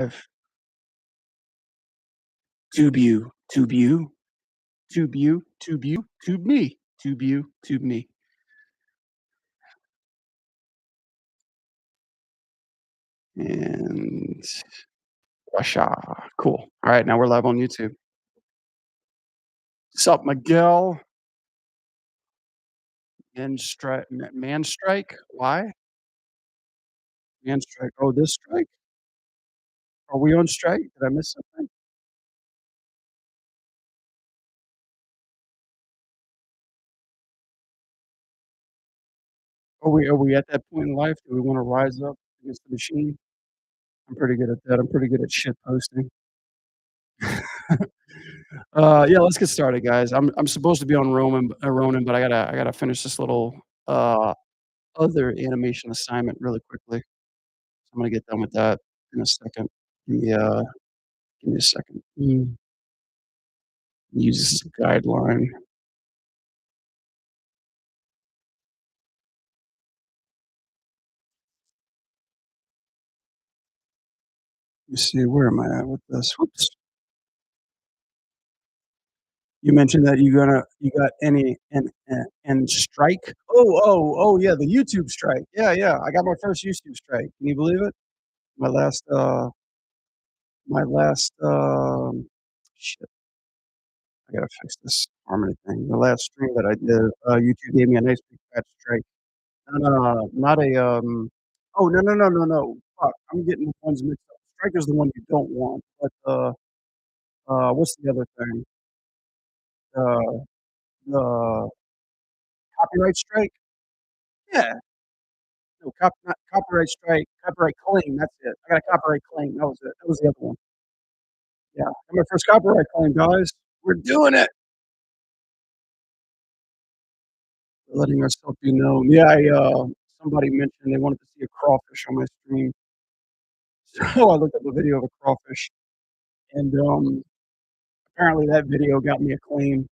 If tube you, tube you, tube you, tube you, tube me, tube you, tube me. And Russia. Cool. All right, now we're live on YouTube. Sup, Miguel? Man strike? Why? Man strike. Oh, this strike? Are we on strike? Did I miss something? Are we at that point in life? Do we wanna rise up against the machine? I'm pretty good at that. I'm pretty good at shit posting. Yeah, let's get started, guys. I'm supposed to be on Ronin, but I gotta finish this little uh other animation assignment really quickly. So I'm gonna get done with that in a second. Give me give me a second. Use this as a guideline. Let me see, where am I at with this? Whoops. You mentioned that you got any and strike? Yeah, the YouTube strike. Yeah, yeah. I got my first YouTube strike. Can you believe it? My last my last shit, I gotta fix this harmony thing. The last stream that I did, YouTube gave me a nice big fat strike. Not a oh no. Fuck. I'm getting the ones mixed up. Strike is the one you don't want, but what's the other thing? Uh the copyright strike? Yeah. No, not copyright strike, copyright claim, that's it. I got a copyright claim, that was it. That was the other one. Yeah, got my first copyright claim, guys. We're doing it. We're letting ourselves be known. Yeah, somebody mentioned they wanted to see a crawfish on my stream. So I looked up a video of a crawfish, and, apparently that video got me a claim.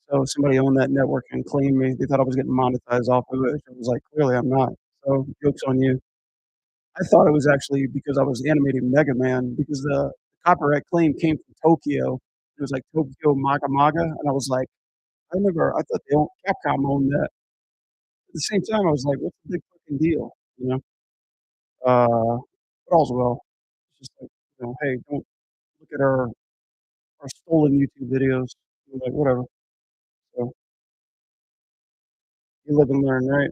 So somebody owned that network and claimed me. They thought I was getting monetized off of it. I was like, "Clearly I'm not." So joke's on you. I thought it was actually because I was animating Mega Man because the copyright claim came from Tokyo. It was like Tokyo Maga Maga, and I was like, I thought Capcom owned that. At the same time, I was like, "What's the big fucking deal?" You know? But all's well. It's just like, "Hey, don't look at our stolen YouTube videos." I'm like, "Whatever." So, you live and learn, right?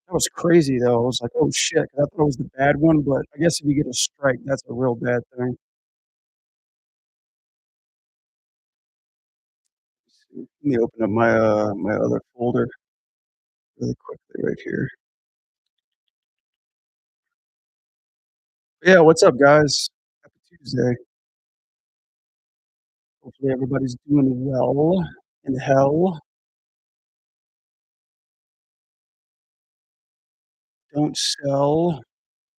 That was crazy, though. I was like, "Oh, shit," 'cause I thought it was the bad one, but I guess if you get a strike, that's a real bad thing. Let me open up my other folder really quickly right here. Yeah, what's up, guys? Happy Tuesday. Hopefully everybody's doing well in hell. Don't sell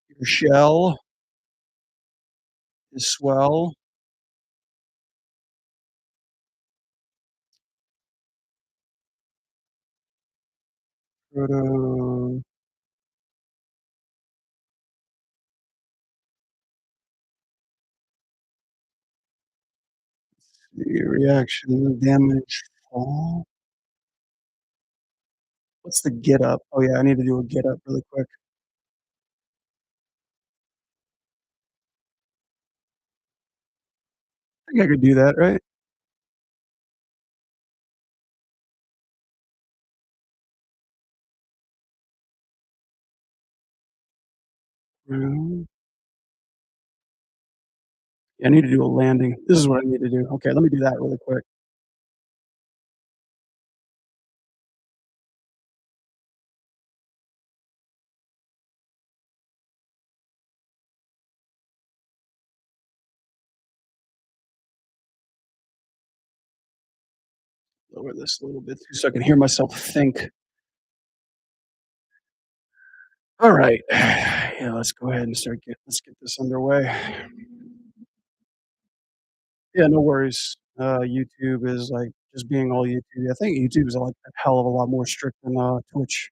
your shell is swell. Proto reaction damage fall. What's the get up? Oh yeah, I need to do a get up really quick. I think I could do that, right? Mm, yeah, I need to do a landing. This is what I need to do. Okay, let me do that really quick. Lower this a little bit so I can hear myself think. All right. Yeah, let's go ahead and let's get this underway. Yeah, no worries. YouTube is like just being all YouTube. I think YouTube is like a hell of a lot more strict than Twitch.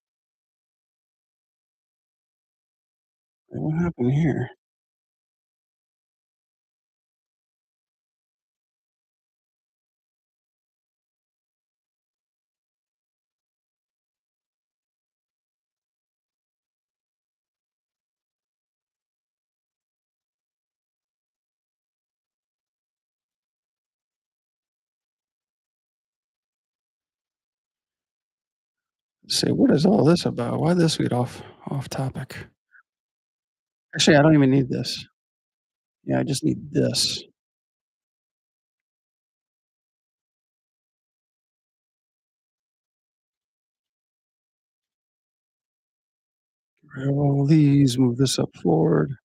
What happened here? Let's see, what is all this about? Why this get off topic? Actually, I don't even need this. Yeah, I just need this. Grab all these, move this up forward.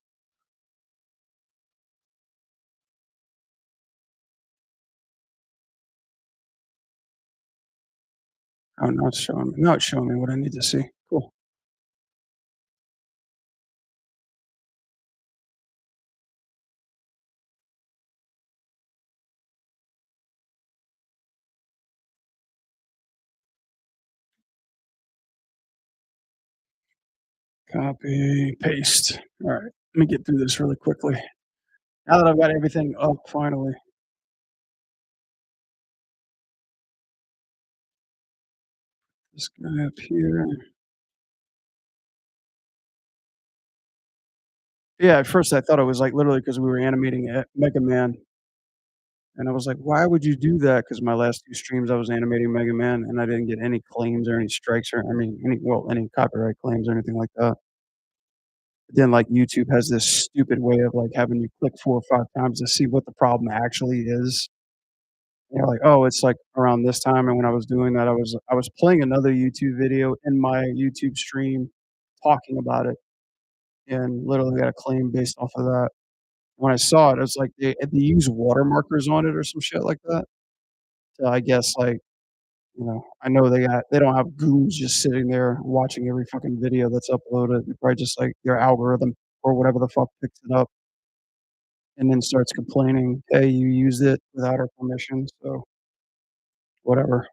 Oh, now it's showing me what I need to see. Cool. Copy, paste. All right, let me get through this really quickly. Now that I've got everything up finally, this guy up here. Yeah, at first I thought it was like literally because we were animating Mega Man, and I was like, "Why would you do that?" Because my last 2 streams I was animating Mega Man, and I didn't get any claims or any strikes or I mean, any copyright claims or anything like that. But then, like, YouTube has this stupid way of, like, having you click 4 or 5 times to see what the problem actually is. And you're like, "Oh, it's, like, around this time," and when I was doing that, I was playing another YouTube video in my YouTube stream talking about it and literally got a claim based off of that. When I saw it, it's like they use water markers on it or some shit like that. So I guess, like, I know they don't have goons just sitting there watching every fucking video that's uploaded. They probably just, like, their algorithm or whatever the fuck picks it up and then starts complaining, "Hey, you used it without our permission," so whatever.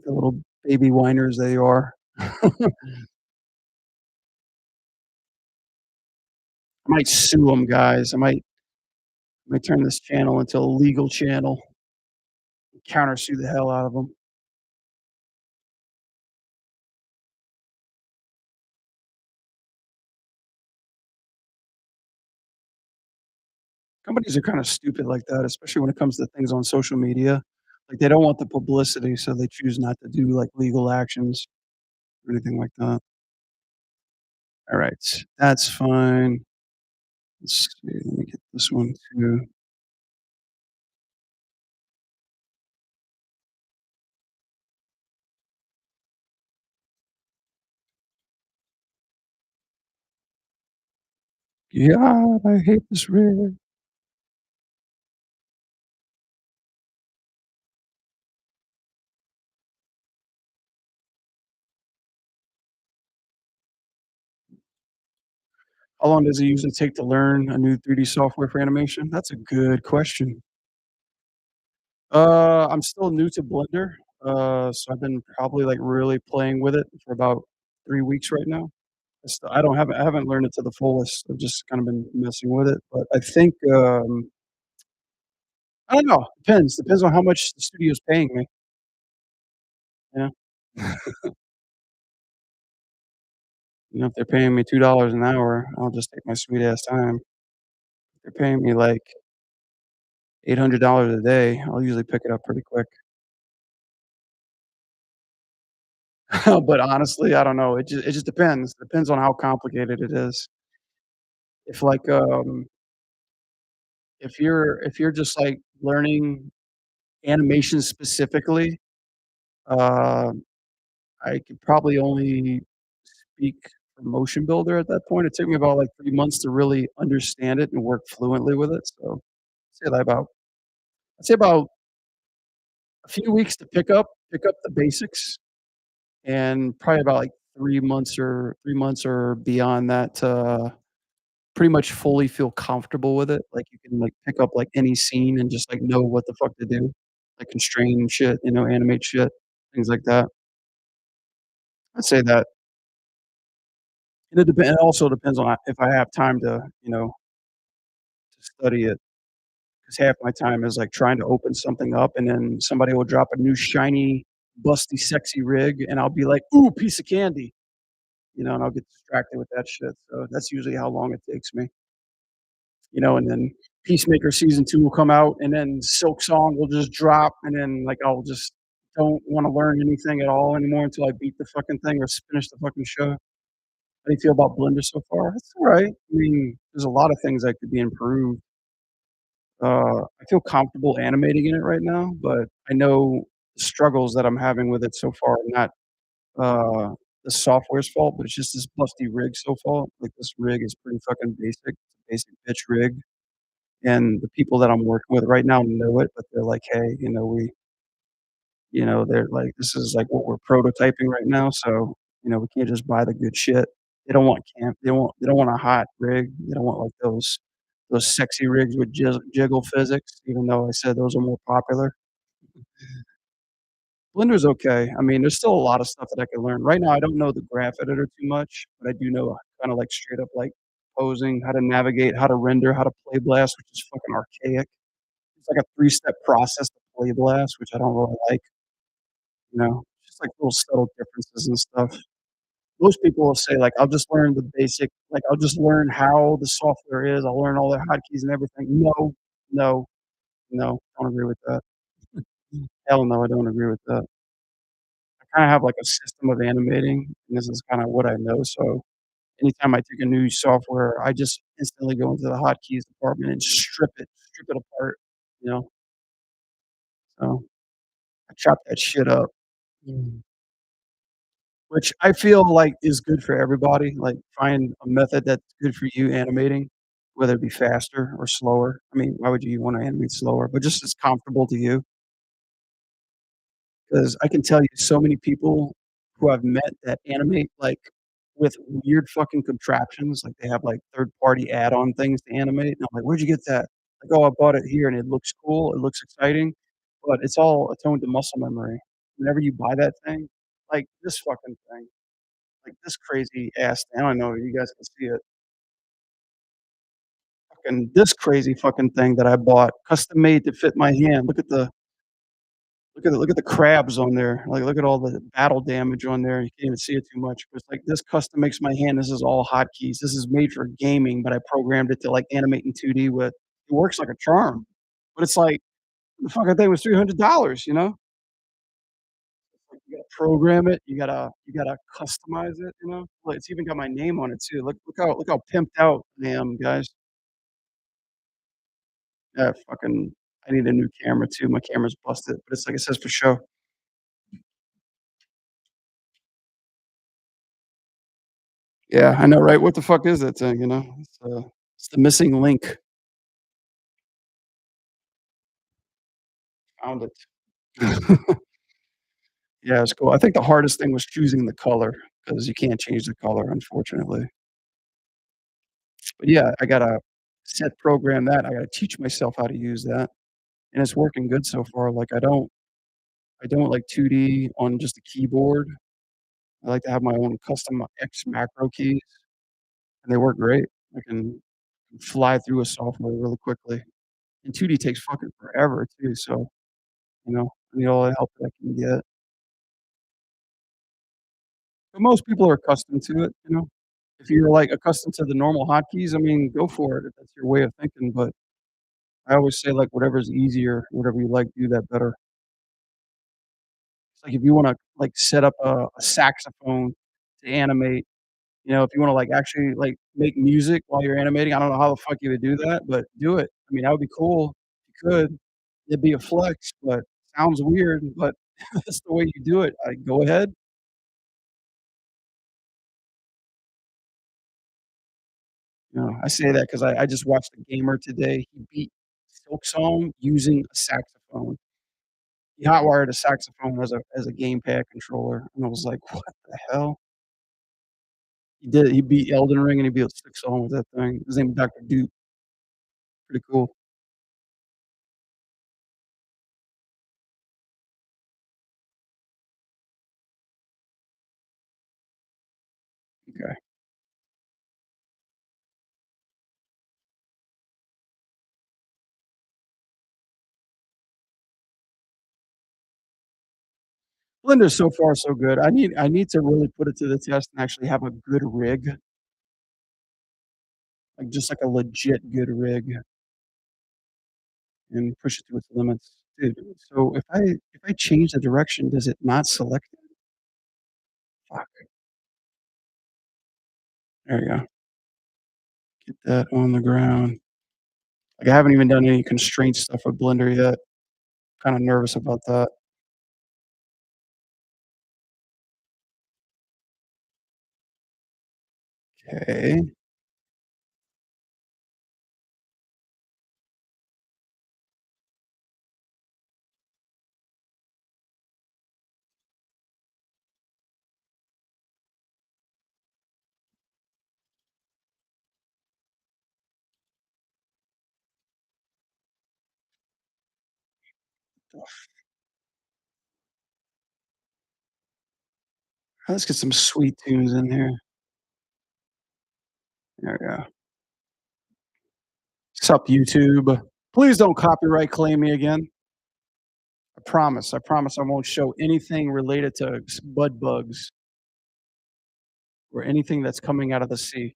The little baby whiners they are. I might sue them, guys. I might turn this channel into a legal channel, countersue the hell out of them. Companies are kinda stupid like that, especially when it comes to things on social media. Like, they don't want the publicity, so they choose not to do, like, legal actions or anything like that. Alright, that's fine. Let's see, let me get this one too. God, I hate this rig. How long does it usually take to learn a new 3D software for animation? That's a good question. I'm still new to Blender, so I've been probably, like, really playing with it for about 3 weeks right now. I haven't learned it to the fullest. I've just kinda been messing with it, but I think, I don't know, depends on how much the studio's paying me, you know? If they're paying me $2 an hour, I'll just take my sweet ass time. If they're paying me, like, $800 a day, I'll usually pick it up pretty quick. But honestly, I don't know, it just depends. Depends on how complicated it is. If, like, if you're just, like, learning animation specifically, uh, I could probably only speak for Motion Builder at that point. It took me about, like, 3 months to really understand it and work fluently with it, so I'd say about a few weeks to pick up the basics, and probably about, like, 3 months or beyond that to pretty much fully feel comfortable with it. Like, you can, like, pick up, like, any scene and just, like, know what the fuck to do, like, constrain shit, animate shit, things like that. I'd say that. It also depends on if I have time to, to study it. Because half my time is, like, trying to open something up, and then somebody will drop a new shiny, busty, sexy rig, and I'll be like, "Ooh, piece of candy," and I'll get distracted with that shit, so that's usually how long it takes me, and then Peacemaker season 2 will come out, and then Silk Song will just drop, and then, like, I'll just don't wanna learn anything at all anymore until I beat the fucking thing or finish the fucking show. How do you feel about Blender so far? It's alright. I mean, there's a lot of things that could be improved. I feel comfortable animating in it right now, but I know the struggles that I'm having with it so far are not, uh, the software's fault, but it's just this busty rig so far. Like, this rig is pretty fucking basic. It's a basic bitch rig, and the people that I'm working with right now know it, but they're like, "Hey, they're like, "This is, like, what we're prototyping right now, so, we can't just buy the good shit." They don't want a hot rig. They don't want, like, those sexy rigs with jiggle physics, even though I said those are more popular. Blender's okay. I mean, there's still a lot of stuff that I can learn. Right now, I don't know the graph editor too much, but I do know kinda, like, straight up, like, posing, how to navigate, how to render, how to play blast, which is fucking archaic. It's like a three-step process to play blast, which I don't really like, just, like, little subtle differences and stuff. Most people will say, like, "I'll just learn the basic like, I'll just learn how the software is, I'll learn all the hotkeys and everything." No, no, no, don't agree with that. Hell no, I don't agree with that. I kinda have, like, a system of animating, and this is kinda what I know, so anytime I take a new software, I just instantly go into the hotkeys department and strip it apart, you know? So, I chop that shit up. Mm. Which I feel like is good for everybody, like, find a method that's good for you animating, whether it be faster or slower. I mean, why would you wanna animate slower? But just as comfortable to you. 'Cause I can tell you so many people who I've met that animate, like, with weird fucking contraptions, like, they have, like, third-party add-on things to animate, and I'm like, "Where'd you get that?" Like, "Oh, I bought it here, and it looks cool, it looks exciting," but it's all attuned to muscle memory. Whenever you buy that thing, like this fucking thing, like this crazy ass thing, I don't know if you guys can see it, fucking this crazy fucking thing that I bought, custom made to fit my hand. Look at the crabs on there. Like, look at all the battle damage on there. You can't even see it too much. But it's like this custom makes my hand. This is all hotkeys. This is made for gaming, but I programmed it to like animate in 2D with. It works like a charm. But it's like the fucking thing was $300. Like you gotta program it. You gotta customize it. Well, it's even got my name on it too. Look how pimped out I am, guys. Yeah, fucking. I need a new camera too. My camera's busted, but it's like it says for show. Yeah, I know, right? What the fuck is that thing, It's the missing link. Found it. Yeah, it's cool. I think the hardest thing was choosing the color because you can't change the color, unfortunately. But yeah, I gotta set program that. I gotta teach myself how to use that, and it's working good so far. Like, I don't like 2D on just a keyboard. I like to have my own custom X macro keys, and they work great. I can fly through a software really quickly, and 2D takes fucking forever too, so, I need all the help that I can get. But most people are accustomed to it. If you're, like, accustomed to the normal hotkeys, I mean, go for it if that's your way of thinking, but I always say, like, whatever's easier, whatever you like, do that better. It's like if you wanna, like, set up a saxophone to animate, if you wanna, like, actually, like, make music while you're animating, I don't know how the fuck you would do that, but do it. I mean, that would be cool if you could. It'd be a flex, but sounds weird, but that's the way you do it. Go ahead. I say that 'cause I just watched a gamer today. He beat Silksong using a saxophone. He hotwired a saxophone as a gamepad controller, and I was like, "What the hell?" He did it. He beat Elden Ring, and he beat Silksong with that thing. His name is Doctor Dupe. Pretty cool. Okay. Blender's so far so good. I need to really put it to the test and actually have a good rig, like, just like a legit good rig and push it to its limits. Dude, so if I change the direction, does it not select it? Fuck. There you go. Get that on the ground. Like, I haven't even done any constraint stuff with Blender yet. Kinda nervous about that. Okay. Let's get some sweet tunes in here. There we go. Sup, YouTube? Please don't copyright claim me again. I promise. I promise I won't show anything related to bud bugs or anything that's coming out of the sea.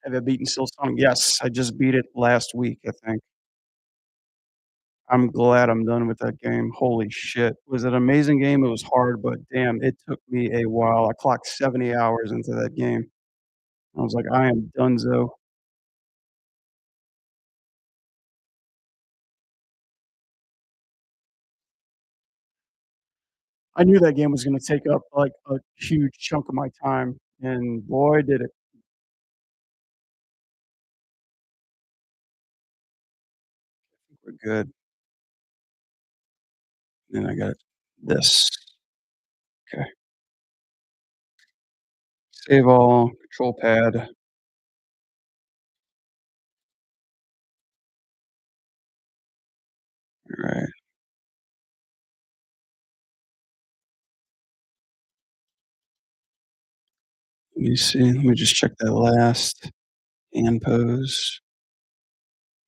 Have you beaten Silksong? Yes, I just beat it last week, I think. I'm glad I'm done with that game. Holy shit. It was an amazing game, it was hard, but damn, it took me a while. I clocked 70 hours into that game. I was like, "I am donezo." I knew that game was gonna take up, like, a huge chunk of my time, and boy, did it. We're good. Then I got this. Okay. Save all, control pad. Alright, let me see, let me just check that last hand pose.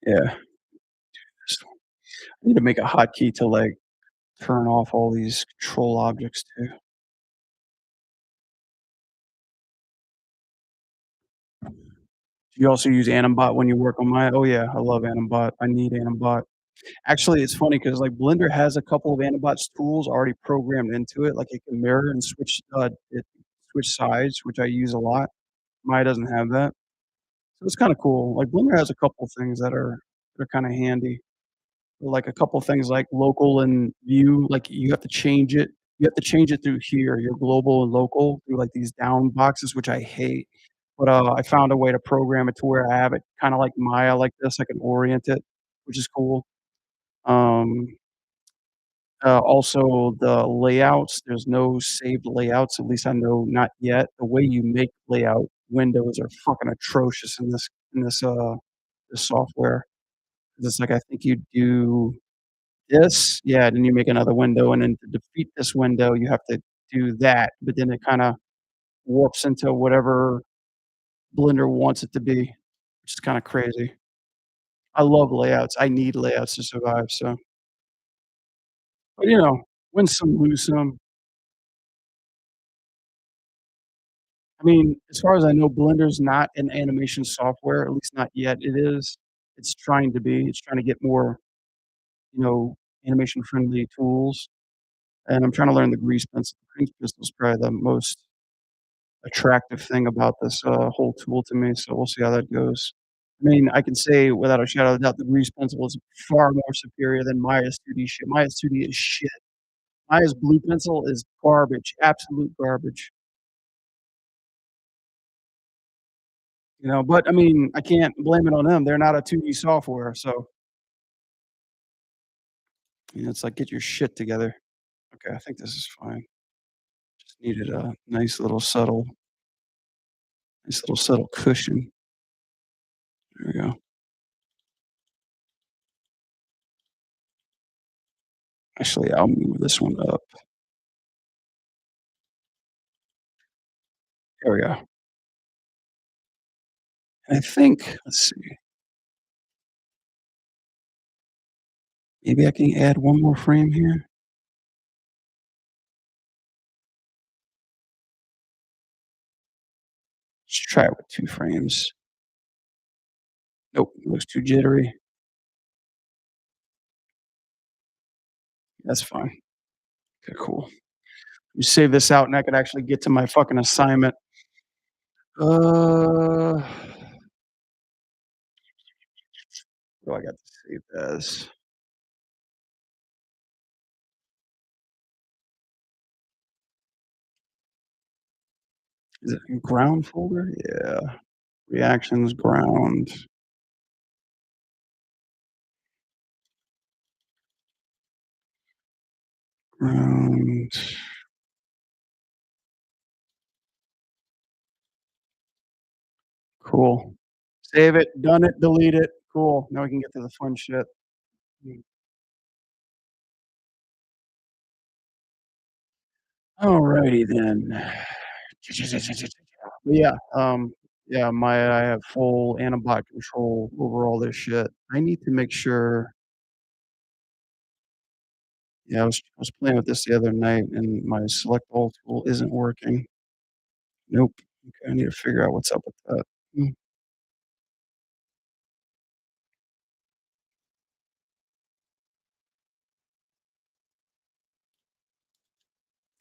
Yeah, this one. I need to make a hotkey to, like, turn off all these control objects too. Do you also use Animbot when you work on Maya? Oh, yeah, I love Animbot. I need Animbot. Actually, it's funny because like, Blender has a couple of Animbot's tools already programmed into it, like, it can mirror and switch sides, which I use a lot. Maya doesn't have that. So it's kinda cool. Like, Blender has a couple things that are kinda handy. Like, a couple things like local and view, like, you have to change it through here, your global and local through, like, these down boxes, which I hate. But, I found a way to program it to where I have it kinda like Maya like this, I can orient it, which is cool. Um, also the layouts, there's no saved layouts, at least I know not yet. The way you make layout windows are fucking atrocious this software. It's like, I think you do this, yeah, then you make another window, and then to defeat this window, you have to do that, but then it kinda warps into whatever Blender wants it to be, which is kinda crazy. I love layouts. I need layouts to survive, so but, win some, lose some. I mean, as far as I know, Blender's not an animation software, at least not yet. It is. It's trying to be. It's trying to get more, animation-friendly tools, and I'm trying to learn the grease pencil. The grease pencil is probably the most attractive thing about this, whole tool to me, so we'll see how that goes. I mean, I can say without a shadow of a doubt, the grease pencil is far more superior than Maya's 2D shit. Maya's 2D is shit. Maya's blue pencil is garbage, absolute garbage, but, I mean, I can't blame it on them. They're not a 2D software, so, it's like, get your shit together. Okay, I think this is fine. Just needed a nice little subtle cushion. There we go. Actually, I'll move this one up. There we go. I think let's see, maybe I can add one more frame here. Let's try it with 2 frames. Nope, it looks too jittery. That's fine. Okay, cool. You save this out, and I could actually get to my fucking assignment. What do I got to save as? Is it in ground folder? Yeah. Reactions, ground, ground. Cool. Save it, done it, delete it. Cool. Now we can get to the fun shit. Mm. Alrighty then. But yeah, yeah, I have full antibot control over all this shit. I need to make sure. Yeah, I was playing with this the other night, and my select all tool isn't working. Nope. Okay, I need to figure out what's up with that. Mm.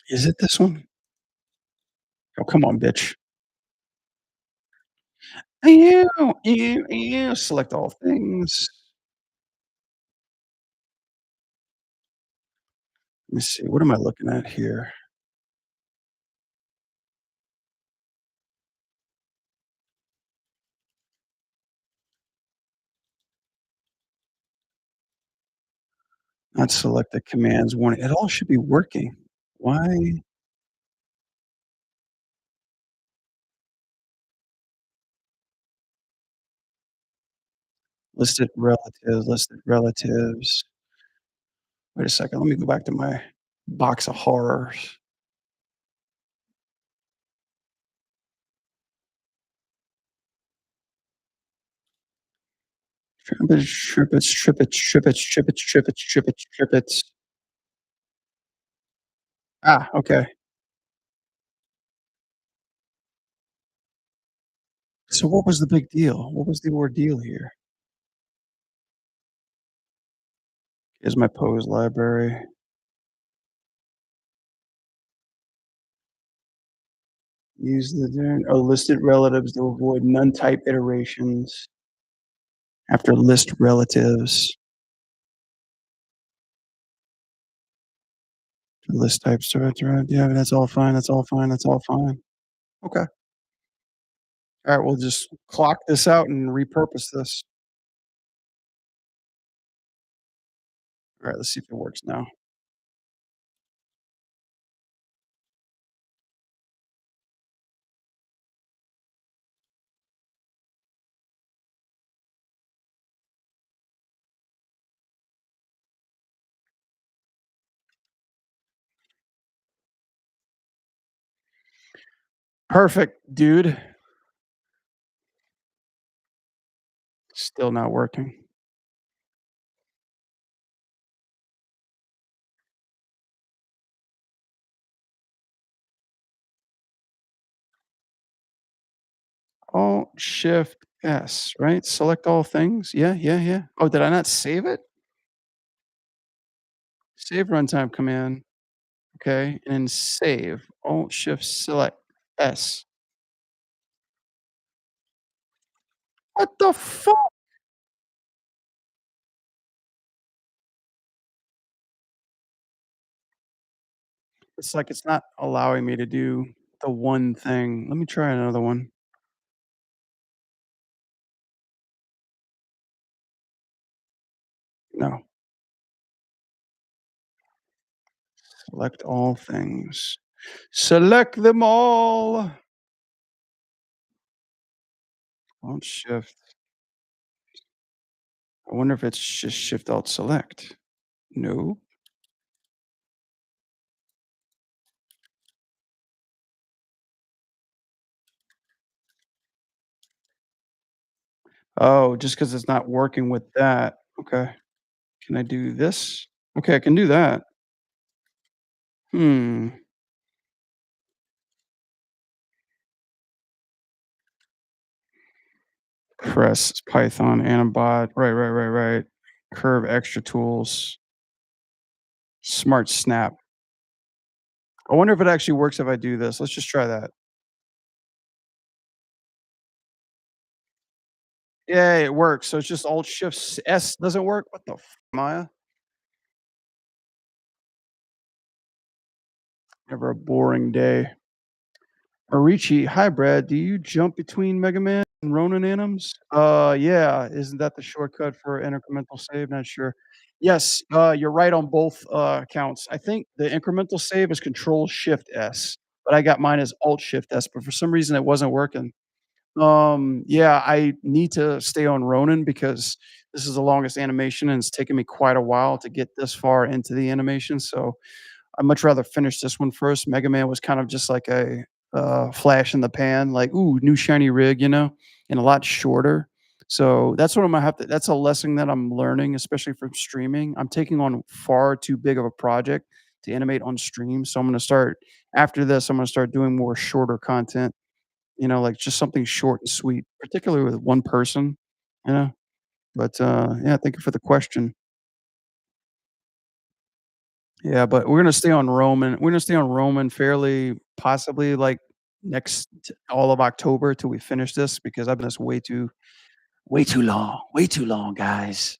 Is it this one? Oh, come on, bitch. Ew, ew, ew. Select all things. Let me see. What am I looking at here? Not selected commands. One. It all should be working. Why? Listed relatives. Listed relatives. Wait a second. Let me go back to my box of horrors. Trippets, trippets, trippets, trippets, trippets, trippets, trippets, trippets. Ah, okay. So what was the big deal? What was the ordeal here? Here's my pose library. Use the listed relatives to avoid none-type iterations. After list relatives, list types, yeah, that's all fine, that's all fine, that's all fine. Okay. Alright, we'll just clock this out and repurpose this. Alright, let's see if it works now. Perfect, dude. Still not working. Alt Shift S, right? Select all things. Yeah, yeah, yeah. Oh, did I not save it? Save runtime command. Okay, and save. Alt Shift Select S. What the fuck? It's like it's not allowing me to do the one thing. Let me try another one. No. Select all things. Select them all. Alt Shift. I wonder if it's just Shift Alt Select. No. Oh, just 'cause it's not working with that. Okay. Can I do this? Okay, I can do that. Hmm. Press Python, Anabot. Right. Curve extra tools. Smart snap. I wonder if it actually works if I do this. Let's just try that. Yeah, it works. So it's just Alt Shift S doesn't work? What the Maya? Never a boring day. Marichi, hi Brad. Do you jump between Mega Man and Ronin anims? Yeah. Isn't that the shortcut for incremental save? Not sure. Yes, you're right on both accounts. I think the incremental save is Control Shift S, but I got mine as Alt Shift S. But for some reason, it wasn't working. Yeah, I need to stay on Ronin because this is the longest animation, and it's taken me quite a while to get this far into the animation. So I'd much rather finish this one first. Mega Man was kind of just like a, flash in the pan, like, "Ooh, new shiny rig," and a lot shorter. So that's what I'm gonna have to that's a lesson that I'm learning, especially from streaming. I'm taking on far too big of a project to animate on stream, so I'm gonna start after this, I'm gonna start doing more shorter content, like just something short and sweet, particularly with one person, you know? But, yeah, thank you for the question. Yeah, but we're gonna stay on Roman fairly possibly, like, next all of October till we finish this because I've been this way too long, guys.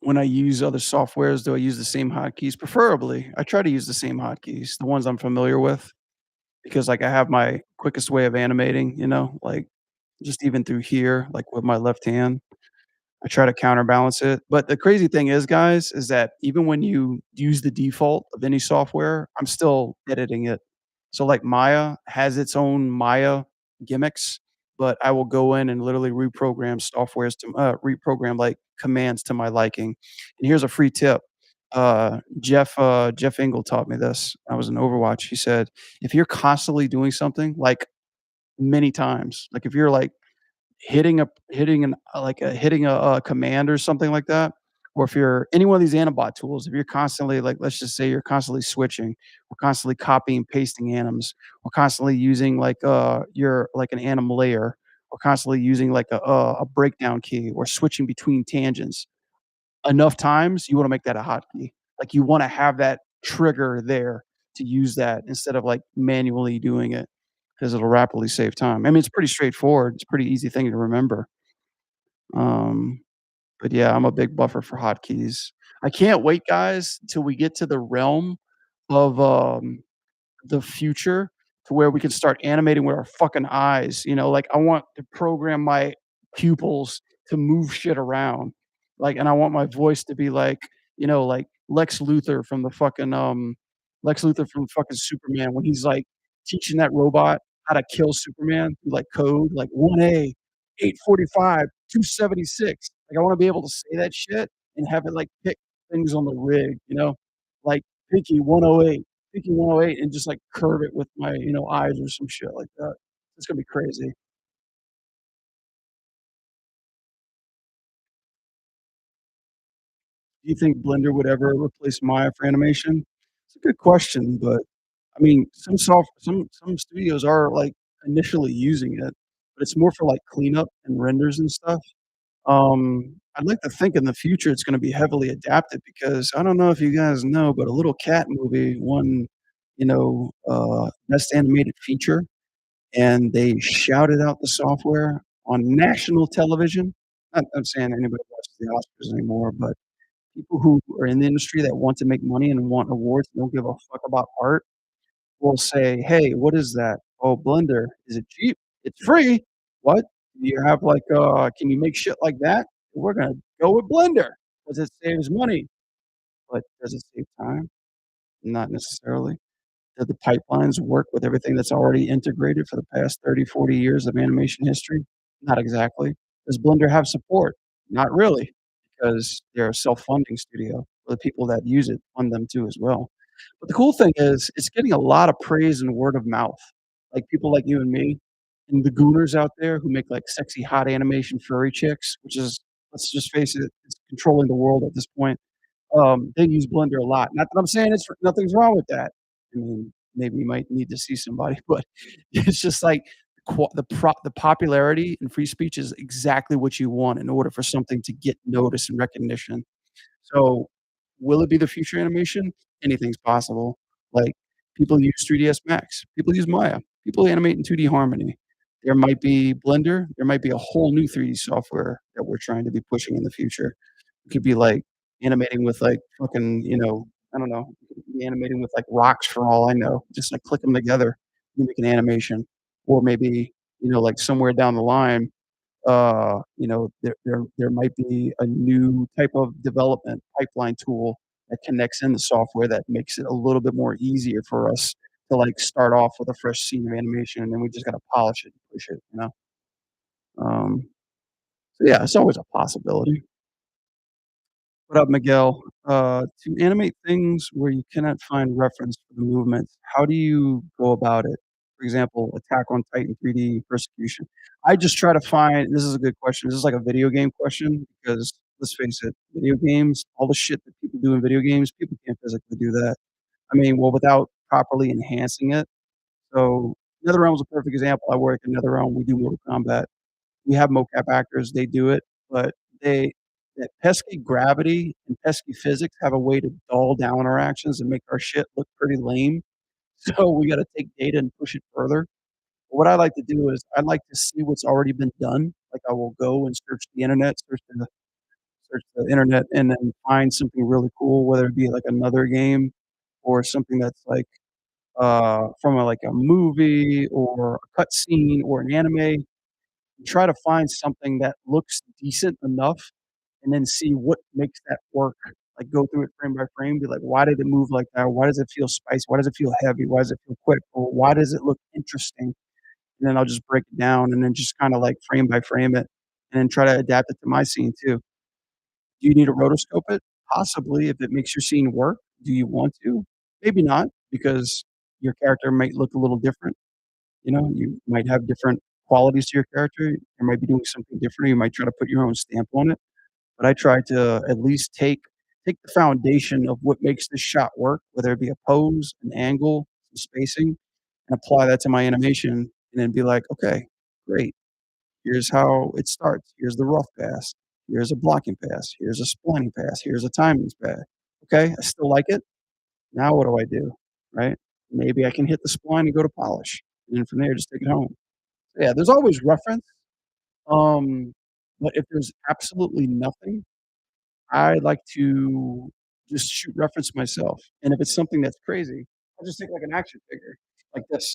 When I use other softwares, do I use the same hotkeys? Preferably, I try to use the same hotkeys, the ones I'm familiar with, because, like, I have my quickest way of animating, like, just even through here, like, with my left hand. I try to counterbalance it, but the crazy thing is, guys, is that even when you use the default of any software, I'm still editing it. So, like, Maya has its own Maya gimmicks, but I will go in and literally reprogram, like, commands to my liking. And here's a free tip. Jeff Engel taught me this. I was in Overwatch. He said, "If you're constantly doing something, like, many times, like, if you're, like, hitting a command or something like that, or if you're any one of these Anabot tools, if you're constantly like, let's just say you're constantly switching or constantly copying, pasting anims, or constantly using like your like an anim layer, or constantly using like a breakdown key or switching between tangents enough times, you want to make that a hotkey. Like you want to have that trigger there to use that instead of like manually doing it because it'll rapidly save time. I mean, it's pretty straightforward. It's a pretty easy thing to remember. Um, but yeah, I'm a big buffer for hotkeys. I can't wait, guys, till we get to the realm of the future to where we can start animating with our fucking eyes, like, I want to program my pupils to move shit around, like, and I want my voice to be like, like Lex Luthor from fucking Superman when he's, like, teaching that robot how to kill Superman through, like, code, like, 1A, 845, 276. Like, I wanna be able to say that shit and have it, like, pick things on the rig, like, Pinky 108. Thinking 108 and just, like, curve it with my, eyes or some shit like that. It's gonna be crazy. Do you think Blender would ever replace Maya for animation? It's a good question, but, I mean, some studios are, like, initially using it, but it's more for, like, cleanup and renders and stuff. I'd like to think in the future it's gonna be heavily adapted because I don't know if you guys know, but a Little Cat movie won, best animated feature and they shouted out the software on national television. Not saying anybody watches the Oscars anymore, but people who are in the industry that want to make money and want awards and don't give a fuck about art will say, "Hey, what is that? Oh, Blender. Is it cheap? It's free. What? Do you have like, can you make shit like that? We're gonna go with Blender because it saves money." But does it save time? Not necessarily. Do the pipelines work with everything that's already integrated for the past 30, 40 years of animation history? Not exactly. Does Blender have support? Not really, because they're a self-funding studio. The people that use it fund them too as well. But the cool thing is it's getting a lot of praise and word of mouth. Like people like you and me, and the gooners out there who make, like, sexy hot animation furry chicks, which is, let's just face it, it's controlling the world at this point. They use Blender a lot. Not that I'm saying it's nothing's wrong with that. I mean, maybe you might need to see somebody, but it's just like the popularity in free speech is exactly what you want in order for something to get notice and recognition. So, will it be the future animation? Anything's possible. Like, people use 3ds Max, people use Maya, people animate in 2D Harmony. There might be Blender, there might be a whole new 3D software that we're trying to be pushing in the future. It could be, like, animating with, like, fucking, I don't know, you could be animating with, like, rocks for all I know. Just, like, click them together, you make an animation. Or maybe, like, somewhere down the line, there might be a new type of development pipeline tool that connects in the software that makes it a little bit more easier for us to, like, start off with a fresh scene of animation, and then we just gotta polish it and push it, you know? Um, so yeah, it's always a possibility. What up, Miguel? To animate things where you cannot find reference for the movements, how do you go about it? For example, Attack on Titan 3D Persecution. I just try to find this is a good question. This is like a video game question because let's face it, video games, all the shit that people do in video games, people can't physically do that. I mean, well, without properly enhancing it. So NetherRealm is a perfect example. I work in NetherRealm. We do Mortal Kombat. We have mocap actors, they do it, but they that pesky gravity and pesky physics have a way to dull down our actions and make our shit look pretty lame. So we gotta take data and push it further. But what I like to do is I like to see what's already been done. Like, I will go and search the internet and then find something really cool, whether it be like another game or something that's like, from like a movie or a cutscene or an anime, try to find something that looks decent enough and then see what makes that work. Like, go through it frame by frame, be like, why did it move like that? Why does it feel spicy? Why does it feel heavy? Why does it feel quick? Or why does it look interesting? And then I'll just break it down and then just kind of like frame by frame it and then try to adapt it to my scene too. Do you need to rotoscope it? Possibly if it makes your scene work. Do you want to? Maybe not, because your character might look a little different. You might have different qualities to your character. You might be doing something different. You might try to put your own stamp on it. But I try to at least take the foundation of what makes this shot work, whether it be a pose, an angle, some spacing, and apply that to my animation, and then be like, okay, great. Here's how it starts. Here's the rough pass. Here's a blocking pass. Here's a splitting pass. Here's a timing pass. Okay, I still like it. Now what do I do? Right? Maybe I can hit the spline and go to polish, and then from there just take it home. Yeah, there's always reference. Um, but if there's absolutely nothing, I like to just shoot reference myself. And if it's something that's crazy, I'll just take like an action figure like this,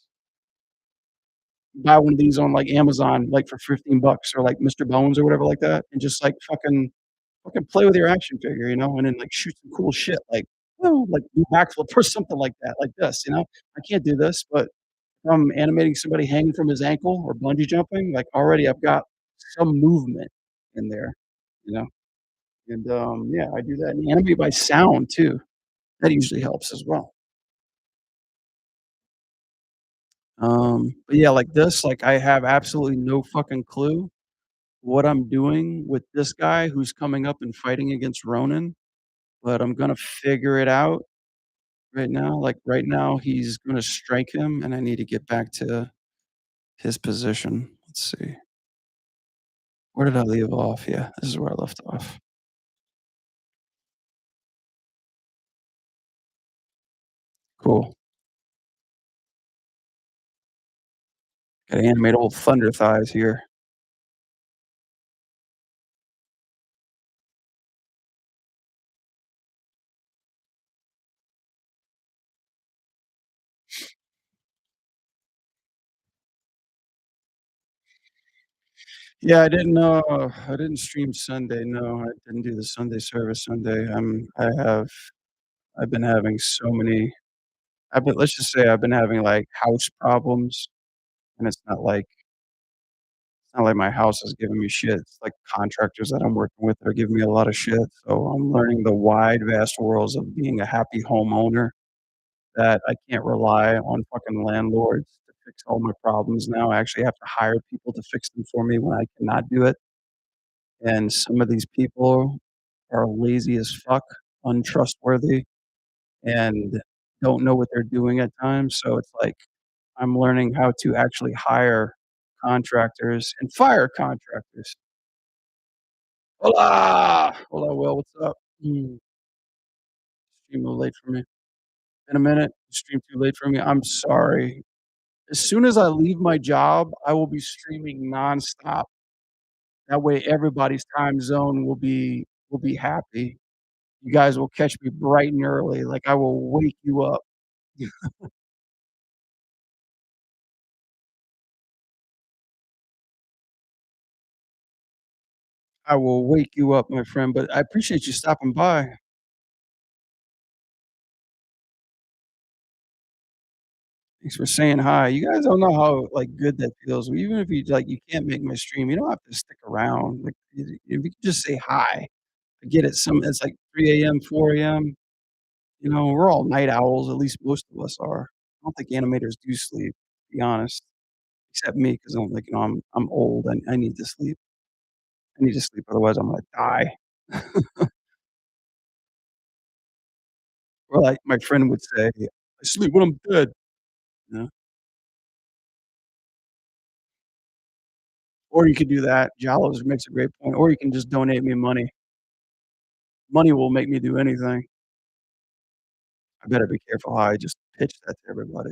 buy one of these on like Amazon, like for 15 bucks or like Mr. Bones or whatever like that, and just like fucking play with your action figure, and then like shoot some cool shit like, like do backflip or something like that, like this. I can't do this, but if I'm animating somebody hanging from his ankle or bungee jumping, like already I've got some movement in there, you know? And, yeah, I do that and animate by sound too. That usually helps as well. But yeah, like this, like I have absolutely no fucking clue what I'm doing with this guy who's coming up and fighting against Ronin, but I'm gonna figure it out right now. Like right now, he's gonna strike him, and I need to get back to his position. Let's see. Where did I leave off? Yeah, this is where I left off. Cool. Gotta animate old thunder thighs here. Yeah, I didn't stream Sunday. No, I didn't do the Sunday service Sunday. I've been having so many let's just say I've been having, like, house problems, and it's not like my house is giving me shit. It's like contractors that I'm working with that are giving me a lot of shit. So I'm learning the wide, vast worlds of being a happy homeowner that I can't rely on fucking landlords to fix all my problems now. I actually have to hire people to fix them for me when I cannot do it, and some of these people are lazy as fuck, untrustworthy, and don't know what they're doing at times, so it's like I'm learning how to actually hire contractors and fire contractors. Hola! Hola, Will, what's up? Stream a little late for me. In a minute, stream too late for me. I'm sorry. As soon as I leave my job, I will be streaming nonstop. That way everybody's time zone will be happy. You guys will catch me bright and early, like, I will wake you up. I will wake you up, my friend, but I appreciate you stopping by. Thanks for saying hi. You guys don't know how, like, good that feels. Even if you can't make my stream, you don't have to stick around. Like, if you could just say hi. I get it. It's like 3 AM, 4 AM. We're all night owls, at least most of us are. I don't think animators do sleep, to be honest, except me 'cause I'm like, I'm old, I need to sleep. I need to sleep, otherwise I'm gonna die. Or like my friend would say, "I sleep when I'm dead." You know? Or you could do that. Jalos makes a great point, or you can just donate me money. Money will make me do anything. I better be careful how I just pitch that to everybody.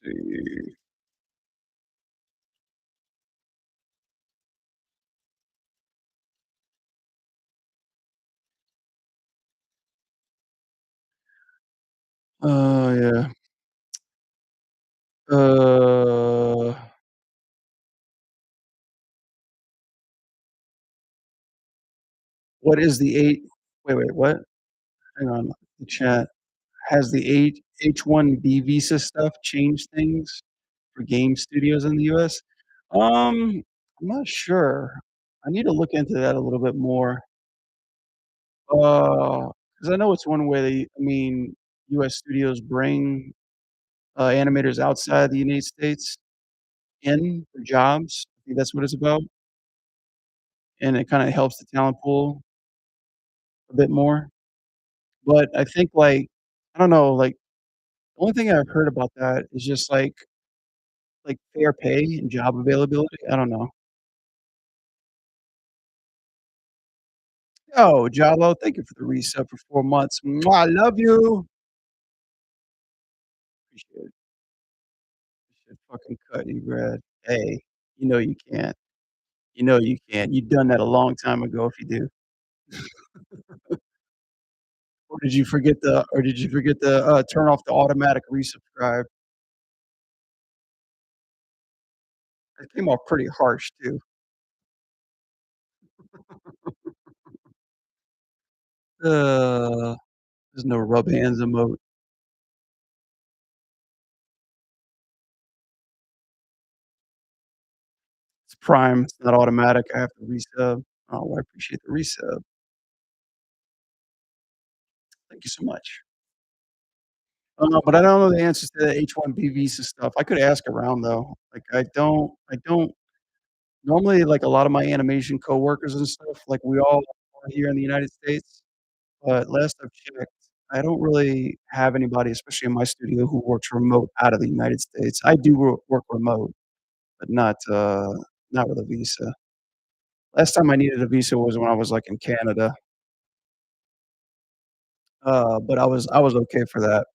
See. Oh, yeah. Uh, what is the 8 wait, what? Hang on. The chat. Has the H-1B visa stuff changed things for game studios in the US? I'm not sure. I need to look into that a little bit more. 'Cause I know it's one way US studios bring, animators outside the United States in for jobs. I think that's what it's about, and it kinda helps the talent pool a bit more. But I think, like, I don't know, like, the only thing I've heard about that is just, like fair pay and job availability. I don't know. Oh, Jalo, thank you for the resub for 4 months. Mwah, I love you. Appreciate it. Should fucking cut you, Brad. Hey, you know you can't. You know you can't. You done that a long time ago if you do. Or did you forget to turn off the automatic resubscribe? It came off pretty harsh too. Uh, there's no rub hands emote. It's Prime, it's not automatic. I have to resub. Oh, I appreciate the resub. Thank you so much. But I don't know the answers to the H-1B visa stuff. I could ask around though. Like I don't normally, like, a lot of my animation coworkers and stuff, like, we all are here in the United States, but last I've checked, I don't really have anybody, especially in my studio, who works remote out of the United States. I do work remote, but not with a visa. Last time I needed a visa was when I was, like, in Canada, but I was okay for that.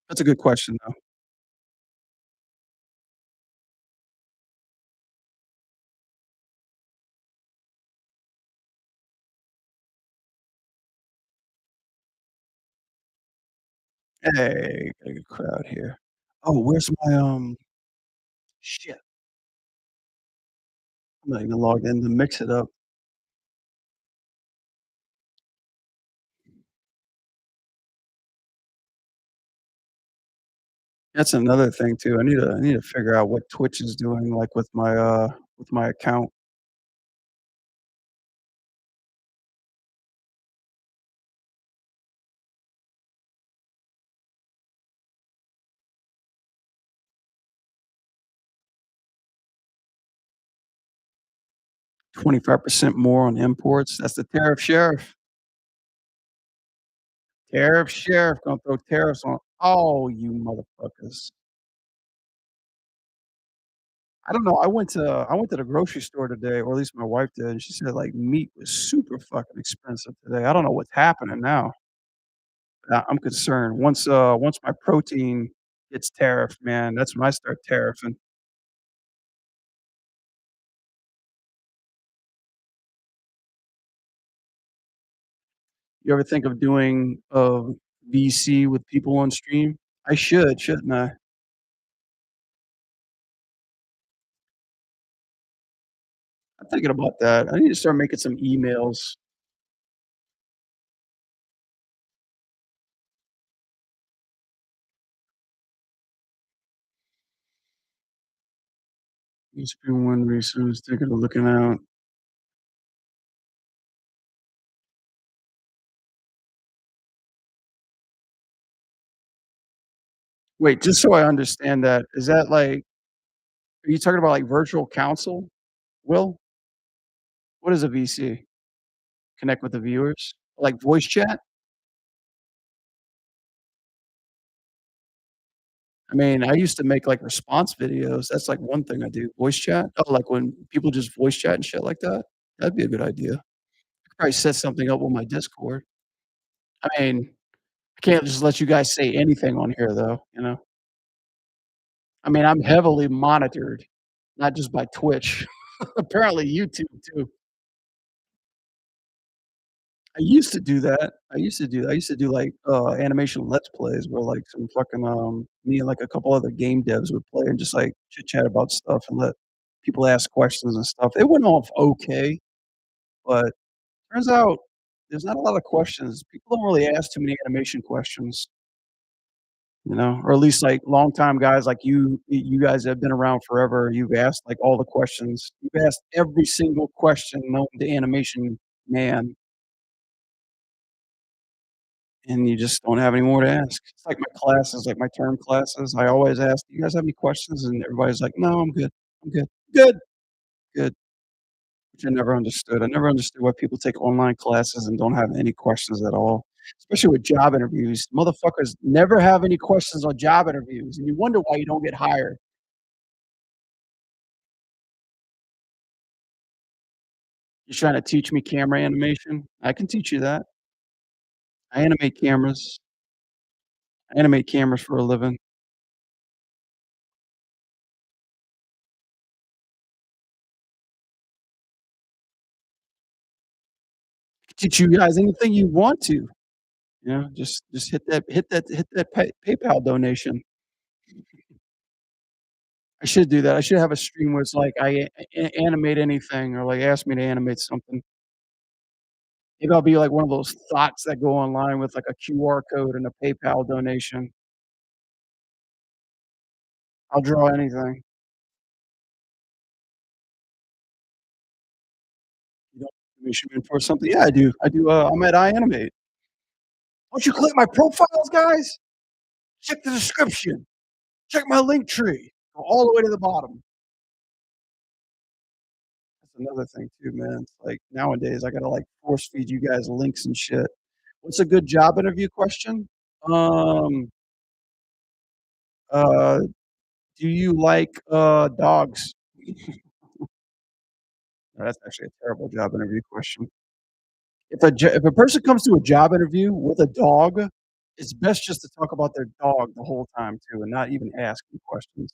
That's a good question, though. Hey, got a good crowd here. Oh, where's my, shit, I'm not even logged in to mix it up. That's another thing too. I need to figure out what Twitch is doing, like, with my account. 25% more on imports. That's the tariff sheriff. Tariff sheriff gonna throw tariffs on all you motherfuckers. I don't know, I went to the grocery store today, or at least my wife did, and she said, like, meat was super fucking expensive today. I don't know what's happening now. I'm concerned. Once my protein gets tariffed, man, that's when I start tariffing. You ever think of doing, VC with people on stream? I should, shouldn't I? I'm thinking about that. I need to start making some emails. Used to be one reason I was thinking of looking out. Wait, just so I understand that, is that like are you talking about, like, virtual counsel, Will? What is a VC? Connect with the viewers? Like voice chat? I mean, I used to make, like, response videos. That's, like, one thing I do. Voice chat? Oh, like, when people just voice chat and shit like that? That'd be a good idea. I could probably set something up with my Discord. I mean, I can't just let you guys say anything on here, though, you know? I mean, I'm heavily monitored, not just by Twitch. Apparently YouTube too. I used to do that. I used to do, like, animation let's plays where, like, some fucking, me and, like, a couple other game devs would play and just, like, chit chat about stuff and let people ask questions and stuff. It went off okay, but turns out there's not a lot of questions. People don't really ask too many animation questions, you know? Or at least, like, longtime guys like you guys have been around forever. You've asked, like, all the questions. You've asked every single question known to animation man. And you just don't have any more to ask. It's like my classes, like my term classes, I always ask, "Do you guys have any questions?" And everybody's like, "No, I'm good. I'm good." "Good, good," which I never understood. I never understood why people take online classes and don't have any questions at all, especially with job interviews. Motherfuckers never have any questions on job interviews, and you wonder why you don't get hired. You're trying to teach me camera animation? I can teach you that. I animate cameras. I animate cameras for a living. I can teach you guys anything you want to. You know, just hit that PayPal donation. I should do that. I should have a stream where it's like animate anything or, like, ask me to animate something. Maybe I'll be like one of those thots that go online with, like, a QR code and a PayPal donation. I'll draw anything. You don't commission me for something? Yeah, I do. I'm at iAnimate. Don't you click my profiles, guys? Check the description. Check my link tree. Go all the way to the bottom. That's another thing too, man. It's like nowadays I gotta, like, force feed you guys links and shit. What's a good job interview question? Um, uh, do you like, dogs? That's actually a terrible job interview question. If a person comes to a job interview with a dog, it's best just to talk about their dog the whole time too, and not even ask any questions.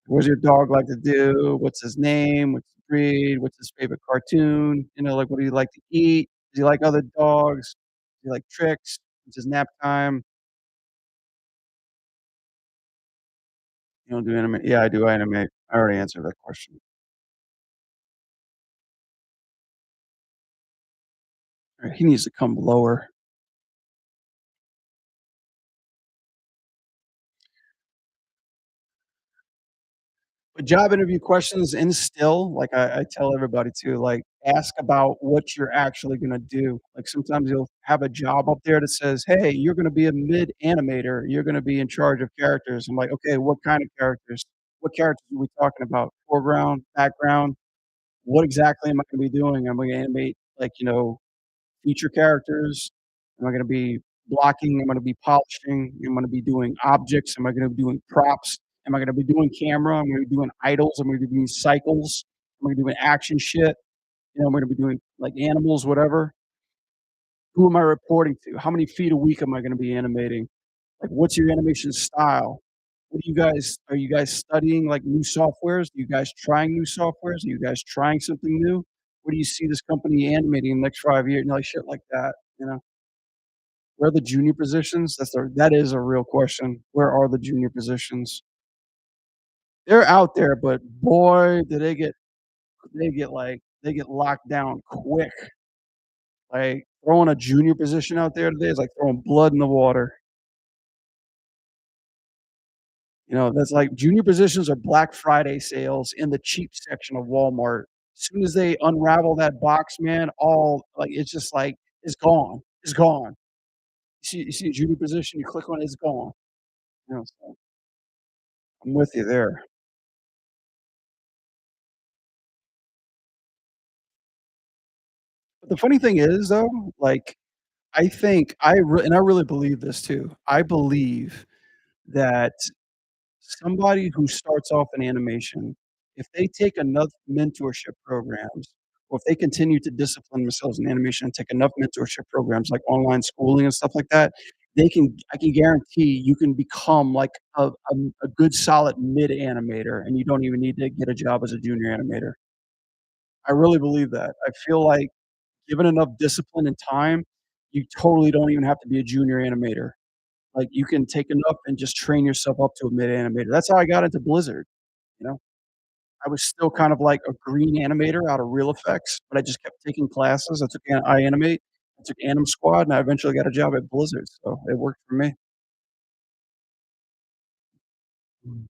What does your dog like to do? What's his name? What's his breed? What's his favorite cartoon? You know, like, what do you like to eat? Does he like other dogs? Do you like tricks? What's his nap time? You don't do anime? Yeah, I do animate. I already answered that question. Alright, he needs to come lower. But job interview questions instill, like I tell everybody to, like, ask about what you're actually gonna do. Like, sometimes you'll have a job up there that says, "Hey, you're gonna be a mid animator. You're gonna be in charge of characters." I'm like, "Okay, what kind of characters? What characters are we talking about? Foreground, background?" What exactly am I gonna be doing? Am I gonna animate, like, feature characters? Am I gonna be blocking? Am I gonna be polishing? Am I gonna be doing objects? Am I gonna be doing props? Am I gonna be doing camera? Am I gonna be doing idles? Am I gonna be doing cycles? Am I gonna be doing action shit? Am I gonna be doing, like, animals, whatever? Who am I reporting to? How many feet a week am I gonna be animating? Like, what's your animation style? What do you guys are you guys studying, like, new softwares? Are you guys trying new softwares? Are you guys trying something new? Where do you see this company animating in the next 5 years? Like, shit like that, you know? Where are the junior positions? That is a real question. Where are the junior positions? They're out there, but boy, do they get locked down quick. Like, throwing a junior position out there today is like throwing blood in the water. That's like junior positions are Black Friday sales in the cheap section of Walmart. As soon as they unravel that box, man, all like, it's just like, it's gone. It's gone. You see a junior position, you click on it, it's gone. So I'm with you there. But the funny thing is, though, like, I think I really believe this too. I believe that somebody who starts off in animation, if they take enough mentorship programs, or if they continue to discipline themselves in animation and take enough mentorship programs like online schooling and stuff like that, I can guarantee you can become like a good solid mid animator, and you don't even need to get a job as a junior animator. I really believe that. I feel like given enough discipline and time, you totally don't even have to be a junior animator. Like, you can take enough and just train yourself up to a mid animator. That's how I got into Blizzard, you know? I was still kind of like a green animator out of real effects, but I just kept taking classes. I took iAnimate, I took Anim Squad, and I eventually got a job at Blizzard, so it worked for me. Mm.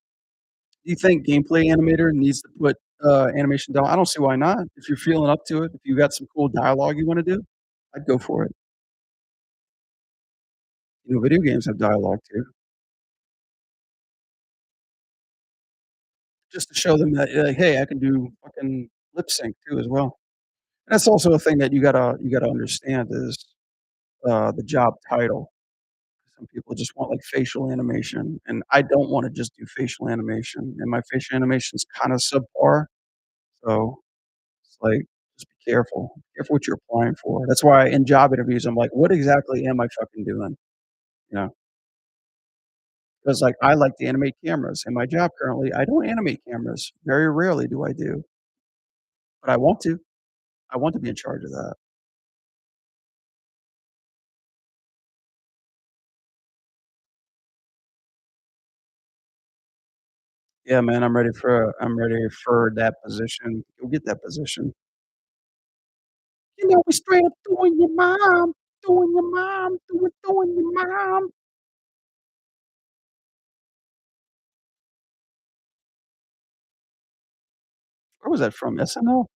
Do you think gameplay animator needs to put, animation down? I don't see why not. If you're feeling up to it, if you got some cool dialogue you wanna do, I'd go for it. Video games have dialogue too, just to show them that, like, "Hey, I can do fucking lip sync too as well." That's also a thing that you gotta understand is, the job title. Some people just want, like, facial animation, and I don't wanna just do facial animation, and my facial animation's kinda subpar, so it's like, just be careful. Be careful what you're applying for. That's why in job interviews, I'm like, "What exactly am I fucking doing?" You know? 'Cause, like, I like to animate cameras. In my job currently, I don't animate cameras. Very rarely do I do, but I want to. I want to be in charge of that. Yeah, man, I'm ready for that position. Go get that position. We straight up doing your mom, doing your mom. Where was that from? SNL?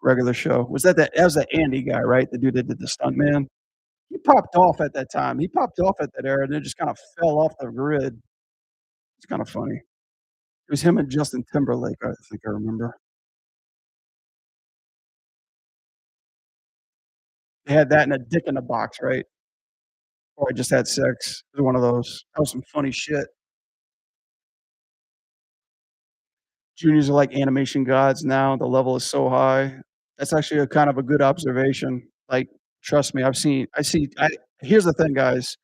Regular show. That was that Andy guy, right? The dude that did the stuntman? He popped off at that time. He popped off at that era, and then just kinda fell off the grid. It's kinda funny. It was him and Justin Timberlake, I think I remember. They had that and a Dick in a Box, right? Or I Just Had Sex. It was one of those. That was some funny shit. Juniors are like animation gods now, the level is so high. That's actually a kind of a good observation. Like, trust me, I see I here's the thing, guys.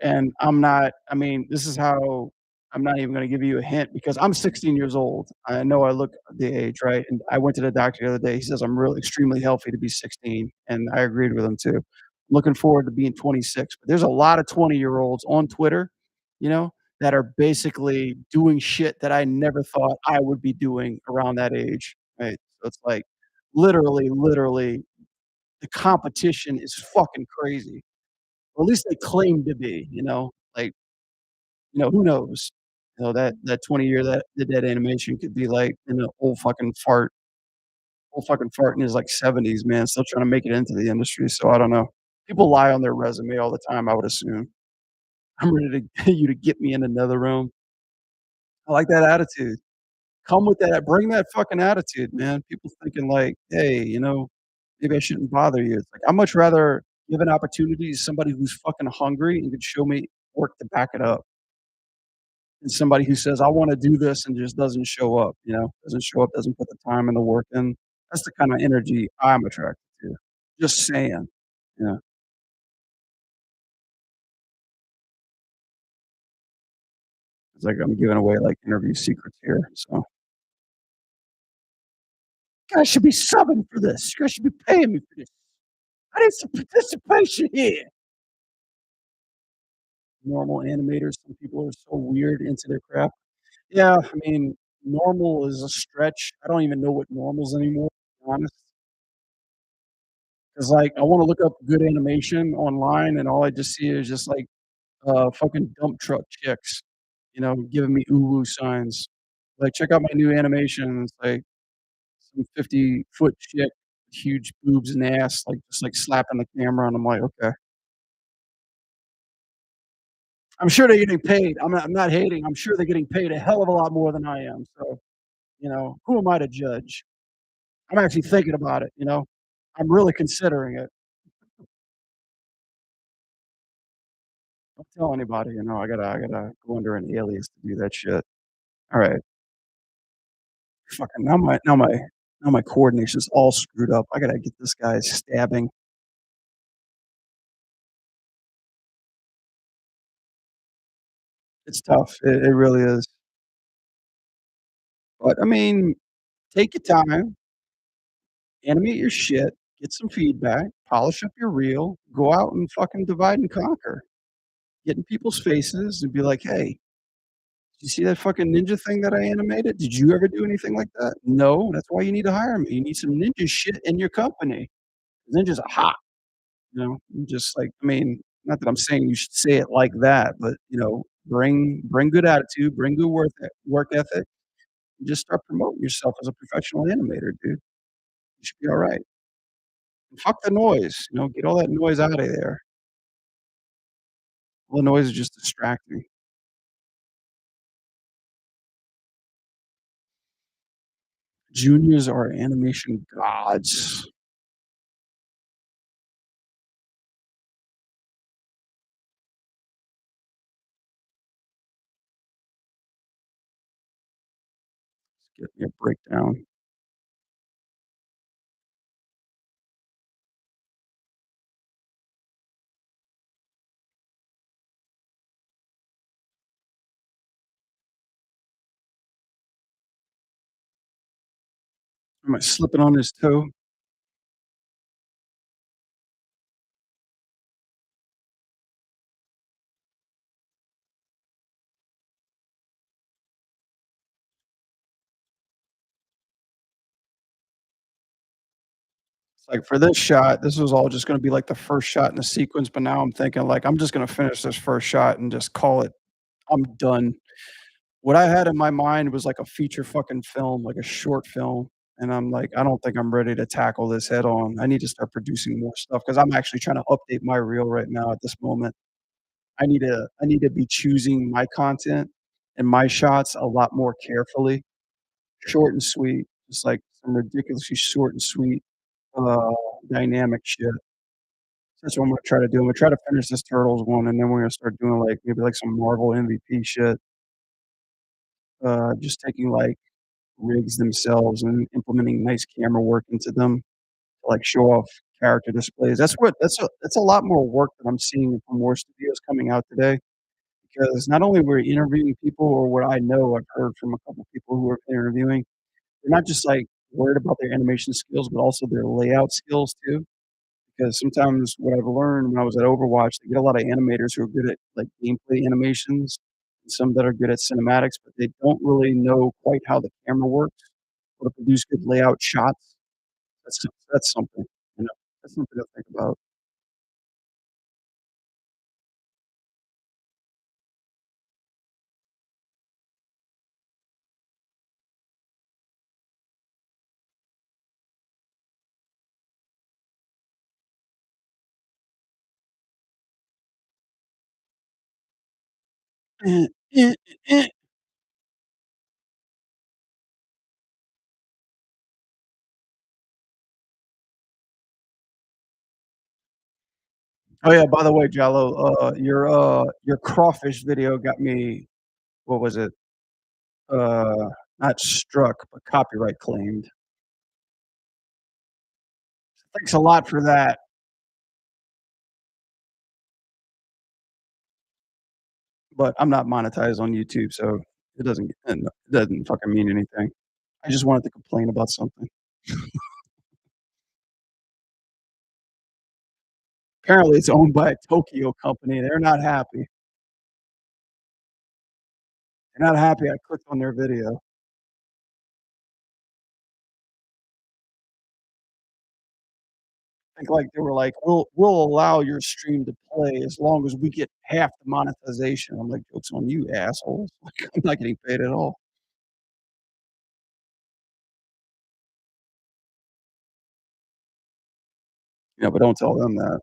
And I mean, this is how I'm not even gonna give you a hint because I'm 16 years old. I know I look the age, right? And I went to the doctor the other day. He says I'm really extremely healthy to be 16, and I agreed with him too. Looking forward to being 26. But there's a lot of 20-year-olds on Twitter, you know, that are basically doing shit that I never thought I would be doing around that age, right? So it's like literally, the competition is fucking crazy. Or at least they claim to be, like, who knows? That 20 year that did that animation could be like an old fucking fart in his, like, 70s, man, still trying to make it into the industry, so I don't know. People lie on their resume all the time, I would assume. I'm ready to get you to get me in another room. I like that attitude. Come with that bring that fucking attitude, man. People thinking like, "Hey, maybe I shouldn't bother you." It's like, I'd much rather give an opportunity to somebody who's fucking hungry and can show me work to back it up, than somebody who says, "I wanna do this," and just doesn't show up, Doesn't show up, doesn't put the time and the work in. That's the kinda energy I'm attracted to. Just saying. Yeah. It's like I'm giving away, like, interview secrets here, so "You guys should be subbing for this. You guys should be paying me for this. I need some participation here." Normal animators, some people are so weird into their craft. Yeah, I mean, normal is a stretch. I don't even know what normal's anymore, to be honest. 'Cause, like, I wanna look up good animation online, and all I just see is just, like, fucking dump truck chicks, giving me ooh signs. Like, "Check out my new animation." It's like some 50-foot chick with huge boobs and ass, like, just, like, slapping the camera, and I'm like, "Okay." I'm sure they're getting paid. I'm not hating. I'm sure they're getting paid a hell of a lot more than I am, so, who am I to judge? I'm actually thinking about it. I'm really considering it. Don't tell anybody, I gotta go under an alias to do that shit. Alright. Fucking now my coordination's all screwed up. I gotta get this guy stabbing. It's tough. It really is. But, I mean, take your time, animate your shit, get some feedback, polish up your reel, go out and fucking divide and conquer. Get in people's faces and be like, "Hey, did you see that fucking ninja thing that I animated? Did you ever do anything like that? No, that's why you need to hire me. You need some ninja shit in your company. Ninjas are hot." And just like, I mean, not that I'm saying you should say it like that, but bring good attitude, bring good work ethic, and just start promoting yourself as a professional animator, dude. You should be all right. And fuck the noise, get all that noise out of there. All the noise is just distracting. Juniors are animation gods. Get me a breakdown. Am I slipping on his toe? It's like for this shot, this was all just gonna be like the first shot in the sequence, but now I'm thinking like I'm just gonna finish this first shot and just call it I'm done. What I had in my mind was like a feature fucking film, like a short film, and I'm like, I don't think I'm ready to tackle this head on. I need to start producing more stuff because 'cause I'm actually trying to update my reel right now at this moment. I need to be choosing my content and my shots a lot more carefully. Short and sweet, just like some ridiculously short and sweet, uh, dynamic shit. That's what I'm gonna try to do. I'm gonna try to finish this Turtles one, and then we're gonna start doing, like, maybe, like, some Marvel MVP shit, just taking, like, rigs themselves and implementing nice camera work into them to, like, show off character displays. That's a lot more work that I'm seeing from more studios coming out today, because not only we're interviewing people or what I know, I've heard from a couple people who are interviewing, they're not just, like, worried about their animation skills, but also their layout skills too. Because sometimes what I've learned when I was at Overwatch, they get a lot of animators who are good at, like, gameplay animations, and some that are good at cinematics, but they don't really know quite how the camera works or to produce good layout shots. That's something, you know, that's something to think about. Eh, eh, eh. Oh, yeah, by the way, Jallo, your crawfish video got me what was it? Uh, Not struck, but copyright claimed. Thanks a lot for that, but I'm not monetized on YouTube, so it doesn't fucking mean anything. I just wanted to complain about something. Apparently, it's owned by a Tokyo company. They're not happy. They're not happy I clicked on their video. I think, like, they were like, "We'll allow your stream to play as long as we get half the monetization." I'm like, "Joke's on you, assholes." Like, I'm not getting paid at all. Yeah, but don't tell them that.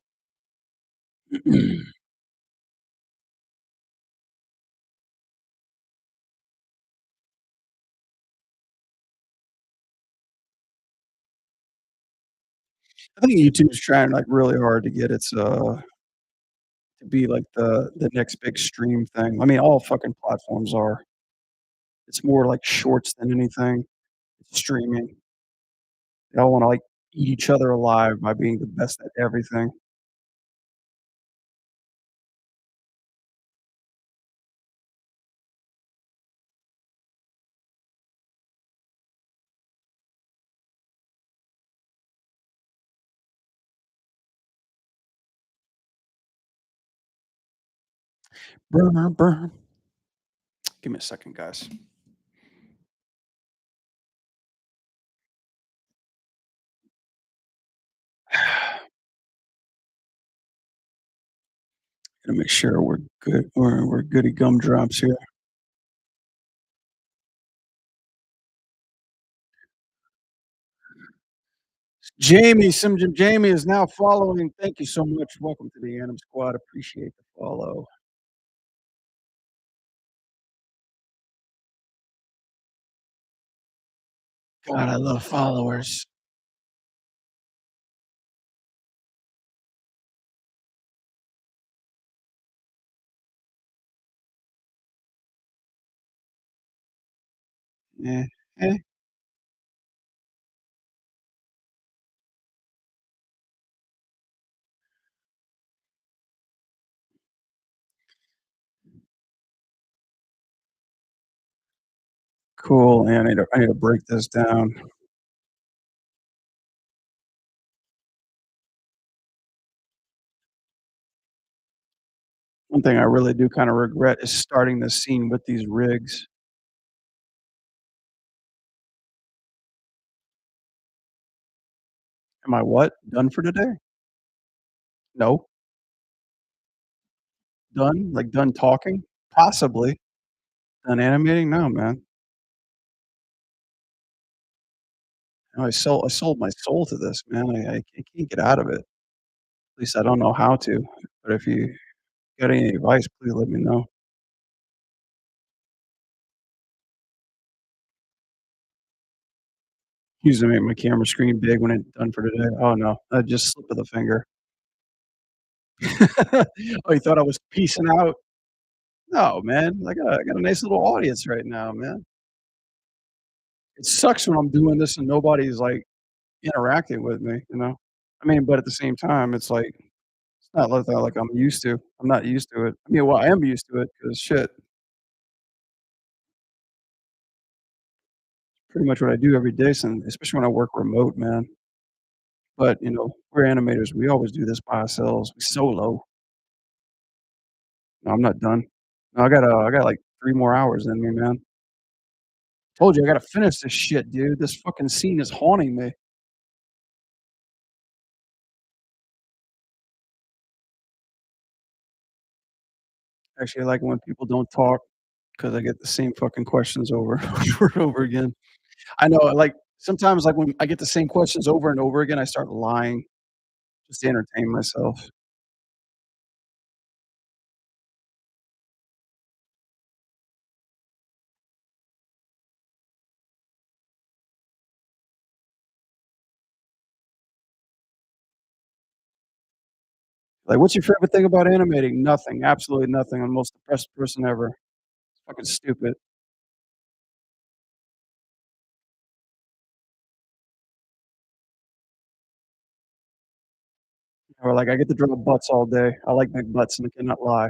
I think YouTube's trying, like, really hard to get to be like the next big stream thing. I mean, all fucking platforms are. It's more like shorts than anything. It's streaming. They all wanna, like, eat each other alive by being the best at everything. Burr, burr. Give me a second, guys. Gotta make sure we're good. We're goody gumdrops here. Jamie is now following. Thank you so much. Welcome to the Anim Squad. Appreciate the follow. God, I love followers. Eh, eh. Cool. Yeah, I need to break this down. One thing I really do kinda regret is starting this scene with these rigs. Am I what? Done for today? No. Done? Like, done talking? Possibly. Done animating? No, man. I sold my soul to this, man. I can't get out of it. At least I don't know how to. But if you got any advice, please let me know. Usually make my camera screen big when it's done for today. Oh, no. Just slip of the finger. Oh, you thought I was peacing out? No, man. I got a nice little audience right now, man. It sucks when I'm doing this and nobody's, like, interacting with me, you know? I mean, but at the same time, it's like it's not like I'm used to. I'm not used to it. I mean, well, I am used to it because shit, pretty much what I do every day since especially when I work remote, man. But, we're animators. We always do this by ourselves. We solo. No, I'm not done. No, I got, like, 3 more hours in me, man. Told you I gotta finish this shit, dude. This fucking scene is haunting me. Actually, I like it when people don't talk because I get the same fucking questions over over and over again. I know, like, sometimes, like, when I get the same questions over and over again, I start lying just to entertain myself. Like, "What's your favorite thing about animating?" "Nothing, absolutely nothing. I'm the most depressed person ever." Fucking stupid. Or like, "I get to draw butts all day. I like big butts and I cannot lie."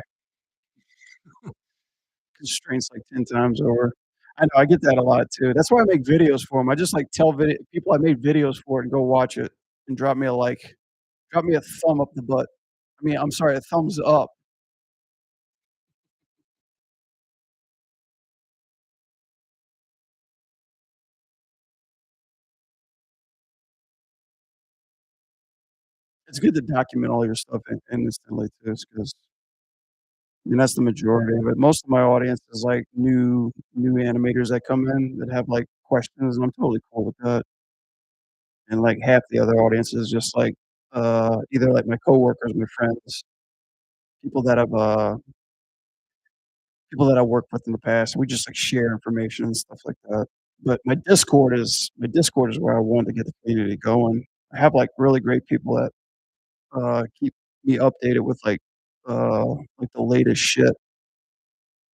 Constraints like 10 times over. I know, I get that a lot too. That's why I make videos for them. I just, like, tell people I made videos for it and go watch it and drop me a like. Drop me a thumb up the butt. I mean, I'm sorry, a thumbs up. It's good to document all your stuff in instantly too, 'cause I mean, that's the majority of it. Most of my audience is, like, new animators that come in that have, like, questions, and I'm totally cool with that. And, like, half the other audience is just, like, either, like, my coworkers, my friends, people that I've, people that I worked with in the past. We just, like, share information and stuff like that. But my Discord is where I wanted to get the community going. I have, like, really great people that, keep me updated with, like, the latest shit,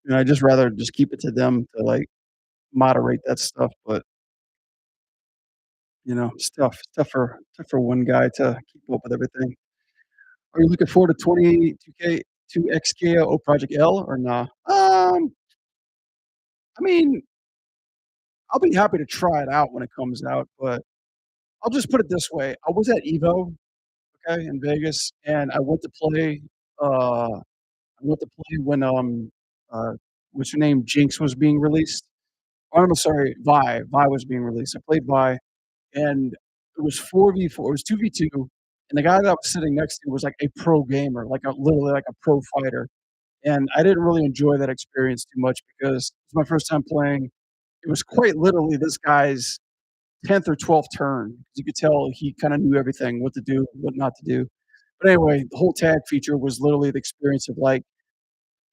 and I just rather just keep it to them to, like, moderate that stuff, but, it's tough. It's tough for one guy to keep up with everything. Are you looking forward to 22K 2XKO Project L or nah? I mean, I'll be happy to try it out when it comes out, but I'll just put it this way. I was at EVO, okay, in Vegas, and I went to play when, uh, what's her name? Jinx was being released. Oh, I'm sorry, Vi was being released. I played Vi, and it was 4v4. It was 2v2, and the guy that I was sitting next to was like a pro gamer, like a literally like a pro fighter. And I didn't really enjoy that experience too much because it was my first time playing. It was quite literally this guy's 10th or 12th turn. You could tell he kind of knew everything, what to do, what not to do. But anyway, the whole tag feature was literally the experience of like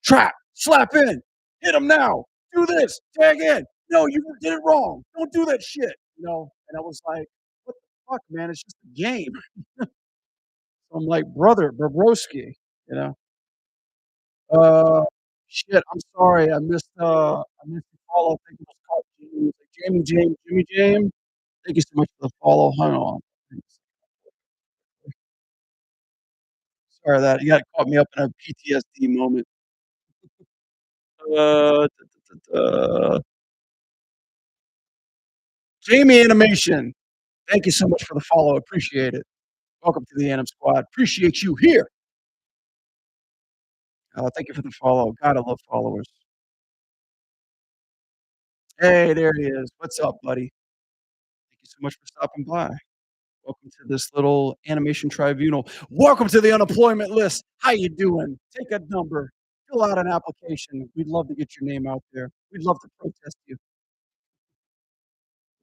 trap, slap in, hit him now, do this, tag in. No, you did it wrong. Don't do that shit. And I was like, what the fuck, man? It's just a game. So I'm like, brother, Bobrovsky, you know. Uh, shit, I'm sorry, I missed the follow. I think it was called Jamie James. Thank you so much for the follow. Hang on. Sorry that you got caught me up in a PTSD moment. Jamie Animation. Thank you so much for the follow. Appreciate it. Welcome to the Anim Squad. Appreciate you here. Thank you for the follow. God, I love followers. Hey, there he is. What's up, buddy? Thank you so much for stopping by. Welcome to this little animation tribunal. Welcome to the unemployment list. How you doing? Take a number. Fill out an application. We'd love to get your name out there. We'd love to protest you.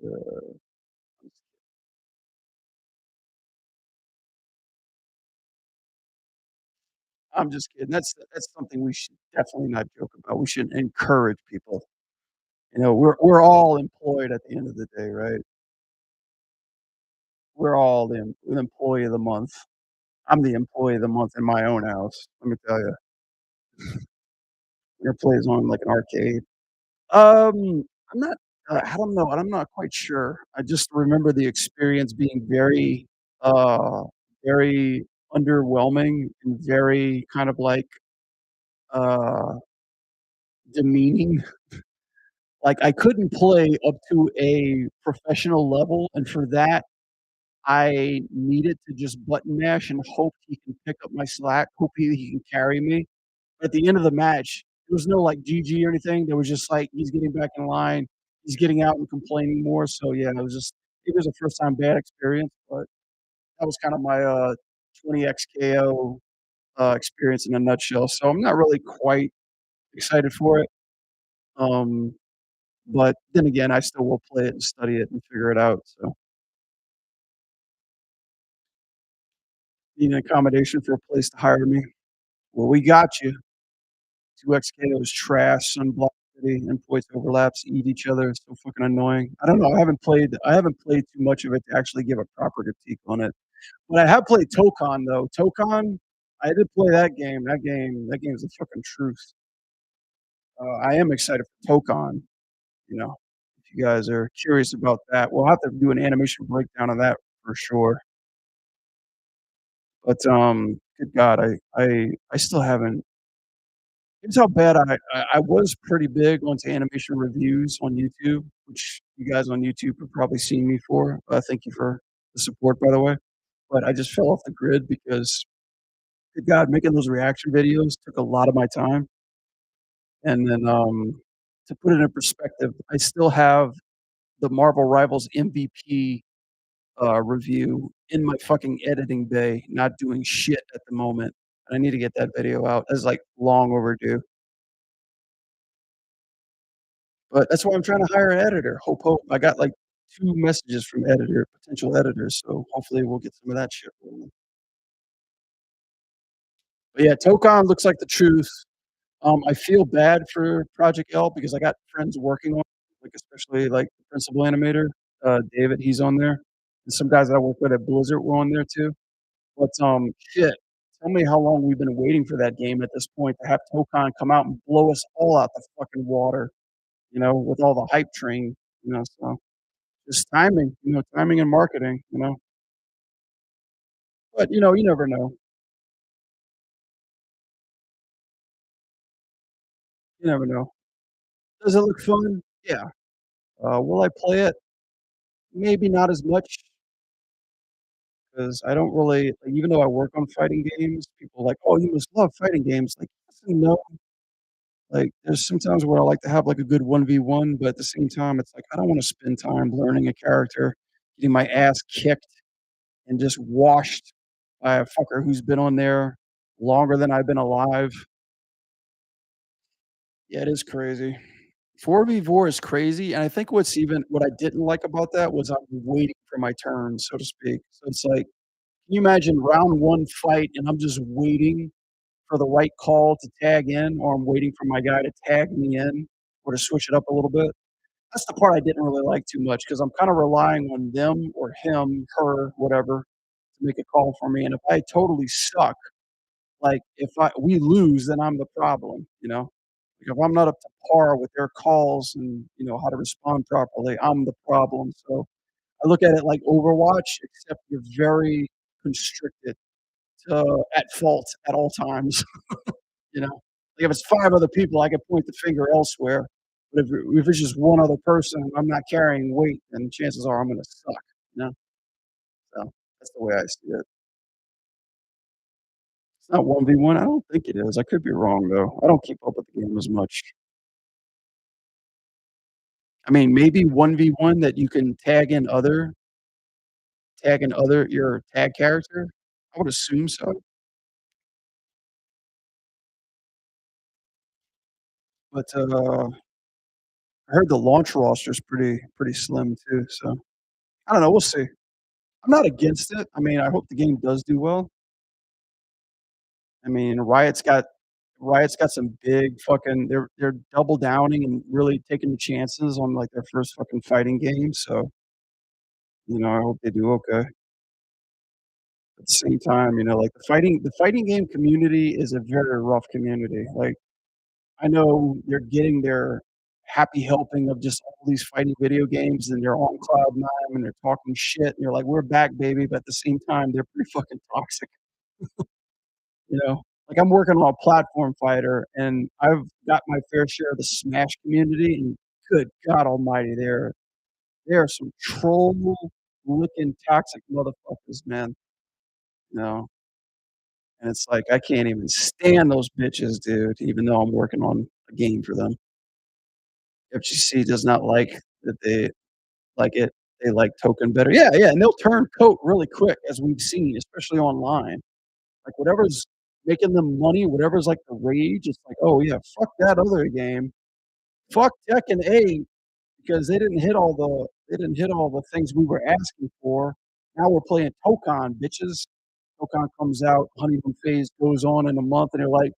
Uh, I'm just kidding. That's something we should definitely not joke about. We should encourage people. We're all employed at the end of the day, right? We're all the employee of the month. I'm the employee of the month in my own house. Let me tell you, your plays on like an arcade. I'm not. I don't know. I'm not quite sure. I just remember the experience being uh, very underwhelming and very kind of like uh, demeaning. Like I couldn't play up to a professional level, and for that, I needed to just button mash and hope he can pick up my slack. Hope he can carry me. At the end of the match, there was no, like, GG or anything. There was just, like, he's getting back in line. He's getting out and complaining more. So, yeah, it was a first time bad experience, but that was kind of my, 20x KO, experience in a nutshell. So I'm not really quite excited for it. Um, but then again, I still will play it and study it and figure it out. So, need an accommodation for a place to hire me. Well, we got you. 2XKO is trash, Sunblock City, endpoints overlaps, eat each other. It's so fucking annoying. I don't know. I haven't played too much of it to actually give a proper critique on it. But I have played Tokon though. Tokon, I did play that game. That game's the fucking truth. I am excited for Tokon, you know, if you guys are curious about that. We'll have to do an animation breakdown of that for sure. But, good God, I still haven't here's how bad I was pretty big onto animation reviews on YouTube, which you guys on YouTube have probably seen me for. Thank you for the support, by the way. But I just fell off the grid because, good God, making those reaction videos took a lot of my time. And then, to put it in perspective, I still have the Marvel Rivals MVP, review in my fucking editing bay, not doing shit at the moment. I need to get that video out. It's, like, long overdue. But that's why I'm trying to hire an editor. Hope. I got, like, 2 messages from potential editors, so hopefully we'll get some of that shit rolling. But yeah, Tokon looks like the truth. I feel bad for Project L because I got friends working on it, like, especially, like, the principal animator, David, he's on there, and some guys that I work with at Blizzard were on there too. But, shit, tell me how long we've been waiting for that game at this point to have Tokon come out and blow us all out the fucking water, with all the hype train, so just timing, timing and marketing, But, you never know. You never know. Does it look fun? Yeah. Will I play it? Maybe not as much because I don't really like, even though I work on fighting games, people are like, "Oh, you must love fighting games." Like, yes and no. Like, there's sometimes where I like to have, like, a good 1v1, but at the same time, it's like, I don't wanna spend time learning a character, getting my ass kicked, and just washed by a fucker who's been on there longer than I've been alive. Yeah, it is crazy. 4v4 is crazy, and I think what I didn't like about that was I'm waiting for my turn, so to speak. So it's like, can you imagine round 1 fight, and I'm just waiting for the right call to tag in, or I'm waiting for my guy to tag me in, or to switch it up a little bit? That's the part I didn't really like too much because 'cause I'm kinda relying on them or him, her, whatever, to make a call for me, and if I totally suck, like, if we lose, then I'm the problem, you know? Like, if I'm not up to par with their calls and, how to respond properly, I'm the problem, so I look at it like Overwatch, except you're very constricted to at fault at all times, you know? Like, if it's 5 other people, I can point the finger elsewhere, but if it's just 1 other person, I'm not carrying weight, then chances are I'm gonna suck, you know? So, that's the way I see it. It's not 1v1, I don't think it is, I could be wrong, though. I don't keep up with the game as much. I mean, maybe 1v1 that you can tag in other your tag character? I would assume so, but, I heard the launch roster is pretty slim too, so I don't know, we'll see. I'm not against it. I mean, I hope the game does do well. I mean, Riot's got some big fucking they're double downing and really taking the chances on, like, their first fucking fighting game, so, I hope they do okay. At the same time, like, the fighting game community is a very rough community, like, I know they're getting their happy helping of just all these fighting video games, and they're on cloud 9, and they're talking shit, and you're like, "We're back, baby," but at the same time, they're pretty fucking toxic, you know? Like, I'm working on a platform fighter, and I've got my fair share of the Smash community, and good God almighty, they are some troll-looking toxic motherfuckers, man, you know? And it's like, I can't even stand those bitches, dude, even though I'm working on a game for them. FGC does not like that they like it. They like token better. Yeah, yeah, and they'll turn coat really quick, as we've seen, especially online. Like, whatever's making them money, whatever's, like, the rage, it's like, "Oh, yeah, fuck that other game. Fuck Tekken 8 because they didn't hit all the things we were asking for. Now we're playing Tokon, bitches." Pokemon comes out, honeymoon phase goes on in a month, and they're like,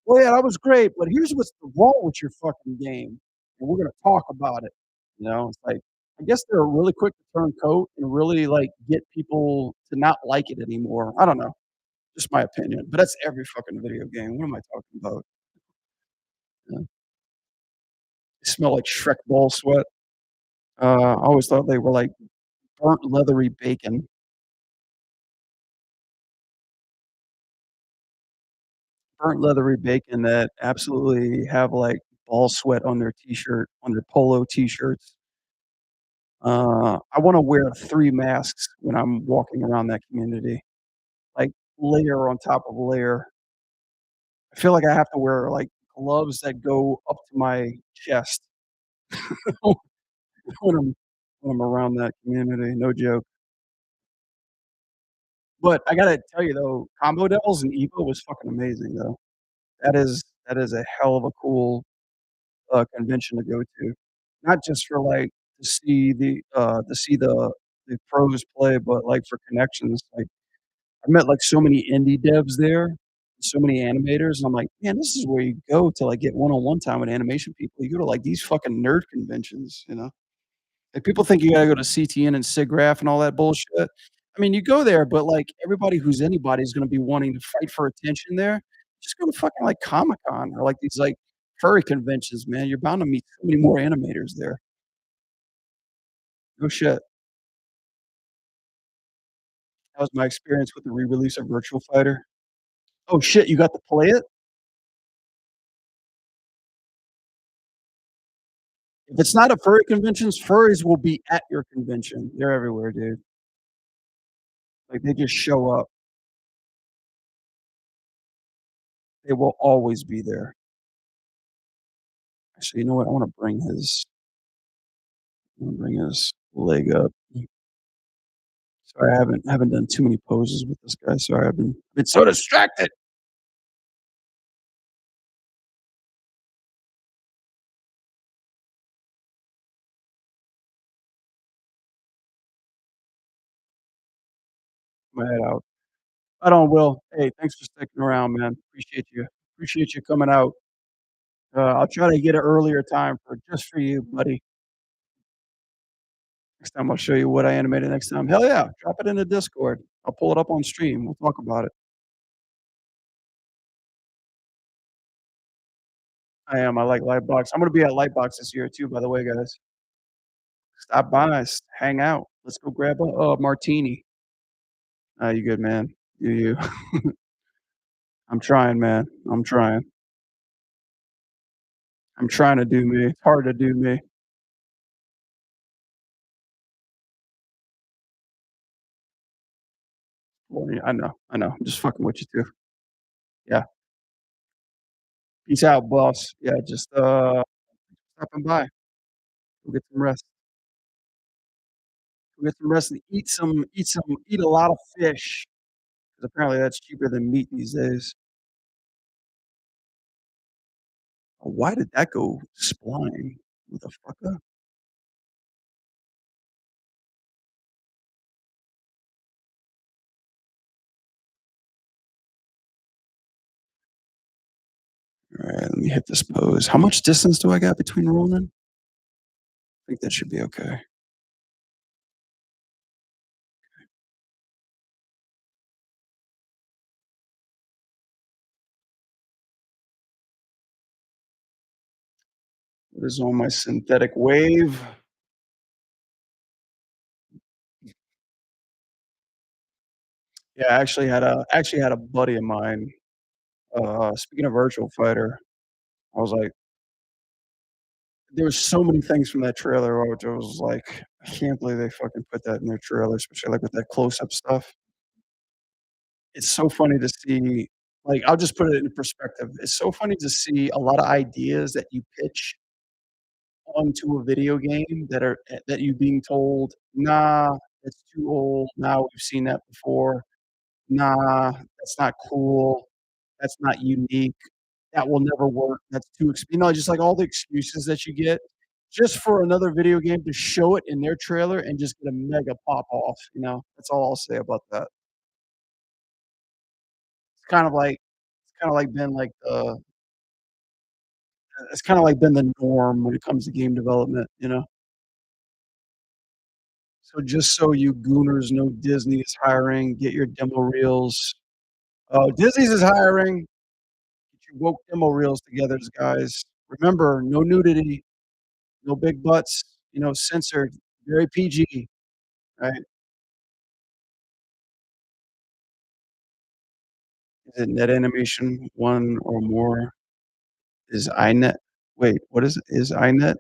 "Well, yeah, that was great, but here's what's wrong with your fucking game, and we're gonna talk about it." It's like, I guess they're really quick to turn coat and really, like, get people to not like it anymore. I don't know. Just my opinion, but that's every fucking video game. What am I talking about? Yeah. They smell like Shrek ball sweat. I always thought they were like burnt leathery bacon. Burnt leathery bacon that absolutely have, like, ball sweat on their T-shirt, on their polo T-shirts. I wanna wear 3 masks when I'm walking around that community, like, layer on top of layer. I feel like I have to wear, like, gloves that go up to my chest when I'm when I'm around that community, no joke. But I gotta tell you though, Combo Devils and Evo was fucking amazing though. That is a hell of a cool, convention to go to. Not just for, like, to see the pros play, but, like, for connections, like, I met, like, so many indie devs there, so many animators, and I'm like, "Man, this is where you go to, like, get one-on-one time with animation people. You go to, like, these fucking nerd conventions," you know? Like, people think you gotta go to CTN and SIGGRAPH and all that bullshit. I mean, you go there, but, like, everybody who's anybody is gonna be wanting to fight for attention there. Just go to fucking, like, Comic-Con or, like, these, like, furry conventions, man. You're bound to meet so many more animators there. No shit. That was my experience with the re-release of Virtual Fighter. Oh, shit, you got to play it? If it's not at furry conventions, furries will be at your convention. They're everywhere, dude. Like, they just show up. They will always be there. Actually, you know what? I wanna bring his leg up. Sorry, I haven't done too many poses with this guy. Sorry, I've been so distracted. My head out. I don't will. Hey, thanks for sticking around, man. Appreciate you. Appreciate you coming out. I'll try to get an earlier time for just for you, buddy. Next time I'll show you what I animated next time. Hell yeah, drop it in the Discord. I'll pull it up on stream. We'll talk about it. I am. I like Lightbox. I'm gonna be at Lightbox this year too, by the way, guys. Stop by, hang out. Let's go grab a martini. You good, man. You. I'm trying, man. I'm trying. I'm trying to do me. It's hard to do me. Well, yeah, I know. I know. I'm just fucking with you too. Yeah. Peace out, boss. Yeah, just stopping by. Go get some rest. Go get some rest and eat a lot of fish. 'Cause apparently that's cheaper than meat these days. Why did that go spline? Motherfucker. Alright, let me hit this pose. How much distance do I got between Ronin? I think that should be okay. What is on my synthetic wave? Yeah, I actually had a buddy of mine, speaking of Virtual Fighter, I was like there was so many things from that trailer which I was like, "I can't believe they fucking put that in their trailer," especially, like, with that close-up stuff. It's so funny to see like, I'll just put it into perspective. It's so funny to see a lot of ideas that you pitch onto a video game that you being told, "Nah, that's too old. Nah, we've seen that before. Nah, that's not cool. That's not unique. That will never work. That's too exp" just like all the excuses that you get just for another video game to show it in their trailer and just get a mega pop off, you know? That's all I'll say about that. It's kind of like it's kinda like been like the it's kinda like been the norm when it comes to game development, you know? So just so you gooners know Disney is hiring, get your demo reels. Oh, Disney's is hiring. Get your woke demo reels together, guys. Remember, no nudity, no big butts, censored, very PG, right? Is it net animation, one or more? Is iNet wait, what is iNet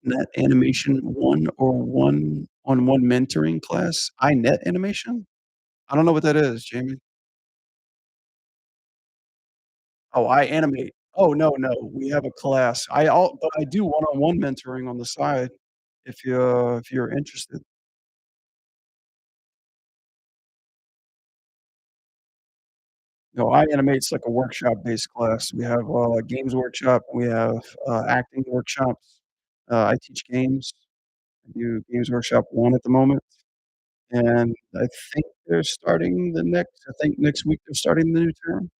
net animation one or one-on-one mentoring class? iNet animation? I don't know what that is, Jamie. Oh, I animate. Oh, no, no, we have a class. But I do one-on-one mentoring on the side if you're interested. No, I animate's like a workshop-based class. We have, games workshop, we have, acting workshops. I teach games. I do Games Workshop 1 at the moment, and I think next week they're starting the new term.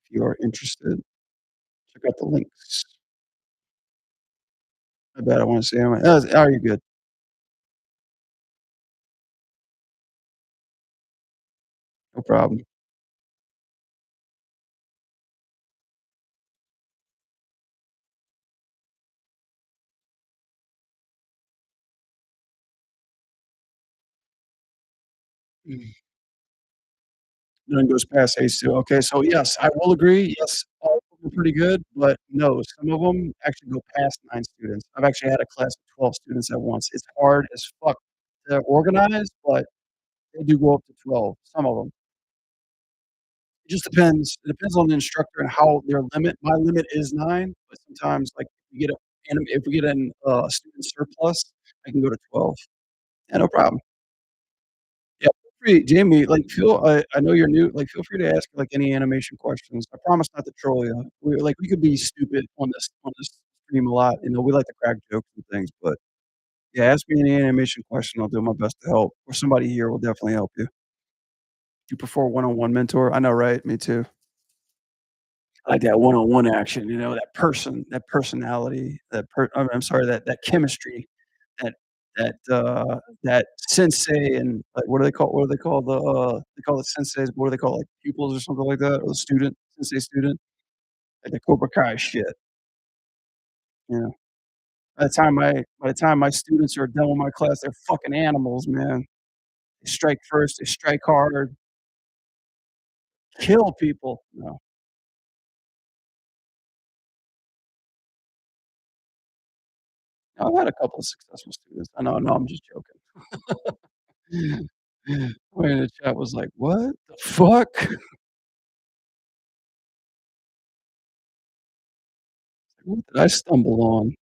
If you are interested, check out the links. I bet I wanna say oh, you're good. No problem. Mm. None goes past Ace 2. Okay, so yes, I will agree. Yes, all of them are pretty good, but no, some of them actually go past 9 students. I've actually had a class of 12 students at once. It's hard as fuck to organize, but they do go up to 12, some of them. It just depends. It depends on the instructor and how their limit my limit is 9, but sometimes, like, if we get an, student surplus, I can go to 12. Yeah, no problem. Yeah, feel free, Jamie, like, I know you're new, like, feel free to ask, like, any animation questions. I promise not to troll you. We could be stupid on this stream a lot, we like to crack jokes and things, but, yeah, ask me any animation question, I'll do my best to help, or somebody here will definitely help you. You prefer one-on-one mentor? I know, right? Me too. I like that one-on-one action, that personality, I'm sorry, that chemistry, that that sensei and, like, what do they call they call it senseis, what do they call, like, pupils or something like that, or the student, sensei student, like the Cobra Kai shit, you know? By the time my students are done with my class, they're fucking animals, man. They strike first, they strike hard, kill people. No. I've had a couple of successful students. I know, no, I'm just joking. Somebody in the chat was like, "What the fuck? What did I stumble on?"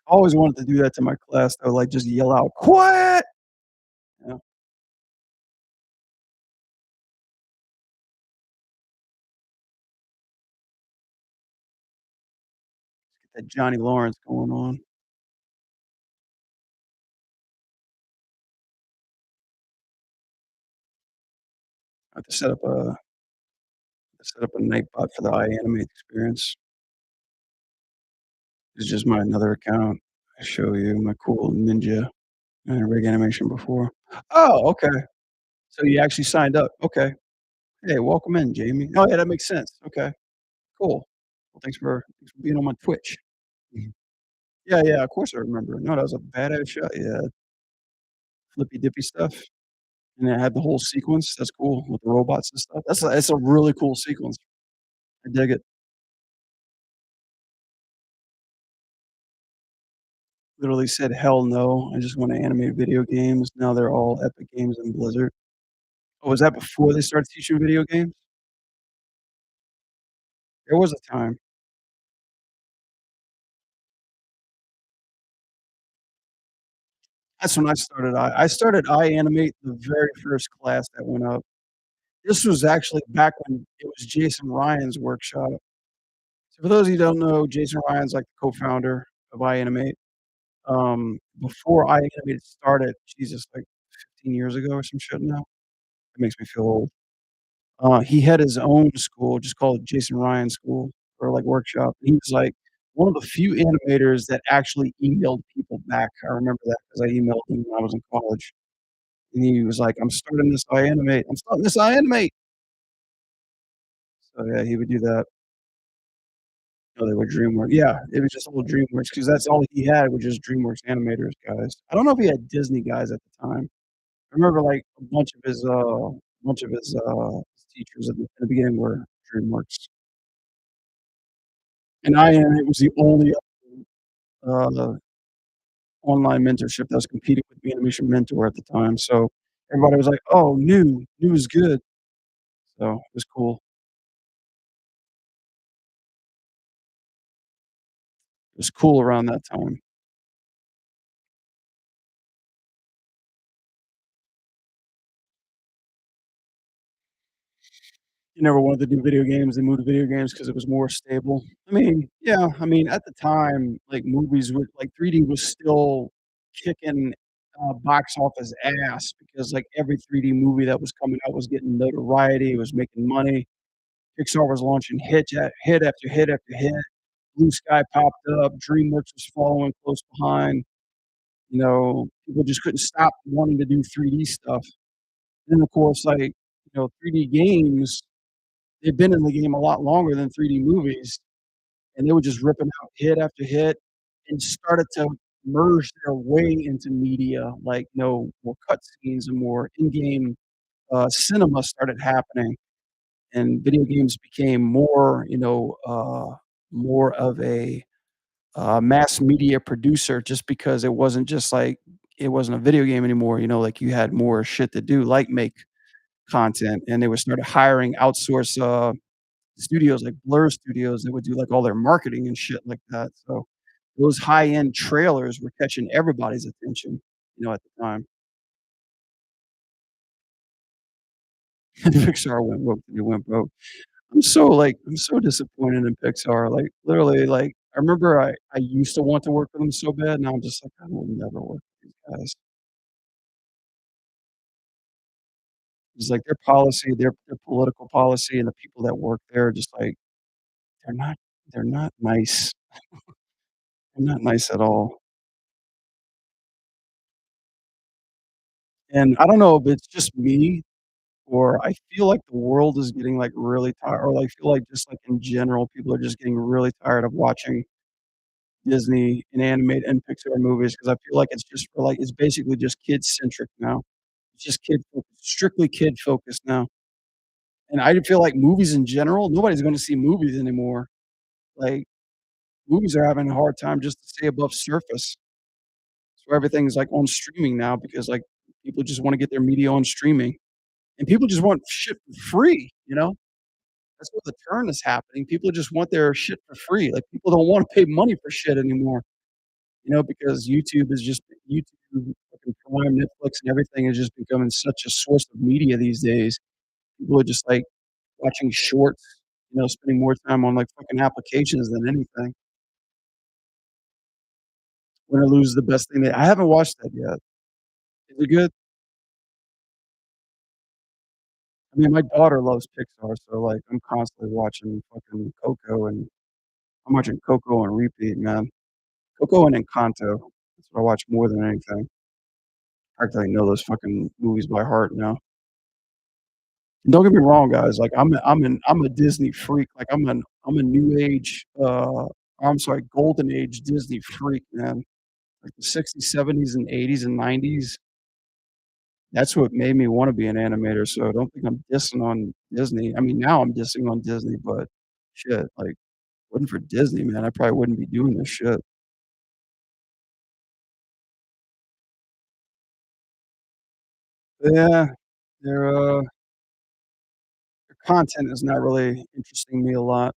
I always wanted to do that to my class though, like, just yell out, "Quiet!" You know, get that Johnny Lawrence going on. I have to set up a Nightbot for the iAnimate experience. It's just my another account. I show you my cool ninja and rig animation before. Oh, okay. So you actually signed up. Okay. Hey, welcome in, Jamie. Oh, yeah, that makes sense. Okay, cool. Well, thanks for being on my Twitch. Mhm. Yeah, yeah, of course I remember. No, that was a badass shot. Yeah, flippy dippy stuff, and it had the whole sequence. That's cool with the robots and stuff. That's a really cool sequence. I dig it. Literally said, "Hell no, I just wanna animate video games." Now they're all Epic Games and Blizzard. Oh, was that before they started teaching video games? There was a time. That's when I started I started iAnimate the very first class that went up. This was actually back when it was Jason Ryan's workshop. So for those of you who don't know, Jason Ryan's like the co-founder of iAnimate. Before iAnimate started, Jesus, like 15 years ago or some shit now. It makes me feel old. He had his own school, just called Jason Ryan School or like workshop. He was like one of the few animators that actually emailed people back. I remember that because I emailed him when I was in college, and he was like, "I'm starting this iAnimate. I'm starting this iAnimate." So, yeah, he would do that. Oh, they were DreamWorks. Yeah, it was just all DreamWorks because that's all he had was just DreamWorks animators guys. I don't know if he had Disney guys at the time. I remember, like, a bunch of his teachers at the beginning were DreamWorks. And iAnimate was the only, uh, online mentorship that was competing with the Animation Mentor at the time, so everybody was like, "Oh, new is good." So, it was cool. It was cool around that time. You never wanted to do video games, they moved to video games because it was more stable. I mean, yeah, I mean, at the time, like, movies were like, 3D was still kicking, box office ass because, like, every 3D movie that was coming out was getting notoriety, it was making money. Pixar was launching hit after hit after hit. Blue Sky popped up, DreamWorks was following close behind. You know, people just couldn't stop wanting to do 3D stuff. Then, of course, like, 3D games, they've been in the game a lot longer than 3D movies, and they were just ripping out hit after hit and started to merge their way into media, like, more cutscenes and more in-game, cinema started happening, and video games became more, more of a mass media producer just because it wasn't a video game anymore, like, you had more shit to do, like make content, and they would started hiring outsource, studios like Blur Studios that would do, like, all their marketing and shit like that, so those high-end trailers were catching everybody's attention, at the time. Pixar went woke, they went broke. I'm so disappointed in Pixar, like, literally, like, I remember I used to want to work with them so bad, now I'm just like, "I will never work with these guys." It's like their policy, their political policy, and the people that work there are just like, they're not they're not nice. They're not nice at all. And I don't know if it's just me or I feel like the world is getting, like, really tired or I feel like just, like, in general, people are just getting really tired of watching Disney and animated and Pixar movies because I feel like it's just for, like it's basically just kid-centric now. It's just strictly kid-focused now. And I feel like movies in general, nobody's gonna see movies anymore. Like, movies are having a hard time just to stay above surface. So everything's, like, on streaming now because, like, people just wanna get their media on streaming, and people just want shit for free, you know? That's where the turn is happening. People just want their shit for free. Like, people don't wanna pay money for shit anymore, because YouTube, fucking Prime, Netflix, and everything is just becoming such a source of media these days. People are just, like, watching shorts, spending more time on, like, fucking applications than anything. Win or lose the best thing I haven't watched that yet. Is it good? I mean, my daughter loves Pixar, so, like, I'm constantly watching fucking Coco, and I'm watching Coco on repeat, man. Coco and Encanto. That's what I watch more than anything. Practically know those fucking movies by heart now. And don't get me wrong, guys, like, I'm a Disney freak, like, I'm a new age, I'm sorry, golden age Disney freak, man. Like, the '60s, '70s, and '80s and '90s, that's what made me wanna be an animator, so don't think I'm dissing on Disney. I mean, now I'm dissing on Disney, but shit, like, wasn't for Disney, man, I probably wouldn't be doing this shit. Yeah, their content is not really interesting me a lot.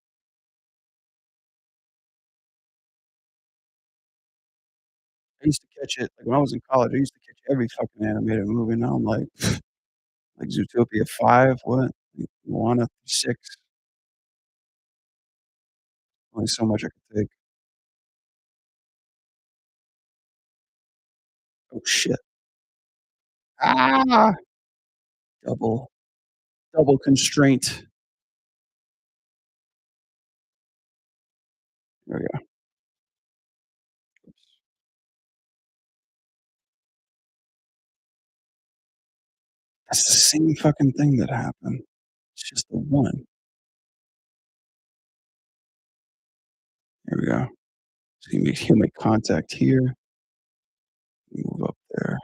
I used to catch it like, when I was in college, I used to catch every fucking animated movie, now I'm like Zootopia 5, what? Moana 6, only so much I could take. Oh, shit. Ah! Double double constraint. There we go. That's the same fucking thing that happened. It's just the one. Here we go. So he'll make contact here, move up there.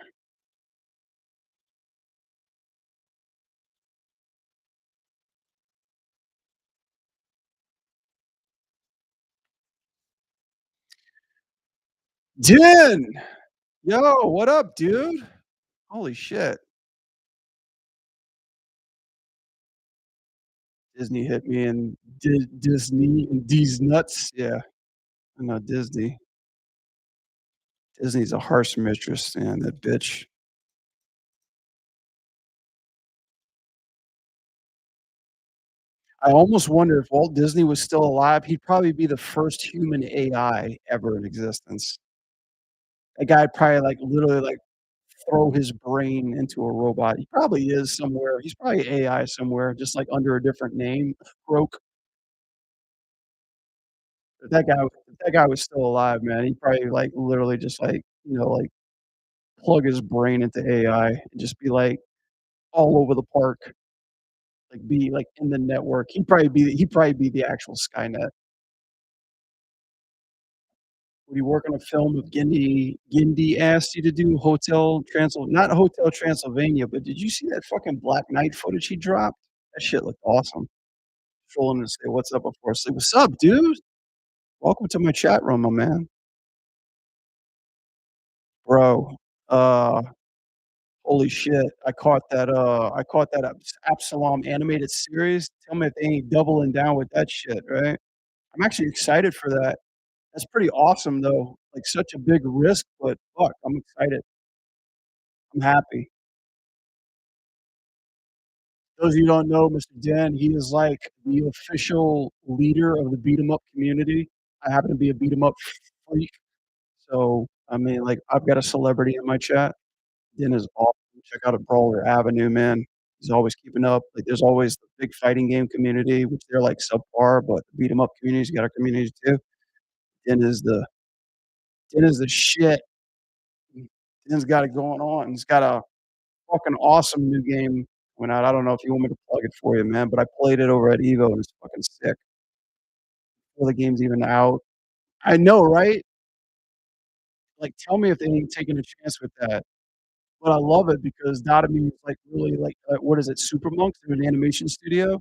Din! Yo, what up, dude? Holy shit. Disney hit me and Disney and D's nuts. Yeah, I know Disney. Disney's a harsh mistress, man, that bitch. I almost wonder if Walt Disney was still alive, he'd probably be the first human AI ever in existence. That guy probably, like, literally, like, throw his brain into a robot. He probably is somewhere. He's probably AI somewhere, just, like, under a different name. Broke. If that guy was still alive, man, he'd probably, like, literally just, like, like, plug his brain into AI and just be, like, all over the park, like, be, like, in the network. He'd probably be the actual Skynet. Would you work on a film if Gindi asked you to do not Hotel Transylvania, but did you see that fucking Black Knight footage he dropped? That shit looked awesome. Trolling to say what's up before I sleep. "What's up, dude? Welcome to my chat room, my man." Bro, uh, holy shit. I caught that Absalom animated series. Tell me if they ain't doubling down with that shit, right? I'm actually excited for that. That's pretty awesome, though. Like, such a big risk, but fuck, I'm excited. I'm happy. Those of you who don't know Mr. Dan, he is like the official leader of the beat 'em up community. I happen to be a beat 'em up freak, so, I mean, like, I've got a celebrity in my chat. Dan is awesome. Check out a Brawler Avenue, man. He's always keeping up. Like, there's always the big fighting game community, which they're, like, subpar, but the beat 'em up community's got a community too. Dan is the Dan is the shit. Dan's got it going on. He's got a fucking awesome new game coming out. I don't know if you want me to plug it for you, man, but I played it over at Evo and it's fucking sick. Before the game's even out. I know, right? Like, tell me if they ain't taking a chance with that. But I love it because Dotemu is, like, really, like, what is it, Super Monks? They're an animation studio.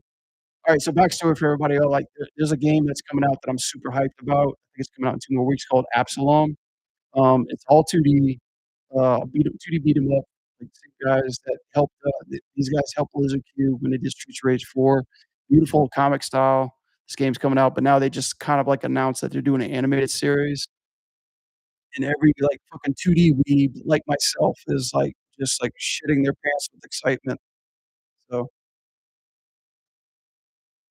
Alright, so backstory for everybody, like, there's a game that's coming out that I'm super hyped about. I think it's coming out in 2 more weeks called Absalom. It's all 2D, 2D beat 'em up, like, same guys that helped, these guys helped Blizzard Cube when they did Streets of Rage 4. Beautiful comic style. This game's coming out, but now they just kind of, like, announced that they're doing an animated series, and every, like, fucking 2D weeb like myself is, like, just, like, shitting their pants with excitement. So,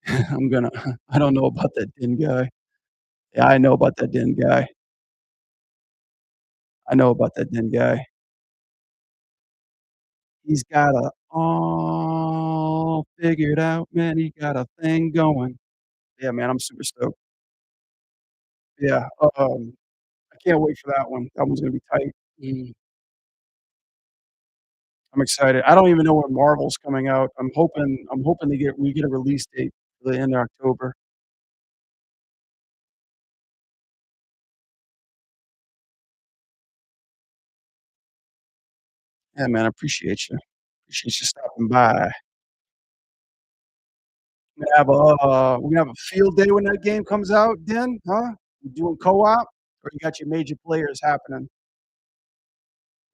I'm gonna I don't know about that Din guy. Yeah, I know about that Din guy. I know about that Din guy. He's got a all figured out, man, he got a thing going. Yeah, man, I'm super stoked. Yeah, I can't wait for that one. That one's gonna be tight. I'm excited. I don't even know when Marvel's coming out. I'm hoping we get a release date for the end of October. Yeah, man, I appreciate you. Appreciate you stopping by. We gonna have a field day when that game comes out then, huh? You doing co-op, or you got your major players happening?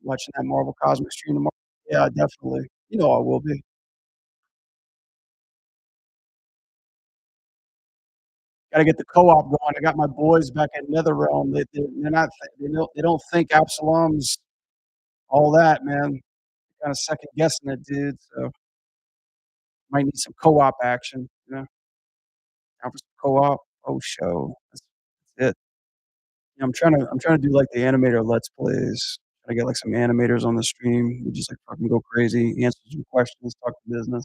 Watching that Marvel Cosmic stream tomorrow? Yeah, definitely. You know I will be. Gotta get the co-op going. I got my boys back at NetherRealm. They're not they don't think Absalom's all that, man. Kinda second guessing it, dude, so might need some co-op action, you know? Time for some co-op. Oh, show. That's it. Yeah, I'm trying to do, like, the animator Let's Plays. I get, like, some animators on the stream. We just, like, fucking go crazy, answer some questions, talk business,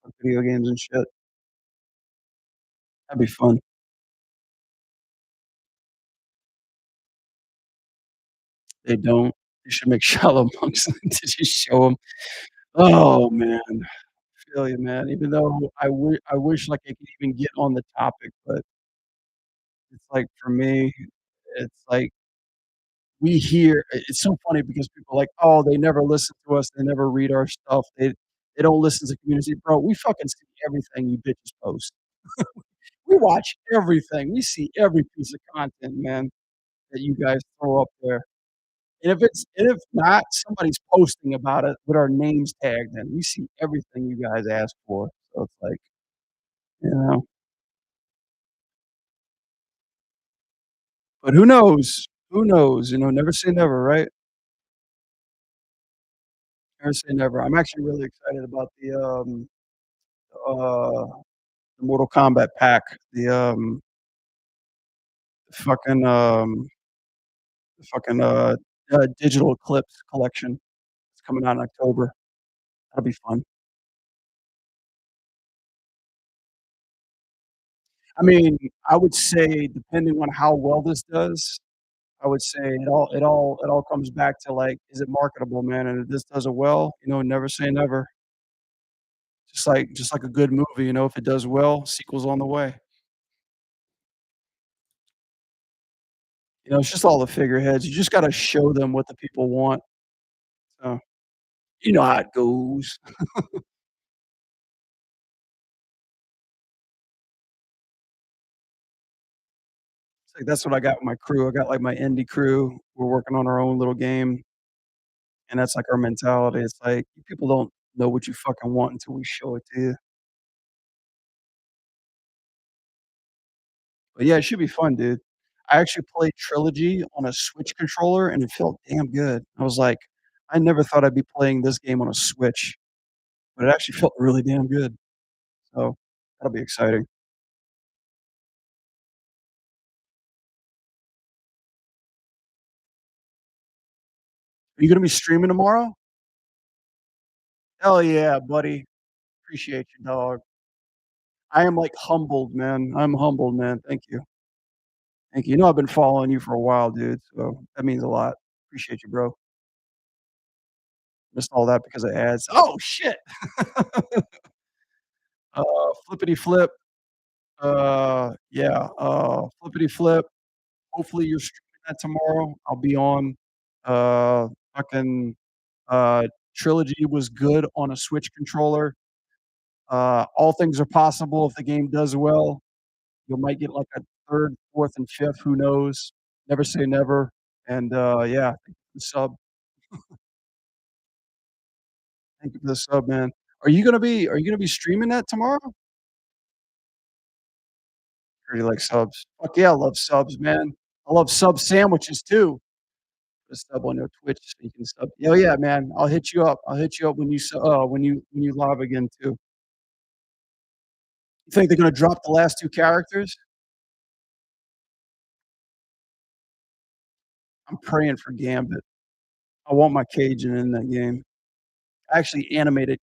talk video games and shit. That'd be fun. They don't. You should make shallow monks to just show 'em. Oh, man. Feel you, man. Even though I wish, like, I could even get on the topic, but it's like, for me, it's like we hear it's so funny because people are like, "Oh, they never listen to us, they never read our stuff, they don't listen to community." Bro, we fucking see everything you bitches post. We watch everything. We see every piece of content, man, that you guys throw up there. And if not, somebody's posting about it with our names tagged in. We see everything you guys ask for. So it's like, you know, but who knows? Who knows? You know, never say never, right? Never say never. I'm actually really excited about the Mortal Kombat pack, fucking, fucking, Digital Eclipse collection. It's coming out in October. That'll be fun. I mean, I would say depending on how well this does, I would say it all comes back to, like, is it marketable, man? And if this does it well, you know, never say never. Just like a good movie, you know, if it does well, sequel's on the way. You know, it's just all the figureheads. You just gotta show them what the people want. So, you know how it goes. It's like that's what I got with my crew. I got, like, my indie crew. We're working on our own little game, and that's, like, our mentality. It's like, you people don't know what you fucking want until we show it to you. But, yeah, it should be fun, dude. I actually played Trilogy on a Switch controller, and it felt damn good. I was like, "I never thought I'd be playing this game on a Switch," but it actually felt really damn good. So, that'll be exciting. Are you gonna be streaming tomorrow? Hell yeah, buddy. Appreciate you, dog. I am, like, humbled, man. I'm humbled, man. Thank you. Thank you. You know I've been following you for a while, dude, so that means a lot. Appreciate you, bro. Missed all that because of ads. Oh, shit. Flippity flip. Yeah, flippity flip. Hopefully, you're streaming that tomorrow. I'll be on. Fucking, Trilogy was good on a Switch controller. All things are possible if the game does well. You might get, like, a 3rd, 4th, and 5th, who knows? Never say never, and, yeah, thank you for the sub. Thank you for the sub, man. Are you gonna be streaming that tomorrow? Or you like subs? Fuck yeah, I love subs, man. I love sub sandwiches too. Put a sub on your Twitch so you can sub. Oh, yeah, man. I'll hit you up. I'll hit you up when you live again too. You think they're gonna drop the last 2 characters? I'm praying for Gambit. I want my Cajun in that game. I actually animated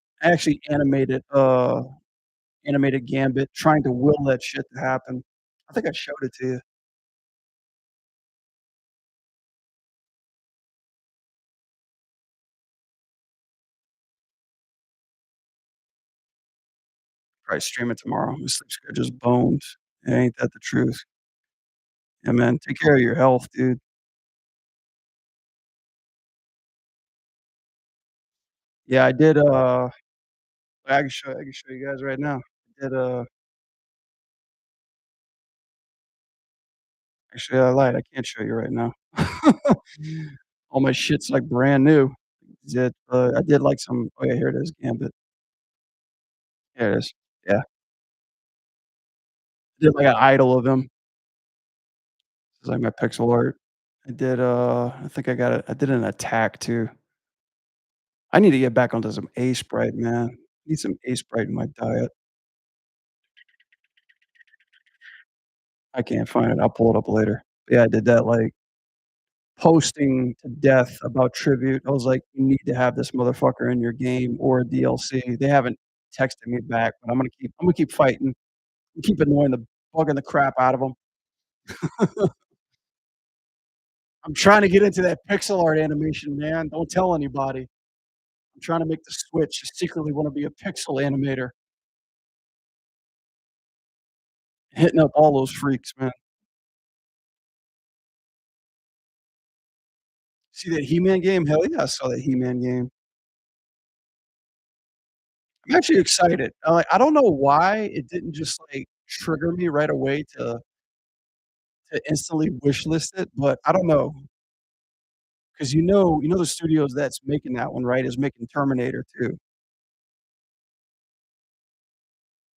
Gambit trying to will that shit to happen. I think I showed it to you. Probably stream it tomorrow. My sleep schedule's boned. Ain't that the truth? Yeah, man. Take care of your health, dude. Yeah, I did, I can show you guys right now. I did, actually, I lied. I can't show you right now. All my shit's, like, brand new. I did, like, some oh, yeah, here it is, Gambit. Here it is. Yeah. I did, like, an idol of him. This is, like, my pixel art. I think I did an attack too. I need to get back onto some A Sprite, man. Need some A Sprite in my diet. I can't find it. I'll pull it up later. Yeah, I did that, like, posting to death about Tribute. I was like, "You need to have this motherfucker in your game or a DLC." They haven't texted me back, but I'm gonna keep fighting and keep annoying the bugging the crap out of them. I'm trying to get into that pixel art animation, man. Don't tell anybody. trying to make the switch. I secretly wanna be a pixel animator, hitting up all those freaks, man. See that He-Man game? Hell yeah, I saw that He-Man game. I'm actually excited. Like, I don't know why it didn't just, like, trigger me right away to instantly wish list it, but I don't know, 'cause you know the studios that's making that one, right, is making Terminator 2.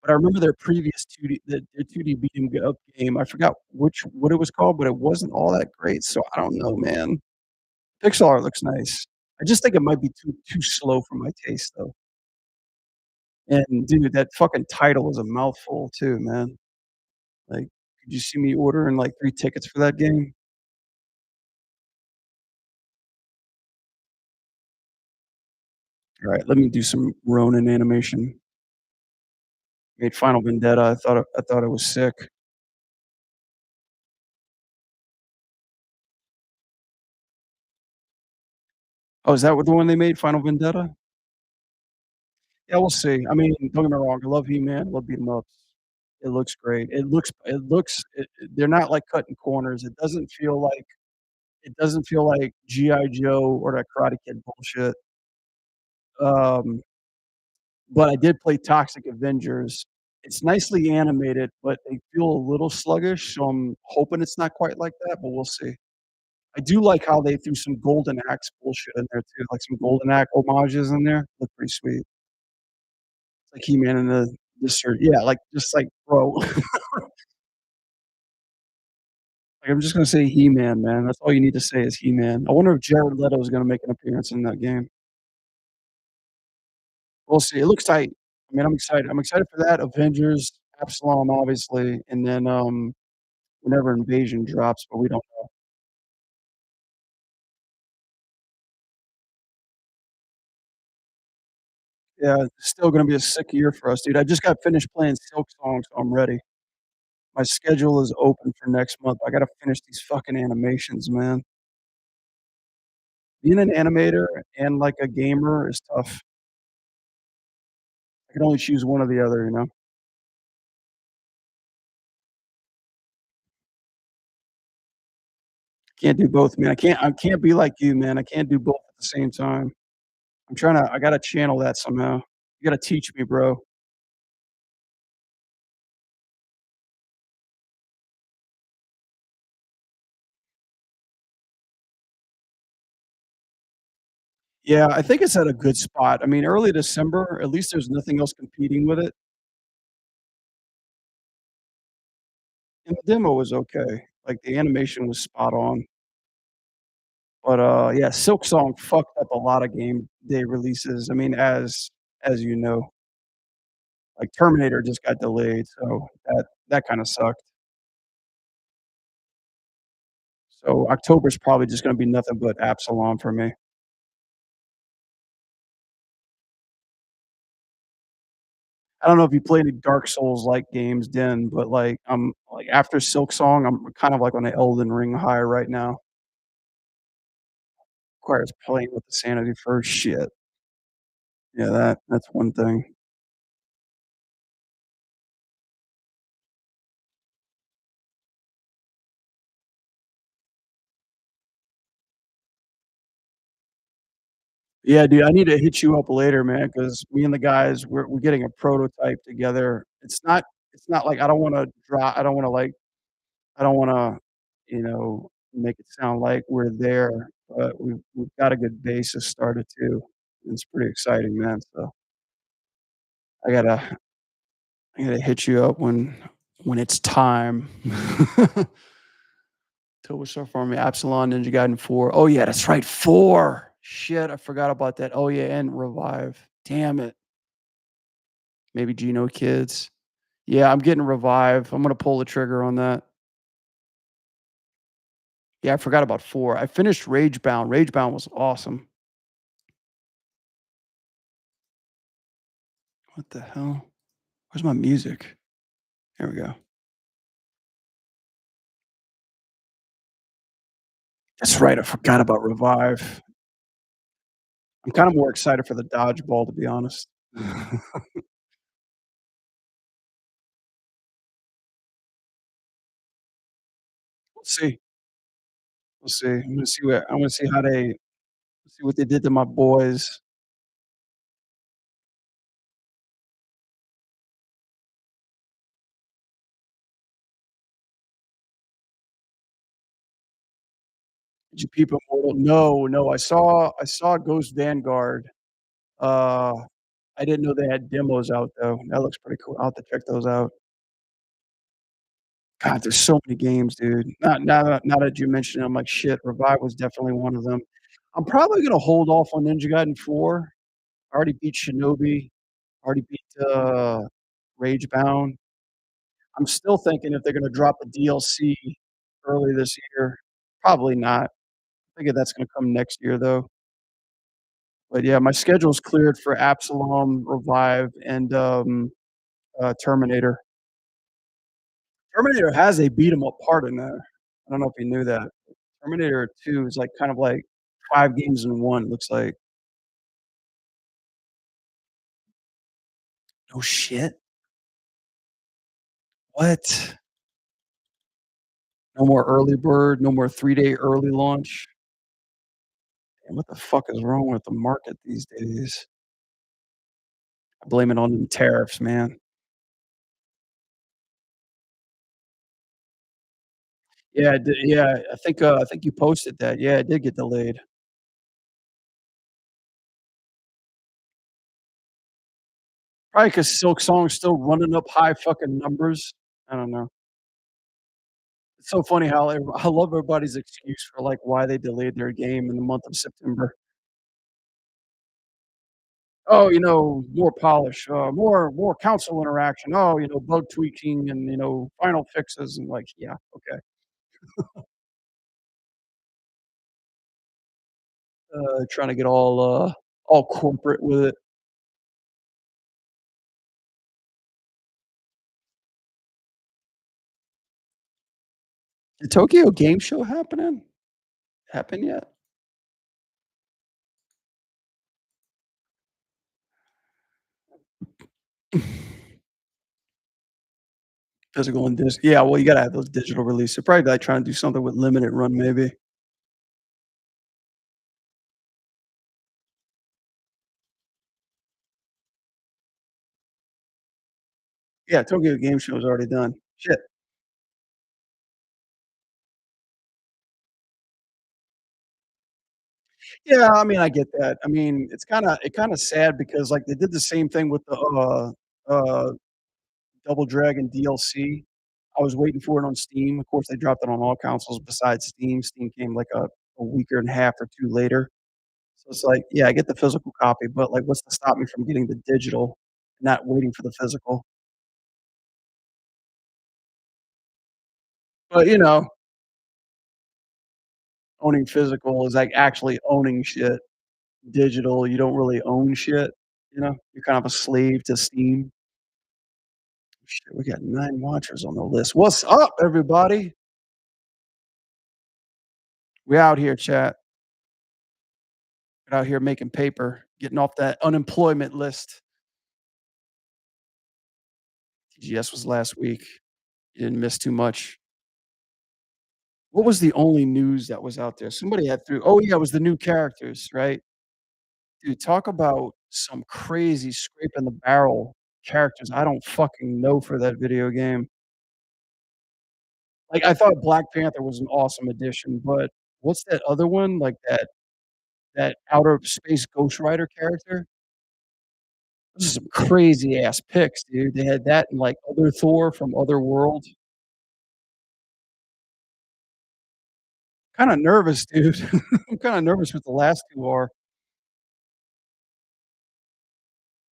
But I remember their previous 2D their 2D beat 'em up game, I forgot what it was called, but it wasn't all that great, so I don't know, man. Pixel art looks nice. I just think it might be too slow for my taste, though. And dude, that fucking title is a mouthful too, man. Like, could you see me ordering, like, 3 tickets for that game? Alright, let me do some Ronin animation. Made Final Vendetta, I thought it was sick. Oh, is that what the one they made, Final Vendetta? Yeah, we'll see. I mean, don't get me wrong, I love He-Man, love beat 'em ups. It looks great. They're not, like, cutting corners. It doesn't feel like G.I. Joe or that Karate Kid bullshit. Um, but I did play Toxic Avengers. It's nicely animated, but they feel a little sluggish, so I'm hoping it's not quite like that, but we'll see. I do like how they threw some Golden Axe bullshit in there too, like some Golden Axe homages in there. Look pretty sweet. It's like He-Man and the shirt. Yeah, like, just like, bro, like, I'm just gonna say He-Man, man. That's all you need to say is He-Man. I wonder if Jared Leto is gonna make an appearance in that game. We'll see. It looks tight. I mean, I'm excited. I'm excited for that, Avengers, Absalom, obviously, and then, whenever Invasion drops, but we don't know. Yeah, it's still gonna be a sick year for us, dude. I just got finished playing Silk Song, so I'm ready. My schedule is open for next month. I gotta finish these fucking animations, man. Being an animator and, like, a gamer is tough. I can only choose one or the other, you know? Can't do both, man. I can't be like you, man. I can't do both at the same time. I gotta channel that somehow. You gotta teach me, bro. Yeah, I think it's at a good spot. I mean, early December, at least there's nothing else competing with it, and the demo was okay. Like, the animation was spot on. But, yeah, Silk Song fucked up a lot of game day releases. I mean, as you know, like, Terminator just got delayed, so that kinda sucked. So, October's probably just gonna be nothing but Absalom for me. I don't know if you play any Dark Souls-like games, Den, but, like, like, after Silk Song, I'm kind of, like, on an Elden Ring high right now. Requires playing with the sanity first. Shit. Yeah, that's one thing. Yeah, dude, I need to hit you up later, man, because me and the guys, we're getting a prototype together. It's not like I don't wanna, like I don't wanna, make it sound like we're there, but we've got a good basis started too. It's pretty exciting, man, so I gotta I gotta hit you up when it's time. Toba so far me Absalon, Ninja Gaiden 4. Oh, yeah, that's right, 4. Shit, I forgot about that. Oh, yeah, and Revive. Damn it. Maybe Geno Kids. Yeah, I'm getting Revive. I'm gonna pull the trigger on that. Yeah, I forgot about 4. I finished Ragebound. Ragebound was awesome. What the hell? Where's my music? There we go. That's right, I forgot about Revive. I'm kinda more excited for the dodgeball, to be honest. We'll see. We'll see. I'm gonna see how they see what they did to my boys. Did you peep Immortal? No, no, I saw Ghost Vanguard. Uh, I didn't know they had demos out, though. That looks pretty cool. I'll have to check those out. God, there's so many games, dude. Now that you mention it, I'm like, "Shit, Revive was definitely one of them." I'm probably gonna hold off on Ninja Gaiden 4. I already beat Shinobi, already beat, Ragebound. I'm still thinking if they're gonna drop a DLC early this year. Probably not. I think that's gonna come next year, though. But, yeah, my schedule's cleared for Absalom, Revive, and, Terminator. Terminator has a beat 'em up part in there. I don't know if you knew that. Terminator 2 is, like, kind of like 5 games in 1, looks like. No shit? What? No more early bird, no more 3-day early launch? And what the fuck is wrong with the market these days? I blame it on them tariffs, man. Yeah, I think you posted that. Yeah, it did get delayed. Probably 'cause Silk Song's still running up high fucking numbers. I don't know. It's so funny how I love everybody's excuse for, like, why they delayed their game in the month of September. "Oh, more polish, more console interaction. Oh, bug tweaking and, final fixes," and, like, yeah, okay. Trying to get all corporate with it. The Tokyo Game Show happen yet? Physical and yeah, well, you gotta have those digital releases. They're probably, like, trying to do something with limited run maybe. Yeah, Tokyo Game Show is already done. Shit. Yeah, I mean, I get that. I mean, it kinda sad because, like, they did the same thing with the, Double Dragon DLC. I was waiting for it on Steam. Of course, they dropped it on all consoles besides Steam. Steam came, like, a week and a half or 2 later. So it's like, yeah, I get the physical copy, but, like, what's to stop me from getting the digital, not waiting for the physical? But, owning physical is, like, actually owning shit. Digital, you don't really own shit, you know? You're kind of a slave to Steam. Shit, we got 9 watchers on the list. What's up, everybody? We out here, chat. We out here making paper, getting off that unemployment list. TGS was last week. You didn't miss too much. What was the only news that was out there? Somebody had threw oh, yeah, it was the new characters, right? Dude, talk about some crazy scraping the barrel characters I don't fucking know for that video game. Like, I thought Black Panther was an awesome addition, but what's that other one? Like, that outer space Ghost Rider character? Those are some crazy ass picks, dude. They had that and, like, other Thor from Otherworld. Kinda nervous, dude. I'm kinda nervous what the last 2 are,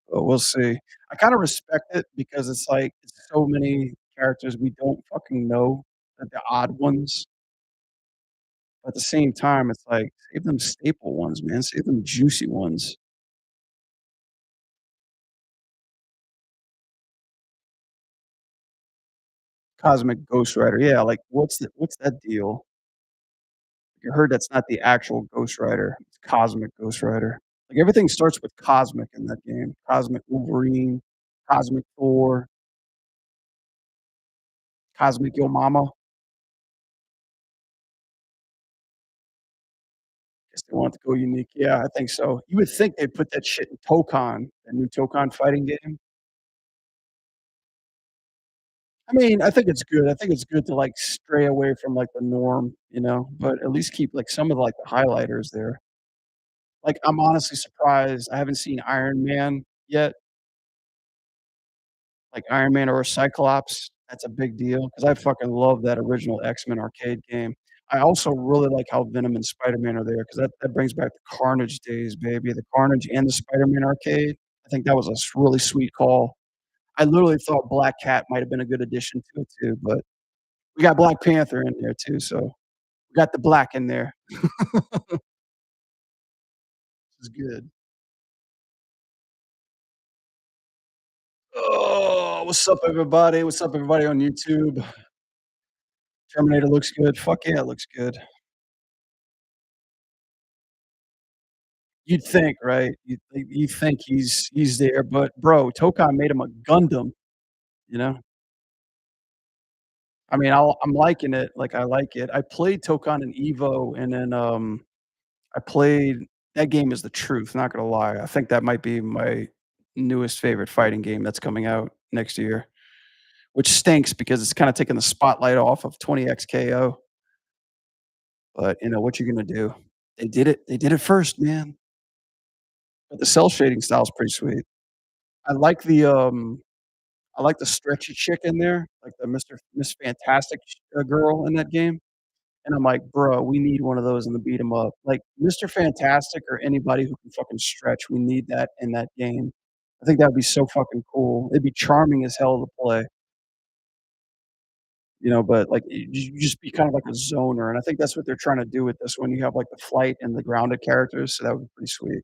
but we'll see. I kinda respect it because it's like, it's so many characters we don't fucking know, like the odd ones. But at the same time, it's like, save them staple ones, man. Save them juicy ones. Cosmic Ghost Rider, yeah, like, what's that deal? You heard that's not the actual Ghost Rider, it's Cosmic Ghost Rider. Like, everything starts with cosmic in that game. Cosmic Wolverine, Cosmic Thor, Cosmic Yo Mama. Guess they wanted to go unique. Yeah, I think so. You would think they'd put that shit in Tokon, that new Tokon fighting game. I mean, I think it's good. I think it's good to, like, stray away from, like, the norm, but at least keep, like, some of, like, the highlighters there. Like, I'm honestly surprised I haven't seen Iron Man yet, like Iron Man or Cyclops. That's a big deal because I fucking love that original X-Men arcade game. I also really like how Venom and Spider-Man are there because that brings back the Carnage days, baby. The Carnage and the Spider-Man arcade. I think that was a really sweet call. I literally thought Black Cat might have been a good addition to it too, but we got Black Panther in there too, so we got the black in there. This is good. Oh, what's up, everybody? What's up, everybody on YouTube? Terminator looks good. Fuck yeah, it looks good. You'd think, right? You think he's there, but bro, Tokon made him a Gundam, you know? I mean, I'm liking it, like, I like it. I played Tokon in Evo, and then, I played that game is the truth, not gonna lie. I think that might be my newest favorite fighting game that's coming out next year, which stinks because it's kinda taking the spotlight off of 20X KO, but, what you gonna do? They did it first, man. But the cell shading style is pretty sweet. I like the, I like the stretchy chick in there, like the Miss Fantastic girl in that game, and I'm like, "Bro, we need one of those in the beat 'em up." Like, Mr. Fantastic or anybody who can fucking stretch, we need that in that game. I think that'd be so fucking cool. It'd be charming as hell to play, but, like, you just be kind of like a zoner, and I think that's what they're trying to do with this one. You have, like, the flight and the grounded characters, so that would be pretty sweet.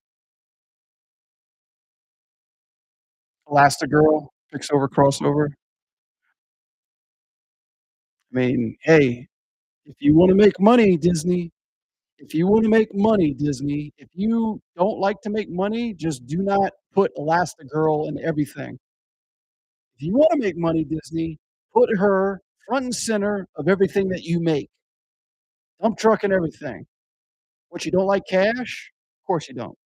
Elastigirl, Quicksilver crossover. I mean, hey, if you wanna make money, Disney, if you wanna make money, Disney, if you don't like to make money, just do not put Elastigirl in everything. If you wanna make money, Disney, put her front and center of everything that you make. Dump truck and everything. What, you don't like cash? Of course you don't.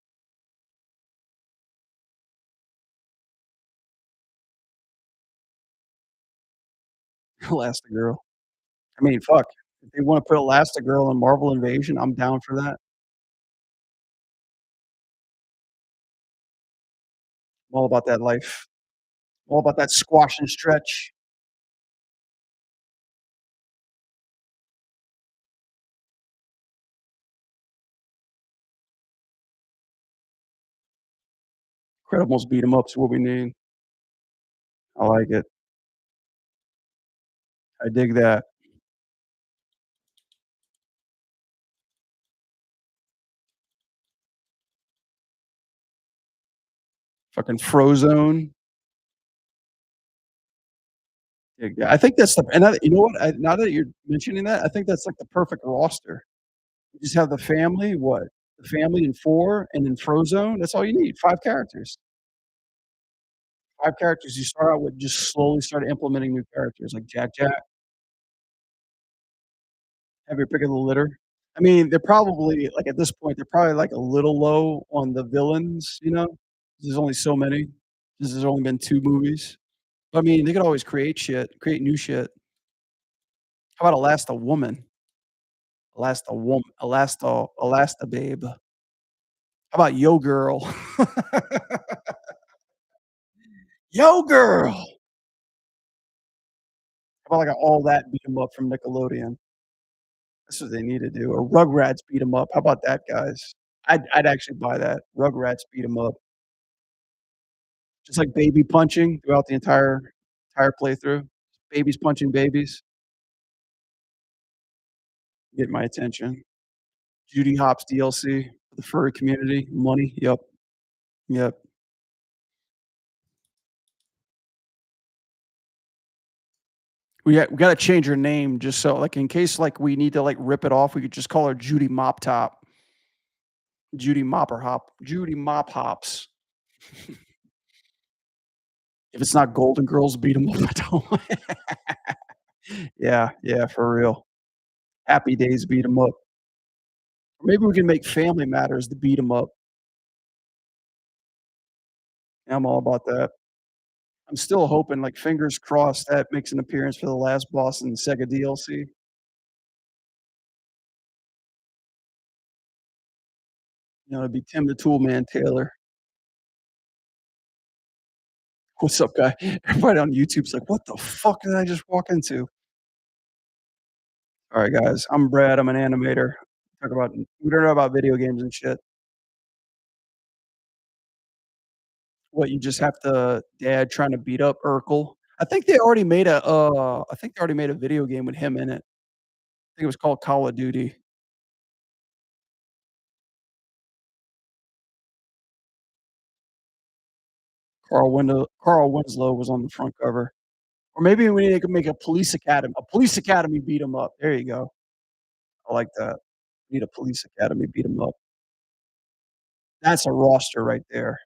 Elastigirl. I mean, fuck. If they wanna put Elastigirl in Marvel Invasion, I'm down for that. I'm all about that life. All about that squash and stretch. Incredibles beat 'em up's what we need. I like it. I dig that. Fucking Frozone. Yeah, I think that's the and I you know what? Now that you're mentioning that, I think that's, like, the perfect roster. You just have the family, what? The family and 4, and then Frozone, that's all you need, 5 characters. 5 characters you start out with, just slowly start implementing new characters like Jack Jack, have your pick of the litter. I mean, they're probably like, at this point, they're probably, like, a little low on the villains, you know? There's only so many, 'cause there's only been 2 movies. I mean, they could always create shit, create new shit. How about Elasta Woman? Elasta Babe. How about Yo Girl? Yo Girl! How about like a All That beat 'em up from Nickelodeon? That's what they need to do. Or Rugrats beat 'em up. How about that, guys? I'd actually buy that. Rugrats beat 'em up. Just like baby punching throughout the entire playthrough. Babies punching babies. Get my attention. Judy Hopps DLC for the furry community. Money. Yep. Yep. We gotta change her name just so like, in case, like, we need to, like, rip it off, we could just call her Judy Mop Top. Judy Mop Hops. If it's not Golden Girls, beat 'em up. I don't Yeah, yeah, for real. Happy Days beat 'em up. Or maybe we can make Family Matters the beat 'em up. I'm all about that. I'm still hoping, like, fingers crossed that makes an appearance for the last boss in Sega DLC. You know, it'd be Tim the Toolman Taylor. "What's up, guy?" Everybody on YouTube's like, "What the fuck did I just walk into?" Alright, guys, I'm Brad, I'm an animator. Talk about we don't know about video games and shit. What, you just have to dad trying to beat up Urkel? I think they already made a video game with him in it. I think it was called Call of Duty. Carl Winslow was on the front cover. Or maybe we need to make a Police Academy beat 'em up. There you go. I like that. Need a Police Academy beat 'em up. That's a roster right there.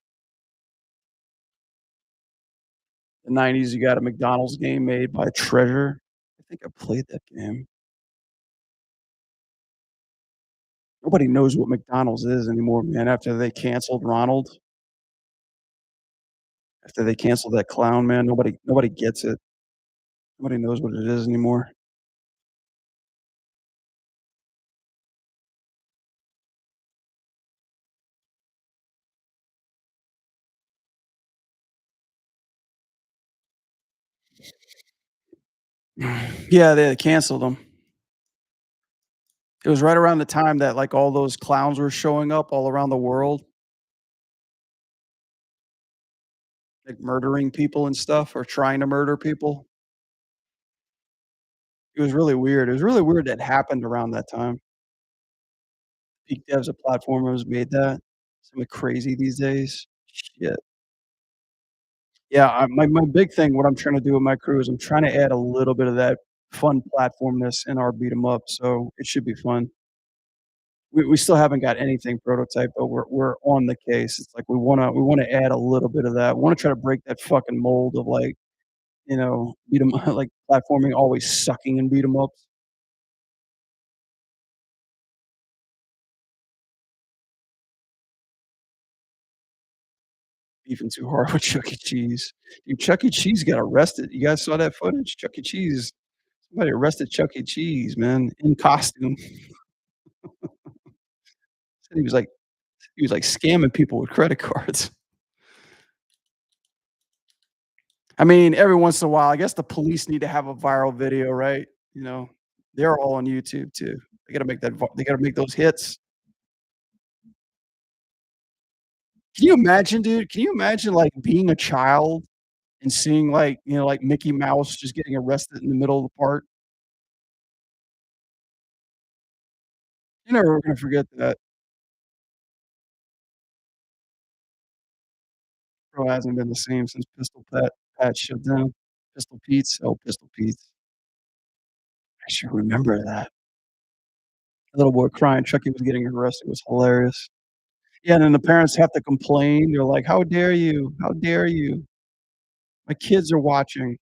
The '90s, you got a McDonald's game made by Treasure. I think I played that game. Nobody knows what McDonald's is anymore, man, after they canceled Ronald. After they canceled that clown, man, nobody gets it. Nobody knows what it is anymore. Yeah, they canceled them. It was right around the time that, like, all those clowns were showing up all around the world, like, murdering people and stuff or trying to murder people. It was really weird. It was really weird that happened around that time. Peak Dev's a platformers made that. Something crazy these days. Shit. Yeah, my big thing, what I'm trying to do with my crew is I'm trying to add a little bit of that fun platformness in our beat 'em up, so it should be fun. We still haven't got anything prototype, but we're on the case. It's like we wanna add a little bit of that. We wanna try to break that fucking mold of, like, beat 'em like, platforming always sucking in beat 'em ups. Beefing too hard with Chuck E. Cheese. Dude, Chuck E. Cheese got arrested. You guys saw that footage? Chuck E. Cheese somebody arrested Chuck E. Cheese, man, in costume. Said he was like scamming people with credit cards. I mean, every once in a while, I guess the police need to have a viral video, right? You know, they're all on YouTube too. They gotta make those hits. Can you imagine, dude? Can you imagine, like, being a child and seeing, like, like Mickey Mouse just getting arrested in the middle of the park? You're never gonna forget that. Bro hasn't been the same since Pat shut down. Pistol Pete's, oh, Pistol Pete's. I should remember that. The little boy crying, Chucky was getting arrested was hilarious. Yeah, and then the parents have to complain. They're like, "How dare you? How dare you? My kids are watching."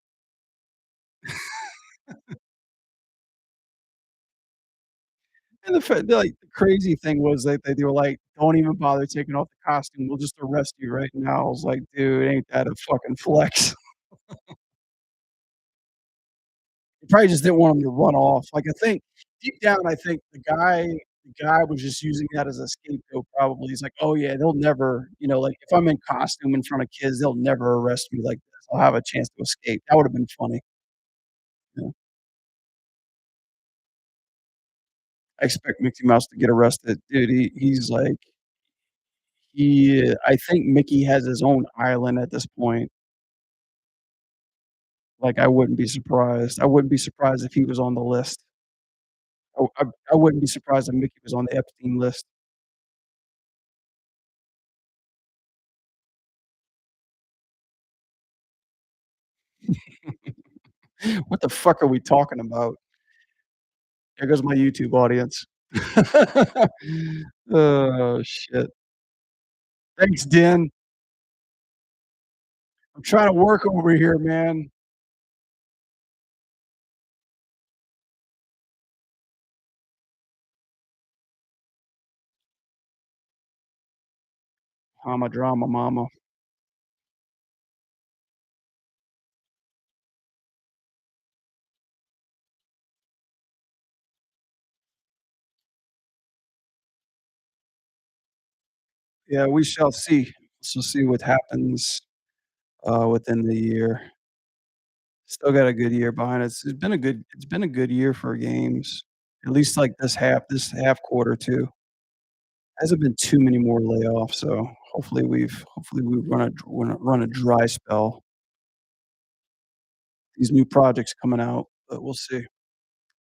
And the crazy thing was that they were like, "Don't even bother taking off the costume. We'll just arrest you right now." I was like, "Dude, ain't that a fucking flex?" He probably just didn't want him to run off. Like, I think deep down, I think the guy was just using that as a scapegoat probably. He's like, "Oh, yeah, they'll never like, if I'm in costume in front of kids, they'll never arrest me like this. I'll have a chance to escape." That would've been funny. Yeah. I expect Mickey Mouse to get arrested. Dude, he's like I think Mickey has his own island at this point. Like, I wouldn't be surprised. I wouldn't be surprised if he was on the list. I wouldn't be surprised if Mickey was on the Epstein list. What the fuck are we talking about? There goes my YouTube audience. Oh, shit. Thanks, Den. I'm trying to work over here, man. I'm a drama mama. Yeah, we shall see. Shall see what happens, within the year. Still got a good year behind us. It's been a good year for games, at least, like, this half quarter too. Hasn't been too many more layoffs, so hopefully we run a dry spell. These new projects coming out, but we'll see.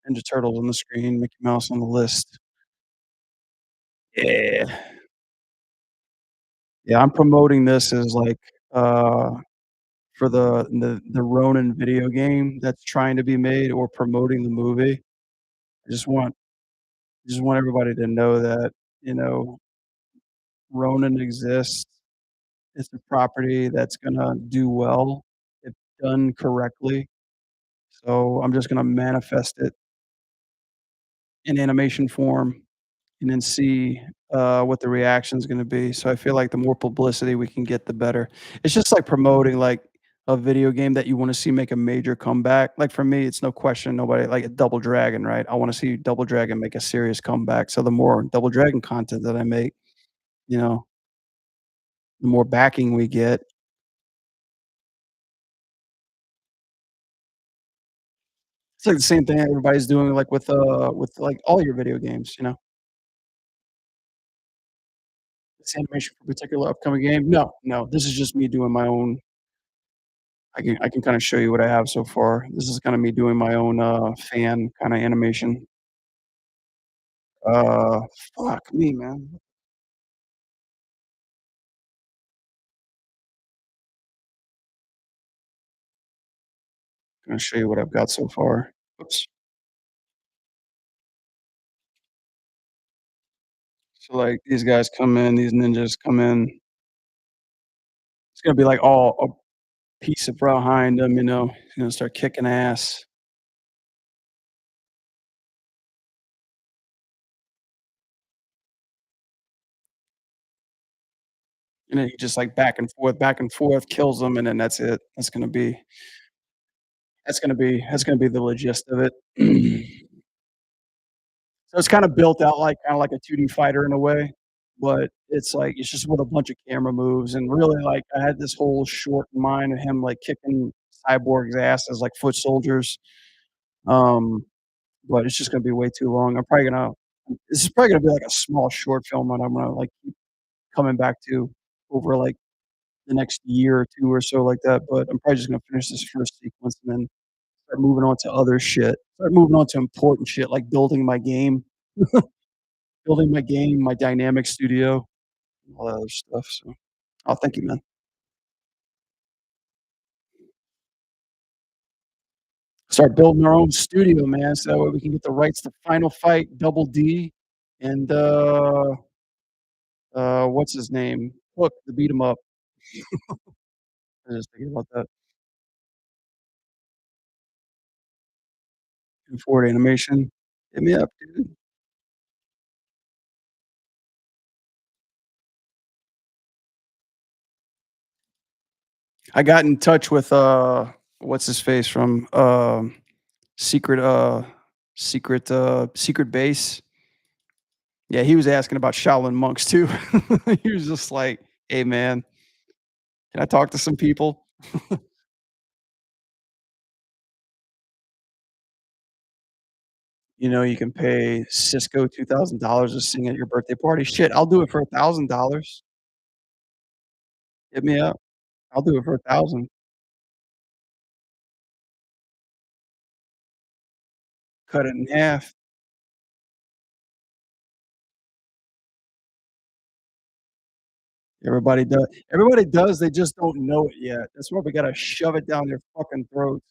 Ninja Turtles on the screen, Mickey Mouse on the list. Yeah. Yeah, I'm promoting this as, like, uh, for the Ronin video game that's trying to be made or promoting the movie. I just want everybody to know that, you know, Ronin exists. It's a property that's gonna do well if done correctly. So I'm just gonna manifest it in animation form and then see, what the reaction's gonna be. So I feel like the more publicity we can get, the better. It's just like promoting, like, a video game that you wanna see make a major comeback. Like, for me, it's no question, nobody like Double Dragon, right? I wanna see Double Dragon make a serious comeback. So the more Double Dragon content that I make, you know, the more backing we get. It's like the same thing everybody's doing, like, with, like, all your video games, you know? This animation for a particular upcoming game? No, no, this is just me doing my own. I can kinda show you what I have so far. This is kinda me doing my own, fan kinda animation. Uh, fuck me, man. Gonna show you what I've got so far. Oops. So, like, these guys come in, these ninjas come in. It's gonna be, like, all a piece of behind them, you know? He's gonna start kicking ass, and then he just, like, back and forth, kills them, and then that's it. That's gonna be the gist of it. So it's kinda built out like kinda like a 2D fighter in a way, but it's like it's just with a bunch of camera moves, and really, like, I had this whole short in mind of him, like, kicking cyborgs' ass as, like, foot soldiers, um, but it's just gonna be way too long. This is probably gonna be like a small short film that I'm gonna, like, keep coming back to over, like, the next year or 2 or so like that, but I'm probably just gonna finish this first sequence and then start moving on to other shit. Start moving on to important shit like building my game, my dynamic studio, all that other stuff, so oh, thank you, man. Start building our own studio, man, so that way we can get the rights to Final Fight, Double D, and, what's his name? Hook, to beat him up. I was just thinking about that. Do forward animation. Hit me up, dude. I got in touch with, what's his face from, Secret, Secret Base. Yeah, he was asking about Shaolin monks too. He was just like, "Hey, man, can I talk to some people?" You know, you can pay Cisco $2,000 to sing at your birthday party. Shit, I'll do it for $1,000. Hit me up. I'll do it for 1,000. Cut it in half. Everybody does, they just don't know it yet. That's why we gotta shove it down their fucking throats.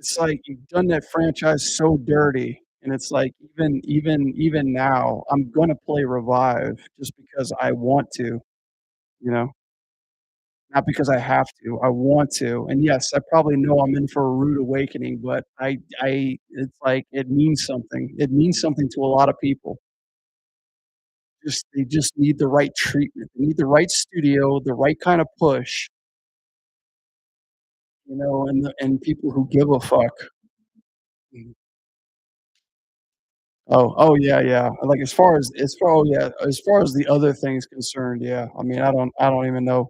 It's like you've done that franchise so dirty, and it's like even now, I'm gonna play Revive just because I want to, you know? Not because I have to, I want to, and yes, I probably know I'm in for a rude awakening, but I it's like, it means something. It means something to a lot of people. They just need the right treatment. They need the right studio, the right kind of push, and people who give a fuck. Mhm. Oh, yeah, yeah. Like, as far as the other things concerned, yeah. I mean, I don't even know.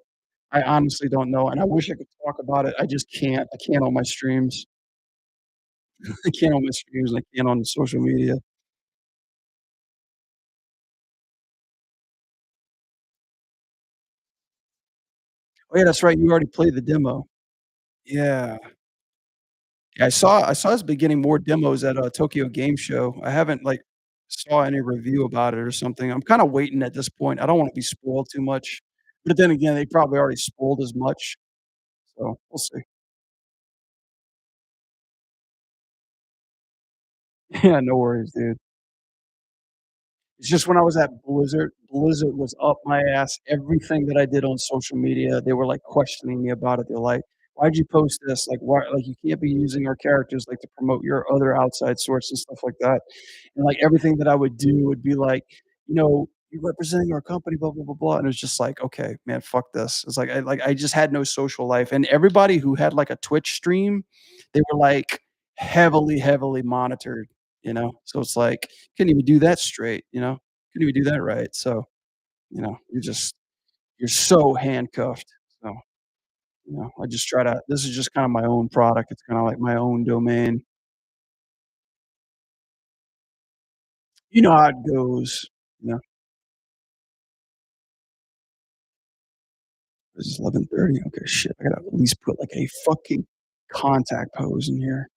I honestly don't know, and I wish I could talk about it. I just can't. I can't on my streams. I can't on my streams, and I can't on social media. Oh, yeah, that's right, you already played the demo. Yeah. Yeah, I saw us be getting more demos at, Tokyo Game Show. I haven't, like, saw any review about it or something. I'm kinda waiting at this point. I don't wanna be spoiled too much, but then again, they probably already spoiled as much, so we'll see. Yeah, no worries, dude. It's just when I was at Blizzard was up my ass. Everything that I did on social media, they were, like, questioning me about it. They're like, "Why'd you post this? Like, why like, you can't be using our characters, like, to promote your other outside source," and stuff like that. And, like, everything that I would do would be like, "You're representing our company, blah, blah, blah, blah," and it's just like, "Okay, man, fuck this." It's like, I just had no social life, and everybody who had, like, a Twitch stream, they were, like, heavily, heavily monitored, you know? So it's like, couldn't even do that straight, you know? Couldn't even do that right, so, you're so handcuffed, so, I just try to this is just kinda my own product, it's kinda like my own domain. You know how it goes, you know? This is 11:30. Okay, shit, I gotta at least put, like, a fucking contact pose in here.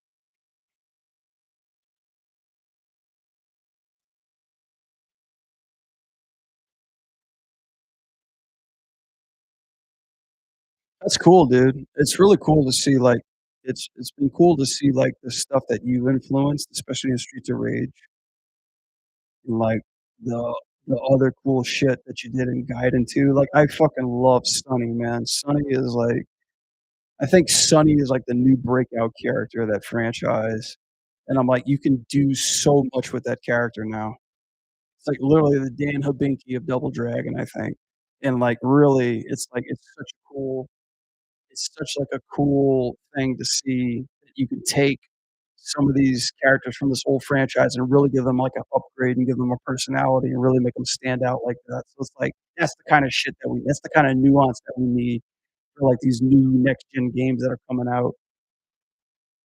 That's cool, dude. It's really cool to see, like it's been cool to see, like, the stuff that you've influenced, especially in Streets of Rage, and, like, the the other cool shit that you did in Gaiden too. Like, I fucking love Sonny, man. Sonny is, like I think Sonny is, like, the new breakout character of that franchise, and I'm like, you can do so much with that character now. It's like literally the Dan Hibinski of Double Dragon, I think. And, like, really, it's such, like, a cool thing to see that you can take some of these characters from this whole franchise and really give them, like, a upgrade and give them a personality and really make them stand out like that. So it's like, that's the kinda nuance that we need for, like, these new next gen games that are coming out.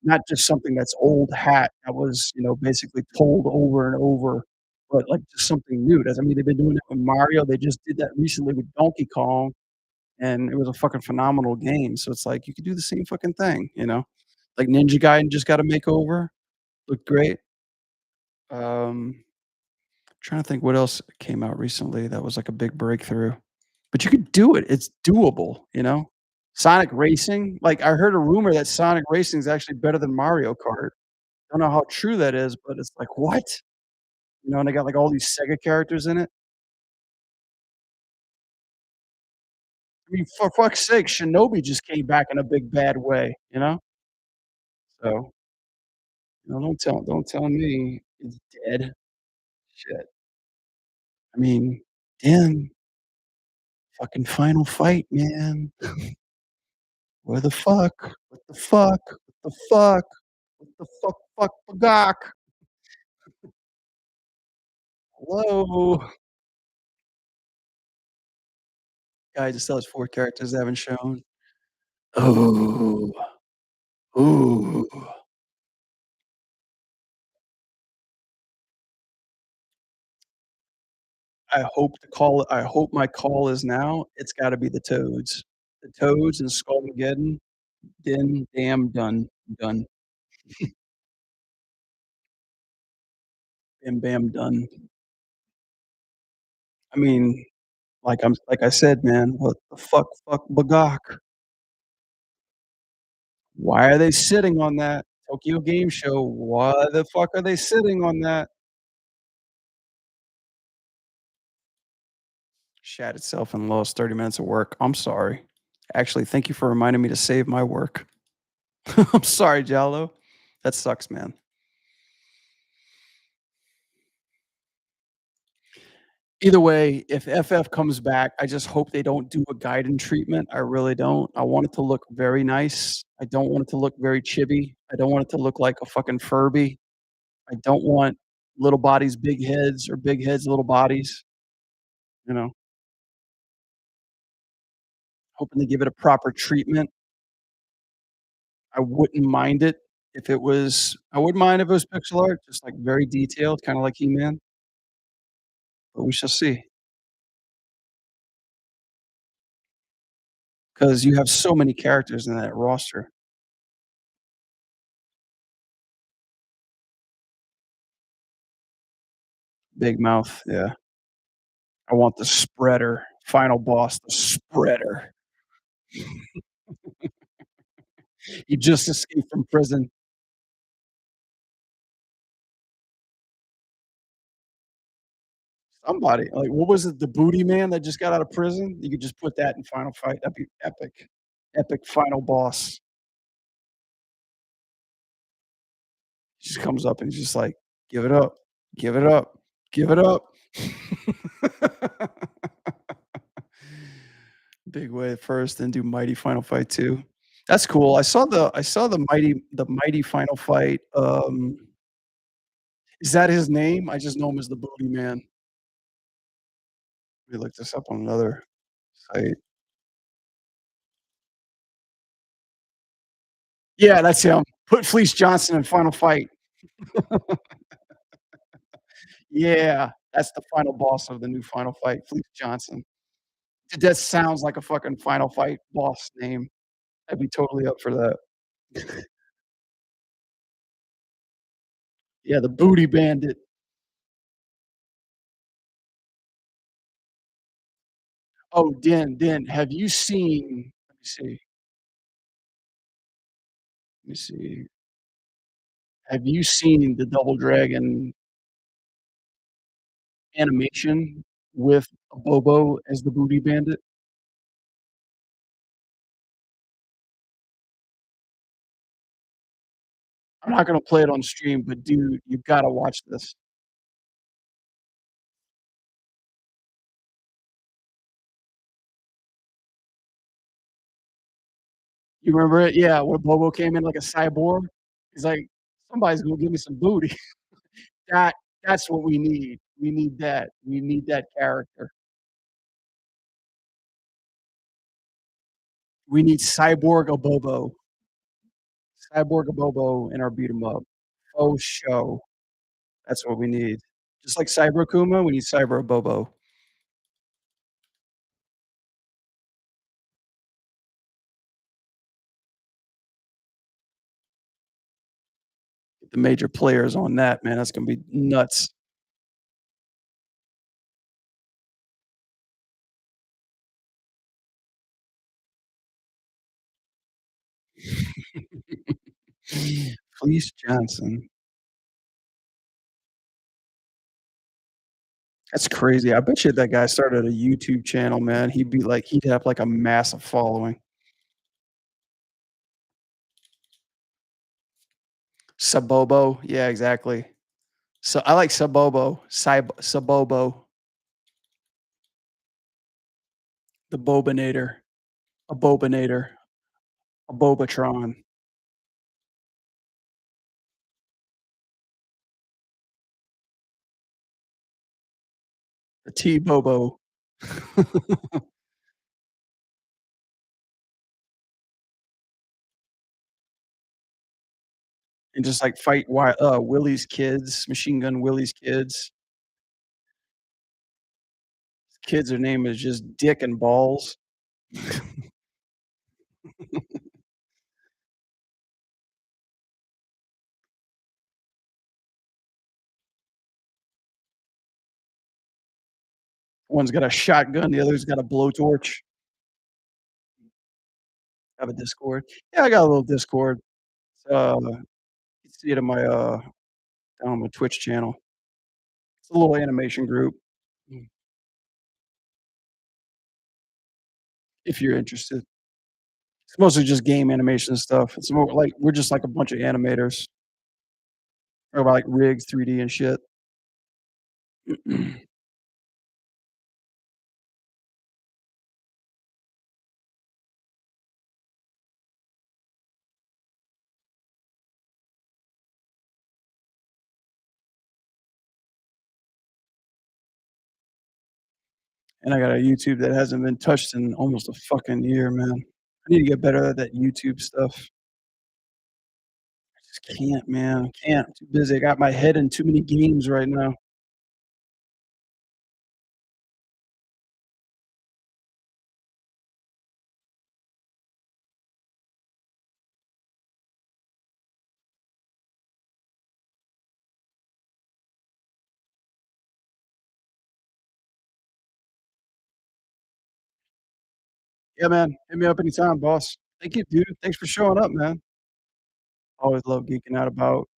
Not just something that's old hat that was, basically told over and over, but, like, just something new. That's I mean, they've been doing it with Mario, they just did that recently with Donkey Kong, and it was a fucking phenomenal game, so it's like, you could do the same fucking thing, you know? Like, Ninja Gaiden just got a makeover, looked great. Um, Trying to think what else came out recently that was, like, a big breakthrough. But you could do it, it's doable, you know? Sonic Racing, like, I heard a rumor that Sonic Racing is actually better than Mario Kart. Don't know how true that is, but it's like, "What?" And they got, like, all these Sega characters in it. I mean, for fuck's sake, Shinobi just came back in a big bad way, you know? So, don't tell me it's dead. Shit. I mean, damn, fucking final fight, man. Where the fuck? What the fuck? What the fuck? What the fuck bagak? Hello? Guy just still has 4 characters they haven't shown. Ooh. Ooh. I hope my call is now, it's gotta be the Toads. The Toads and Skullmageddon, then damn done, done. Bam bam done. I mean, like I said, man, what the fuck bagak? Why are they sitting on that? Tokyo Game Show, why the fuck are they sitting on that? Shat itself and lost 30 minutes of work. I'm sorry. Actually, thank you for reminding me to save my work. I'm sorry, Jallo. That sucks, man. Either way, if FF comes back, I just hope they don't do a Gaiden treatment. I really don't. I want it to look very nice. I don't want it to look very chibi. I don't want it to look like a fucking Furby. I don't want little bodies, big heads, or big heads, little bodies, you know? Hoping to give it a proper treatment. I wouldn't mind it if it was I wouldn't mind if it was pixel art, just, like, very detailed, kinda like He-Man, but we shall see. Because you have so many characters in that roster. Big mouth, yeah. I want the spreader, final boss, the spreader. He just escaped from prison. Somebody, like, what was it, the booty man that just got out of prison? You could just put that in final fight, that'd be epic. Epic final boss. He just comes up and he's just like, "Give it up, give it up, give it up." Big Way first, then do Mighty Final Fight 2. That's cool. I saw the Mighty Final Fight, is that his name? I just know him as the Booty Man. Let me look this up on another site. Yeah, that's him. Put Fleece Johnson in Final Fight. Yeah, that's the final boss of the new Final Fight, Fleece Johnson. That sounds like a fucking Final Fight boss name. I'd be totally up for that. Yeah, the Booty Bandit. Oh, Den, have you seen let me see. Have you seen the Double Dragon animation with Bobo as the Booty Bandit? I'm not gonna play it on stream, but dude, you gotta watch this. You remember it? Yeah, where Bobo came in like a cyborg. He's like, "Somebody's gonna give me some booty." That that's what we need. We need that. We need that character. We need Cyborg Abobo. Cyborg Abobo in our beat 'em up. Oh, show. That's what we need. Just like Cyber Akuma, we need Cyber Abobo. Get the major players on that, man. That's gonna be nuts. Fleece Johnson. That's crazy. I bet you that guy started a YouTube channel, man. He'd have, like, a massive following. Sabobo. Yeah, exactly. So I like Sabobo. Sabobo, the Bobinator, a Bobinator, a Bobatron, a T-Bobo. And just, like, fight Willie's kids, Machine Gun Willie's kids. His kids, their name is just Dick and Balls. One's got a shotgun, the other's got a blowtorch. Have a Discord? Yeah, I got a little Discord. Uh see it in my, down on my Twitch channel. It's a little animation group, if you're interested. It's mostly just game animation stuff. It's more like we're just like a bunch of animators, or like rigs, 3D and shit. And I got a YouTube that hasn't been touched in almost a fucking year, man. I need to get better at that YouTube stuff. Just can't, man. I can't. I'm too busy. I got my head in too many games right now. Yeah, man. Hit me up anytime, boss. Thank you, dude. Thanks for showing up, man. Always love geeking out about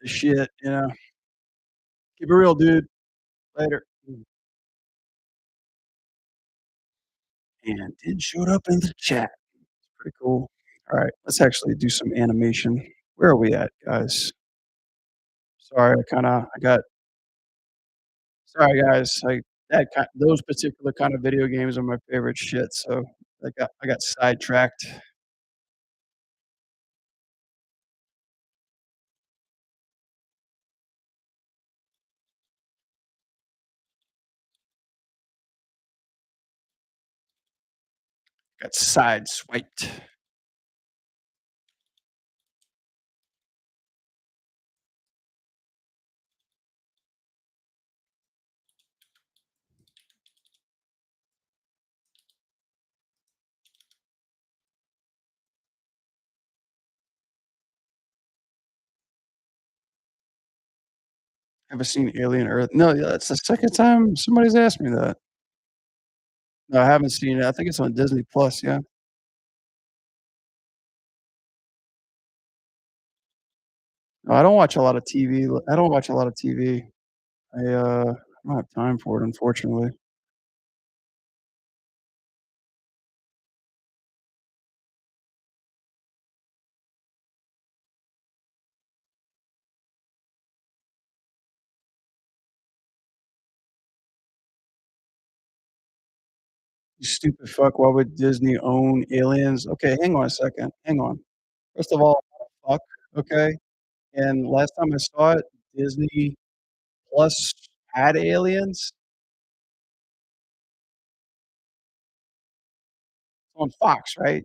the shit, you know. Keep it real, dude. Later. And Did showed up in the chat. Pretty cool. All right, let's actually do some animation. Where are we at, guys? Sorry, I got sorry, guys. Those particular kind of video games are my favorite shit, so I got sidetracked. Got sideswiped. Ever seen Alien Earth? No, yeah, that's the second time somebody's asked me that. No, I haven't seen it. I think it's on Disney Plus, yeah. No, I don't watch a lot of TV. I don't watch a lot of TV. I don't have time for it, unfortunately. You stupid fuck, why would Disney own Aliens? Okay, hang on a second, hang on. First of all, fuck, okay? And last time I saw it, Disney Plus had Aliens on Fox, right?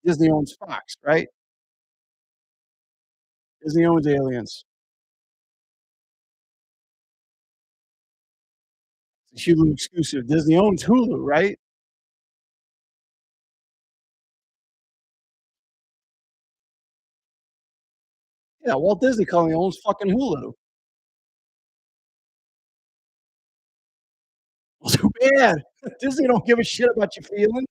Disney owns Fox, right? Disney owns Aliens. It's a Hulu exclusive. Disney owns Hulu, right? Yeah, Walt Disney Company owns fucking Hulu. Well, too bad. Disney don't give a shit about your feelings.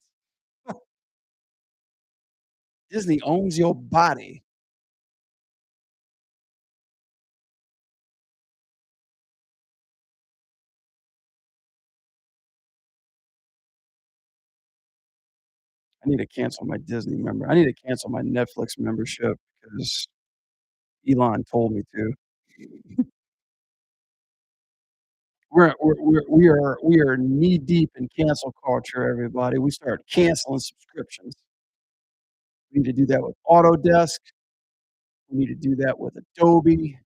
Disney owns your body. I need to cancel my Disney member I need to cancel my Netflix membership because Elon told me to. We are knee deep in cancel culture, everybody. We start canceling subscriptions. We need to do that with Autodesk. We need to do that with Adobe.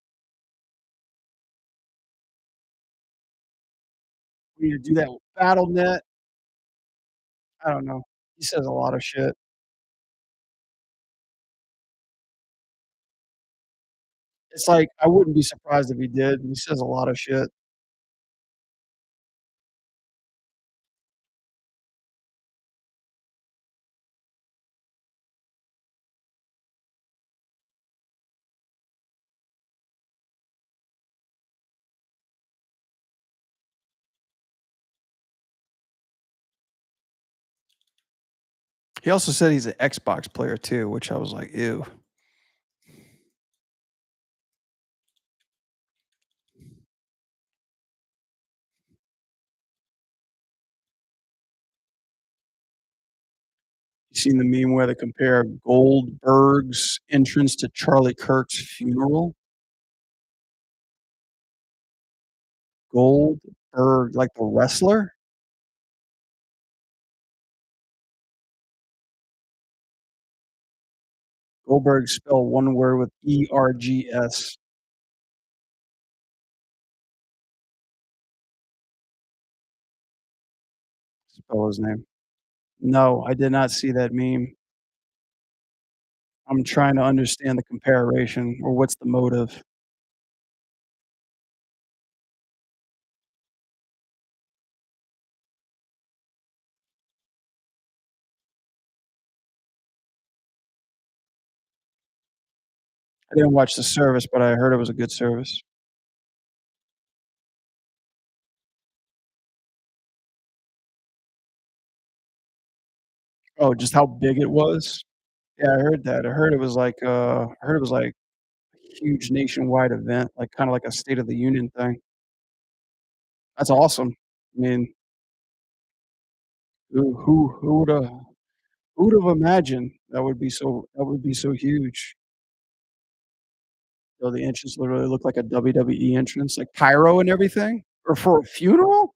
We need to do that with BattleNet. I don't know. He says a lot of shit. It's like, I wouldn't be surprised if he did. He says a lot of shit. He also said he's an Xbox player too, which I was like, "Ew." seen the meme where they compare Goldberg's entrance to Charlie Kirk's funeral? Goldberg, like the wrestler? Goldberg spelled one word with E-R-G-S, spell his name. No, I did not see that meme. I'm trying to understand the comparison or what's the motive. I didn't watch the service, but I heard it was a good service. Oh, just how big it was? Yeah, I heard that. I heard it was like a huge nationwide event, like kinda like a State of the Union thing. That's awesome. I mean, who who'd have imagined that would be so huge? So the entrance literally looked like a WWE entrance, like pyro and everything? Or for a funeral?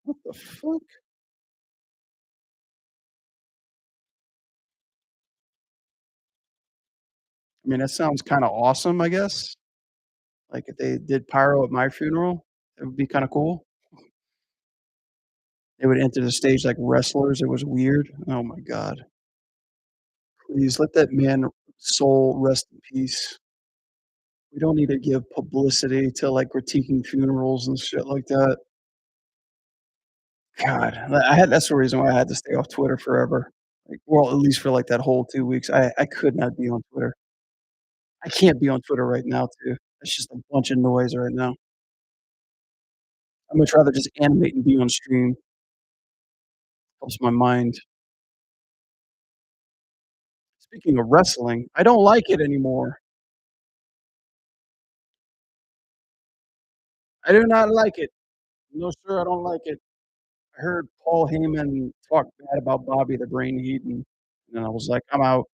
What the fuck? I mean, that sounds kinda awesome, I guess. Like, if they did pyro at my funeral, it would be kinda cool. They would enter the stage like wrestlers, it was weird. Oh my god. Please let that man soul rest in peace. We don't need to give publicity to, like, critiquing funerals and shit like that. God, I had that's the reason why I had to stay off Twitter forever. Like, well, at least for, like, that whole 2 weeks. I could not be on Twitter. I can't be on Twitter right now too. It's just a bunch of noise right now. I'd much rather just animate and be on stream. Helps my mind. Speaking of wrestling, I don't like it anymore. I do not like it. No, sir, I don't like it. I heard Paul Heyman talk bad about Bobby the Brain Heenan, and I was like, "I'm out."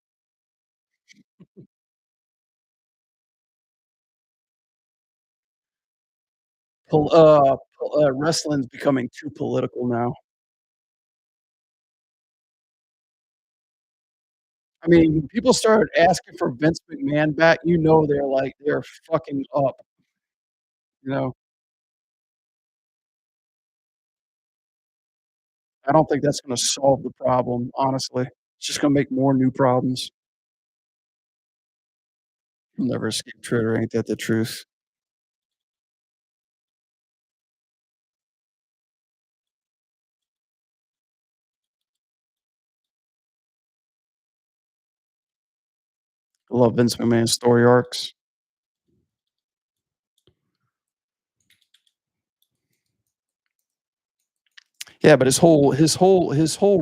Wrestling's becoming too political now. I mean, when people start asking for Vince McMahon back, you know they're fucking up, you know? I don't think that's gonna solve the problem, honestly. It's just gonna make more new problems. You'll never escape Twitter, ain't that the truth? I love Vince McMahon's story arcs. Yeah, but his whole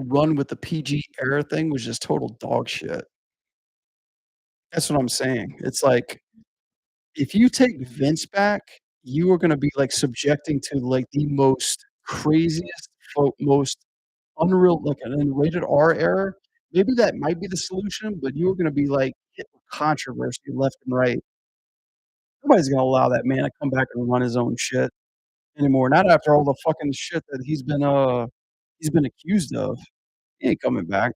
run with the PG era thing was just total dog shit. That's what I'm saying. It's like, if you take Vince back, you are gonna be, like, subjecting to, like, the most craziest, most unreal like, an rated R error. Maybe that might be the solution, but you're gonna be, like, hit with controversy left and right. Nobody's gonna allow that man to come back and run his own shit anymore, not after all the fucking shit that he's been accused of. He ain't coming back.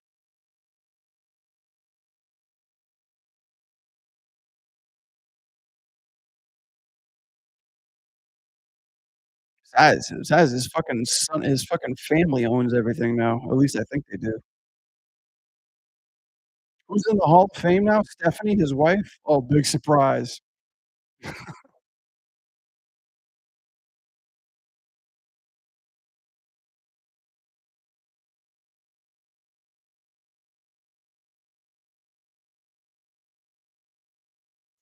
Besides his fucking son his fucking family owns everything now, at least I think they do. Who's in the Hall of Fame now? Stephanie, his wife? Oh, big surprise. I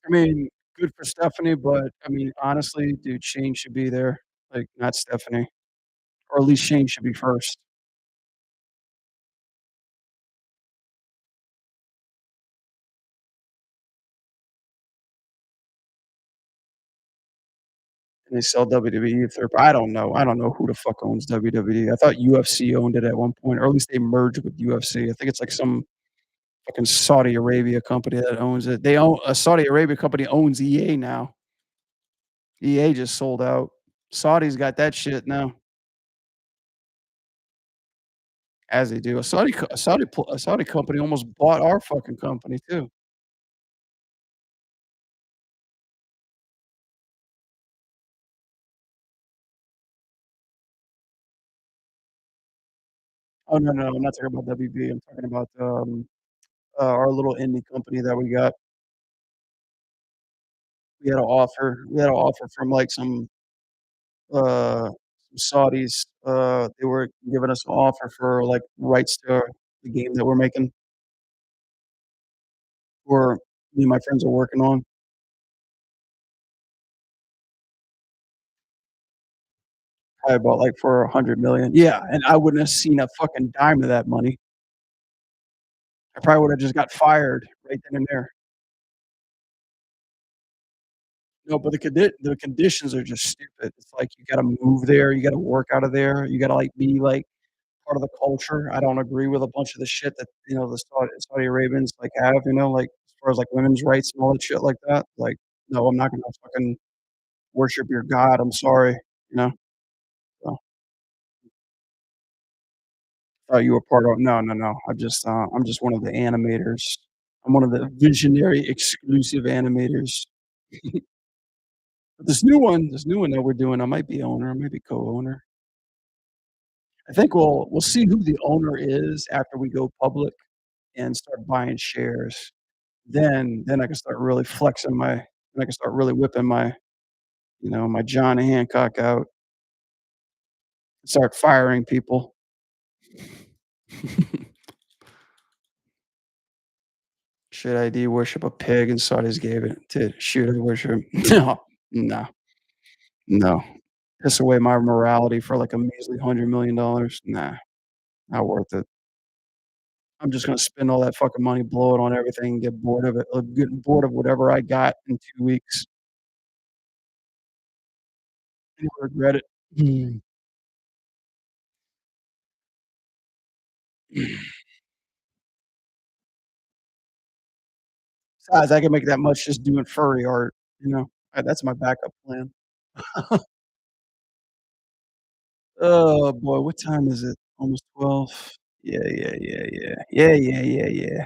mean, good for Stephanie, but, I mean, honestly, dude, Shane should be there, like, not Stephanie, or at least Shane should be first. and they sell WWE third I don't know who the fuck owns WWE. I thought UFC owned it at one point, or at least they merged with UFC. I think it's like some fucking Saudi Arabia company that owns it. They own a Saudi Arabia company owns EA now. EA just sold out. Saudi's got that shit now, as they do. A Saudi company almost bought our fucking company too. Oh, no, no, I'm not talking about WB. I'm talking about, our little indie company that we got. We had an offer from, like, some Saudis. They were giving us an offer for, like, rights to the game that we're making, or me and my friends are working on. Probably bought, like, for 100,000,000. Yeah, and I wouldn't have seen a fucking dime of that money. I probably would have just got fired right then and there. No, but the conditions are just stupid. It's like you gotta move there, you gotta work out of there, you gotta, like, be, like, part of the culture. I don't agree with a bunch of the shit that, the Saudi Arabians, like, have, like, as far as, like, women's rights and all that shit like that. Like, no, I'm not gonna fucking worship your god, I'm sorry, you know? So, thought you were part of no, no, no. I'm just one of the animators. I'm one of the visionary exclusive animators. But this new one that we're doing, I might be owner, I might be co-owner. I think we'll see who the owner is after we go public and start buying shares. Then I can start really flexing my then I can start really whipping my John Hancock out, start firing people. Should I do worship a pig and Saudis gave it to shoot I worship no, no, no. Piss away my morality for like a measly $100,000,000. Nah, not worth it. I'm just gonna spend all that fucking money, blow it on everything, and get bored of it, getting bored of whatever I got in 2 weeks and regret it. Mm. Besides, I can make that much just doing furry art, you know? That's my backup plan. Oh, boy, what time is it? Almost 12? Yeah, yeah, yeah, yeah. Yeah, yeah, yeah, yeah.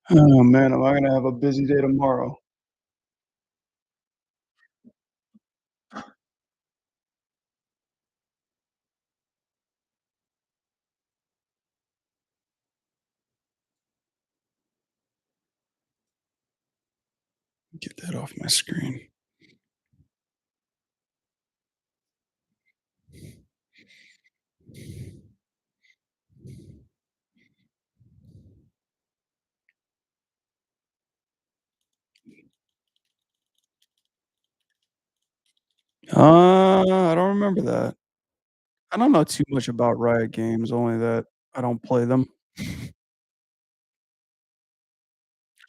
Oh, man, am I gonna have a busy day tomorrow. Get that off my screen. I don't remember that. I don't know too much about Riot Games, only that I don't play them, which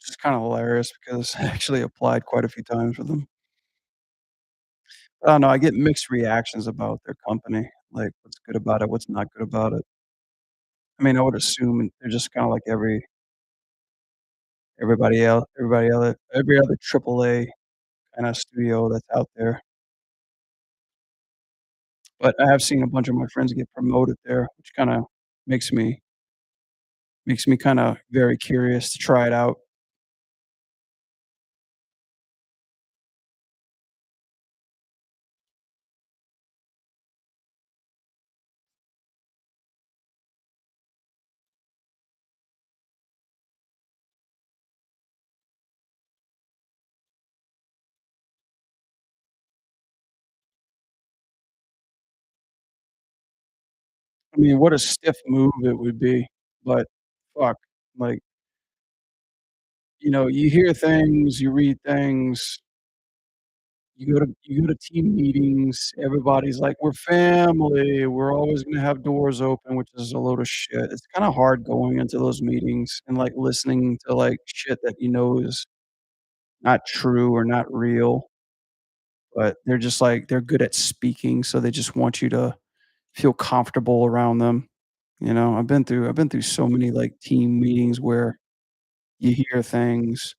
is kinda hilarious because I actually applied quite a few times for them. I don't know, I get mixed reactions about their company, like, what's good about it, what's not good about it. I mean, I would assume they're just kinda like every other AAA kinda studio that's out there, but I have seen a bunch of my friends get promoted there, which kinda makes me Makes me kinda very curious to try it out. I mean, what a stiff move it would be, but fuck, like, you hear things, you read things, you go to team meetings, everybody's like, "We're family, we're always gonna have doors open," which is a load of shit. It's kinda hard going into those meetings and, like, listening to, like, shit that is not true or not real, but they're just, like they're good at speaking, so they just want you to feel comfortable around them, I've been through so many, like, team meetings where you hear things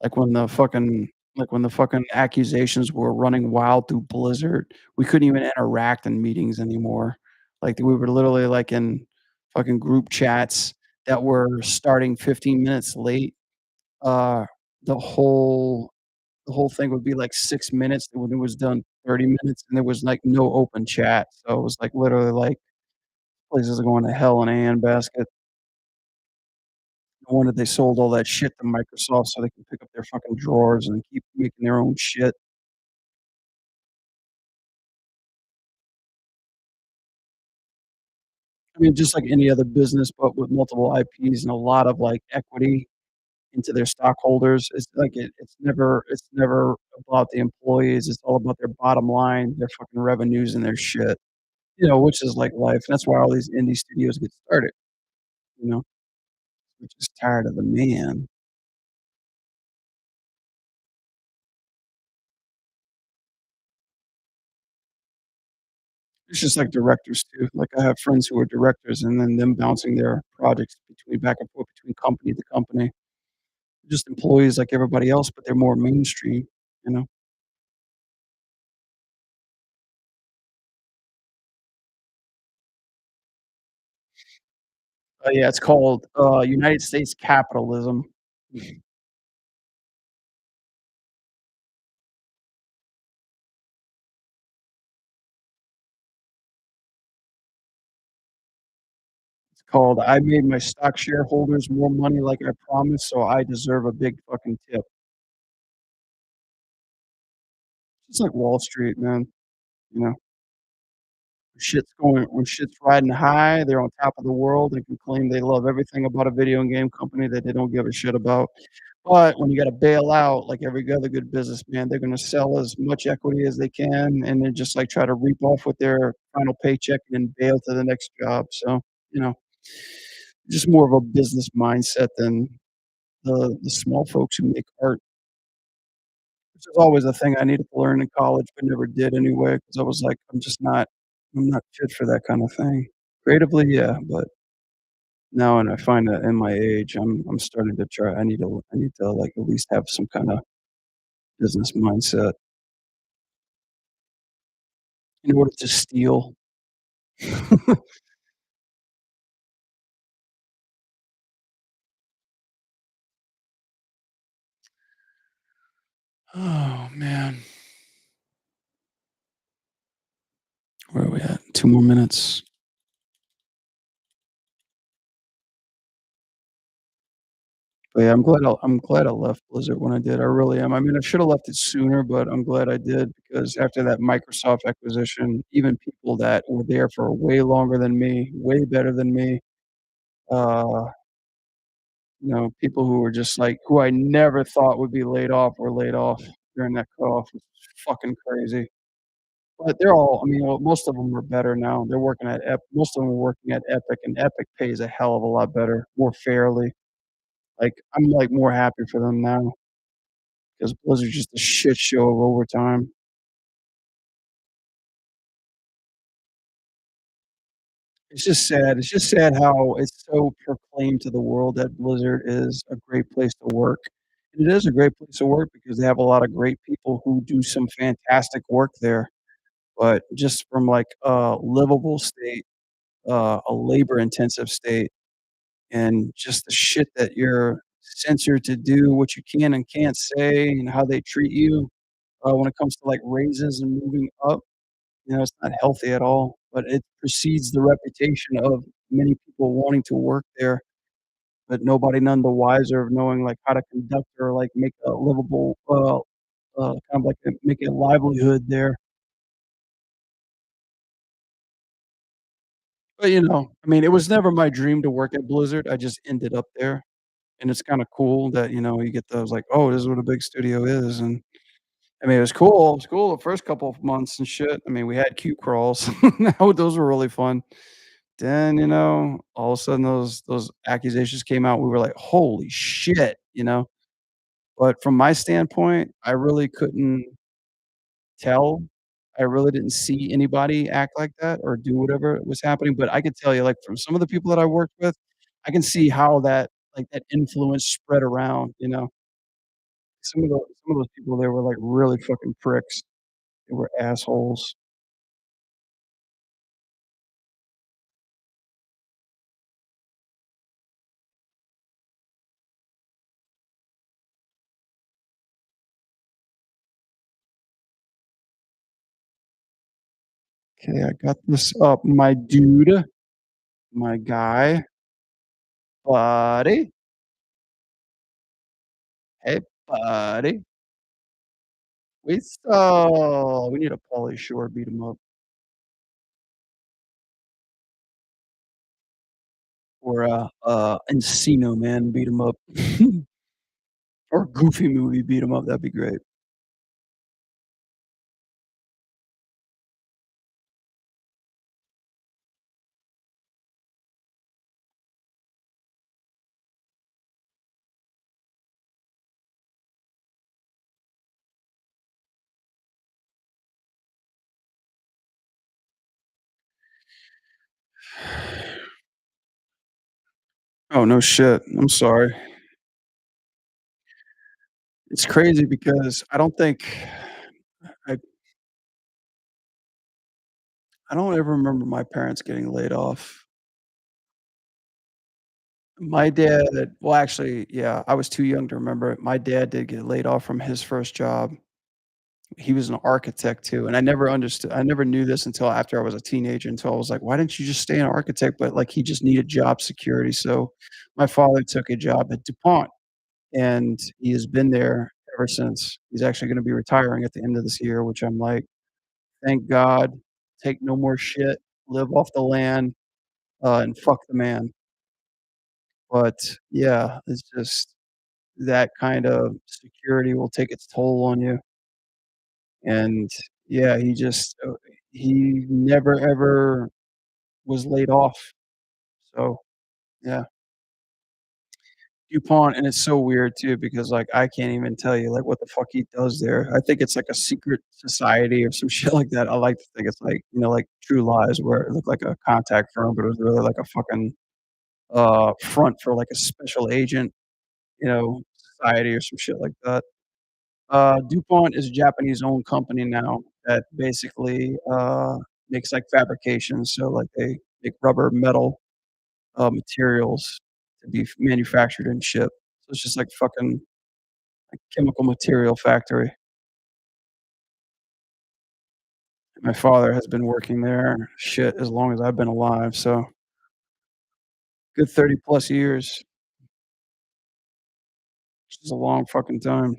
like when the fucking accusations were running wild through Blizzard, we couldn't even interact in meetings anymore. Like, we were literally, like, in fucking group chats that were starting 15 minutes late. Uh, the whole the whole thing would be, like, 6 minutes, and when it was done, 30 minutes, and there was, like, no open chat, so it was, like, literally, like, places are going to hell in a handbasket. No wonder they sold all that shit to Microsoft so they can pick up their fucking drawers and keep making their own shit. I mean, just like any other business, but with multiple IPs and a lot of, like, equity into their stockholders. It's never about the employees, it's all about their bottom line, their fucking revenues and their shit, which is like life. That's why all these indie studios get started, you know? We're just tired of the man. It's just like directors too. Like, I have friends who are directors and then them bouncing their projects between back and forth between company to company. Just employees like everybody else, but they're more mainstream, you know? Yeah, it's called, United States capitalism. It's called, "I made my stock shareholders more money like I promised, so I deserve a big fucking tip." It's like Wall Street, man, you know? When shit's riding high, they're on top of the world, they can claim they love everything about a video game company that they don't give a shit about. But when you gotta bail out, like every other good businessman, they're gonna sell as much equity as they can and then just, like, try to reap off with their final paycheck and then bail to the next job, so, you know, just more of a business mindset than the small folks who make art, which is always a thing I needed to learn in college, but never did anyway, because I was like, I'm not fit for that kind of thing. Creatively, yeah, but now and I find that in my age, I'm starting to try I need to, like, at least have some kinda business mindset in order to steal. Oh, man. Where are we at? 2 more minutes. But, yeah, I'm glad I left Blizzard when I did, I really am. I mean, I shoulda left it sooner, but I'm glad I did because after that Microsoft acquisition, even people that were there for way longer than me, way better than me, uh, people who were just, like who I never thought would be laid off were laid off during that cutoff, which is fucking crazy. But they're all I mean, well, most of them are better now. Most of them are working at Epic, and Epic pays a hell of a lot better, more fairly. Like, I'm, like, more happy for them now because Blizzard's just a shit show of overtime. It's just sad how it's so proclaimed to the world that Blizzard is a great place to work. And it is a great place to work because they have a lot of great people who do some fantastic work there. But just from, like, a livable state, a labor-intensive state, and just the shit that you're censored to do, what you can and can't say, and how they treat you, when it comes to, like, raises and moving up. It's not healthy at all, but it precedes the reputation of many people wanting to work there, but nobody none the wiser of knowing, like, how to conduct or, like, make a livable, kind of like make a livelihood there. But, I mean, it was never my dream to work at Blizzard, I just ended up there, and it's kinda cool that, you get those, like, "Oh, this is what a big studio is," and, I mean, it was cool the first couple of months and shit. I mean, we had queue crawls. Those were really fun. Then, all of a sudden those accusations came out, we were like, "Holy shit," you know? But from my standpoint, I really couldn't tell. I really didn't see anybody act like that or do whatever was happening, but I could tell you, like, from some of the people that I worked with, I can see how that influence spread around, you know? Some of those people, they were, like, really fucking pricks. They were assholes. Okay, I got this up. My dude, my guy, buddy. Hey, buddy. We need a Pauly Shore beat 'em up or Encino Man beat 'em up or Goofy Movie beat 'em up, that'd be great. Oh, no shit. I'm sorry. It's crazy because I I don't ever remember my parents getting laid off. My dad well, actually, yeah, I was too young to remember it. My dad did get laid off from his first job. He was an architect too, and I never knew this until after I was a teenager, until I was like, "Why didn't you just stay an architect?" But, like, he just needed job security, so my father took a job at DuPont, and he has been there ever since. He's actually gonna be retiring at the end of this year, which I'm like, "Thank God, take no more shit, live off the land, and fuck the man." But, yeah, it's just that kind of security will take its toll on you. And, yeah, he never ever was laid off. So, yeah, DuPont, and it's so weird too because, like, I can't even tell you, like, what the fuck he does there. I think it's like a secret society or some shit like that. I like to think it's like, like True Lies where it looked like a contact firm, but it was really like a fucking, front for, like, a special agent, society or some shit like that. DuPont is a Japanese-owned company now that basically, makes, like, fabrications, so, like, they make rubber, metal, materials to be manufactured and shipped. So it's just like fucking like chemical material factory. My father has been working there, shit, as long as I've been alive, so good 30 plus years, which is a long fucking time.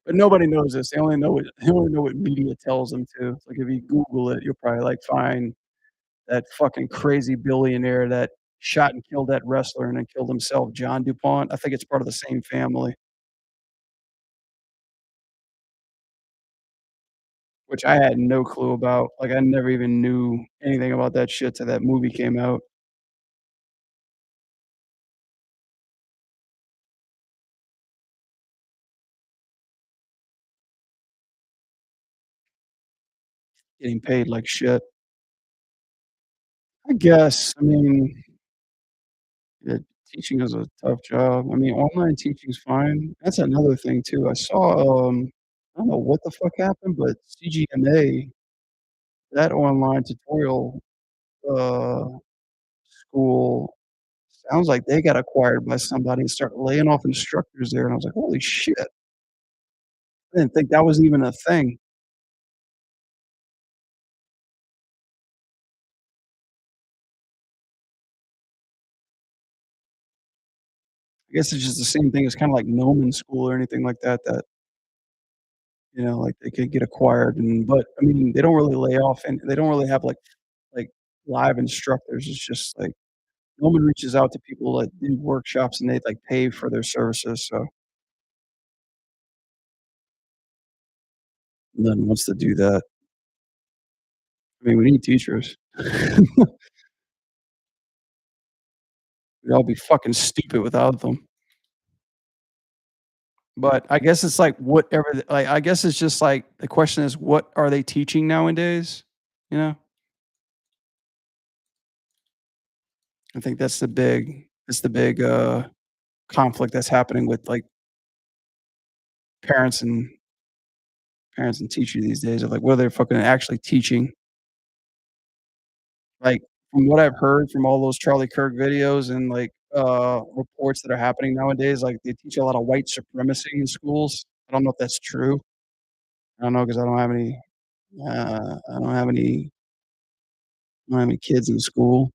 But nobody knows this. They only know what media tells them to. It's like if you Google it, you'll probably, like, find that fucking crazy billionaire that shot and killed that wrestler and then killed himself, John DuPont. I think it's part of the same family, which I had no clue about. Like, I never even knew anything about that shit till that movie came out. Getting paid like shit. I guess, I mean, yeah, teaching is a tough job. I mean, online teaching's fine. That's another thing too. I saw, I don't know what the fuck happened, but CGMA, that online tutorial, uh, school, sounds like they got acquired by somebody and started laying off instructors there, and I was like, "Holy shit." I didn't think that was even a thing. I guess it's just the same thing as kinda like Gnomon School or anything like that, that, like, they could get acquired but, I mean, they don't really lay off and they don't really have, like, live instructors. It's just, like, no one reaches out to people that do workshops and they, like, pay for their services, so no one wants to do that. I mean, we need teachers. We'd all be fucking stupid without them. But I guess it's like whatever I guess it's just like the question is what are they teaching nowadays, you know? I think that's the big conflict that's happening with, like, parents and parents and teachers these days of, like, what are they fucking actually teaching? Like, from what I've heard from all those Charlie Kirk videos and, like, reports that are happening nowadays, like, they teach a lot of white supremacy in schools. I don't know if that's true. I don't know because I don't have any kids in school.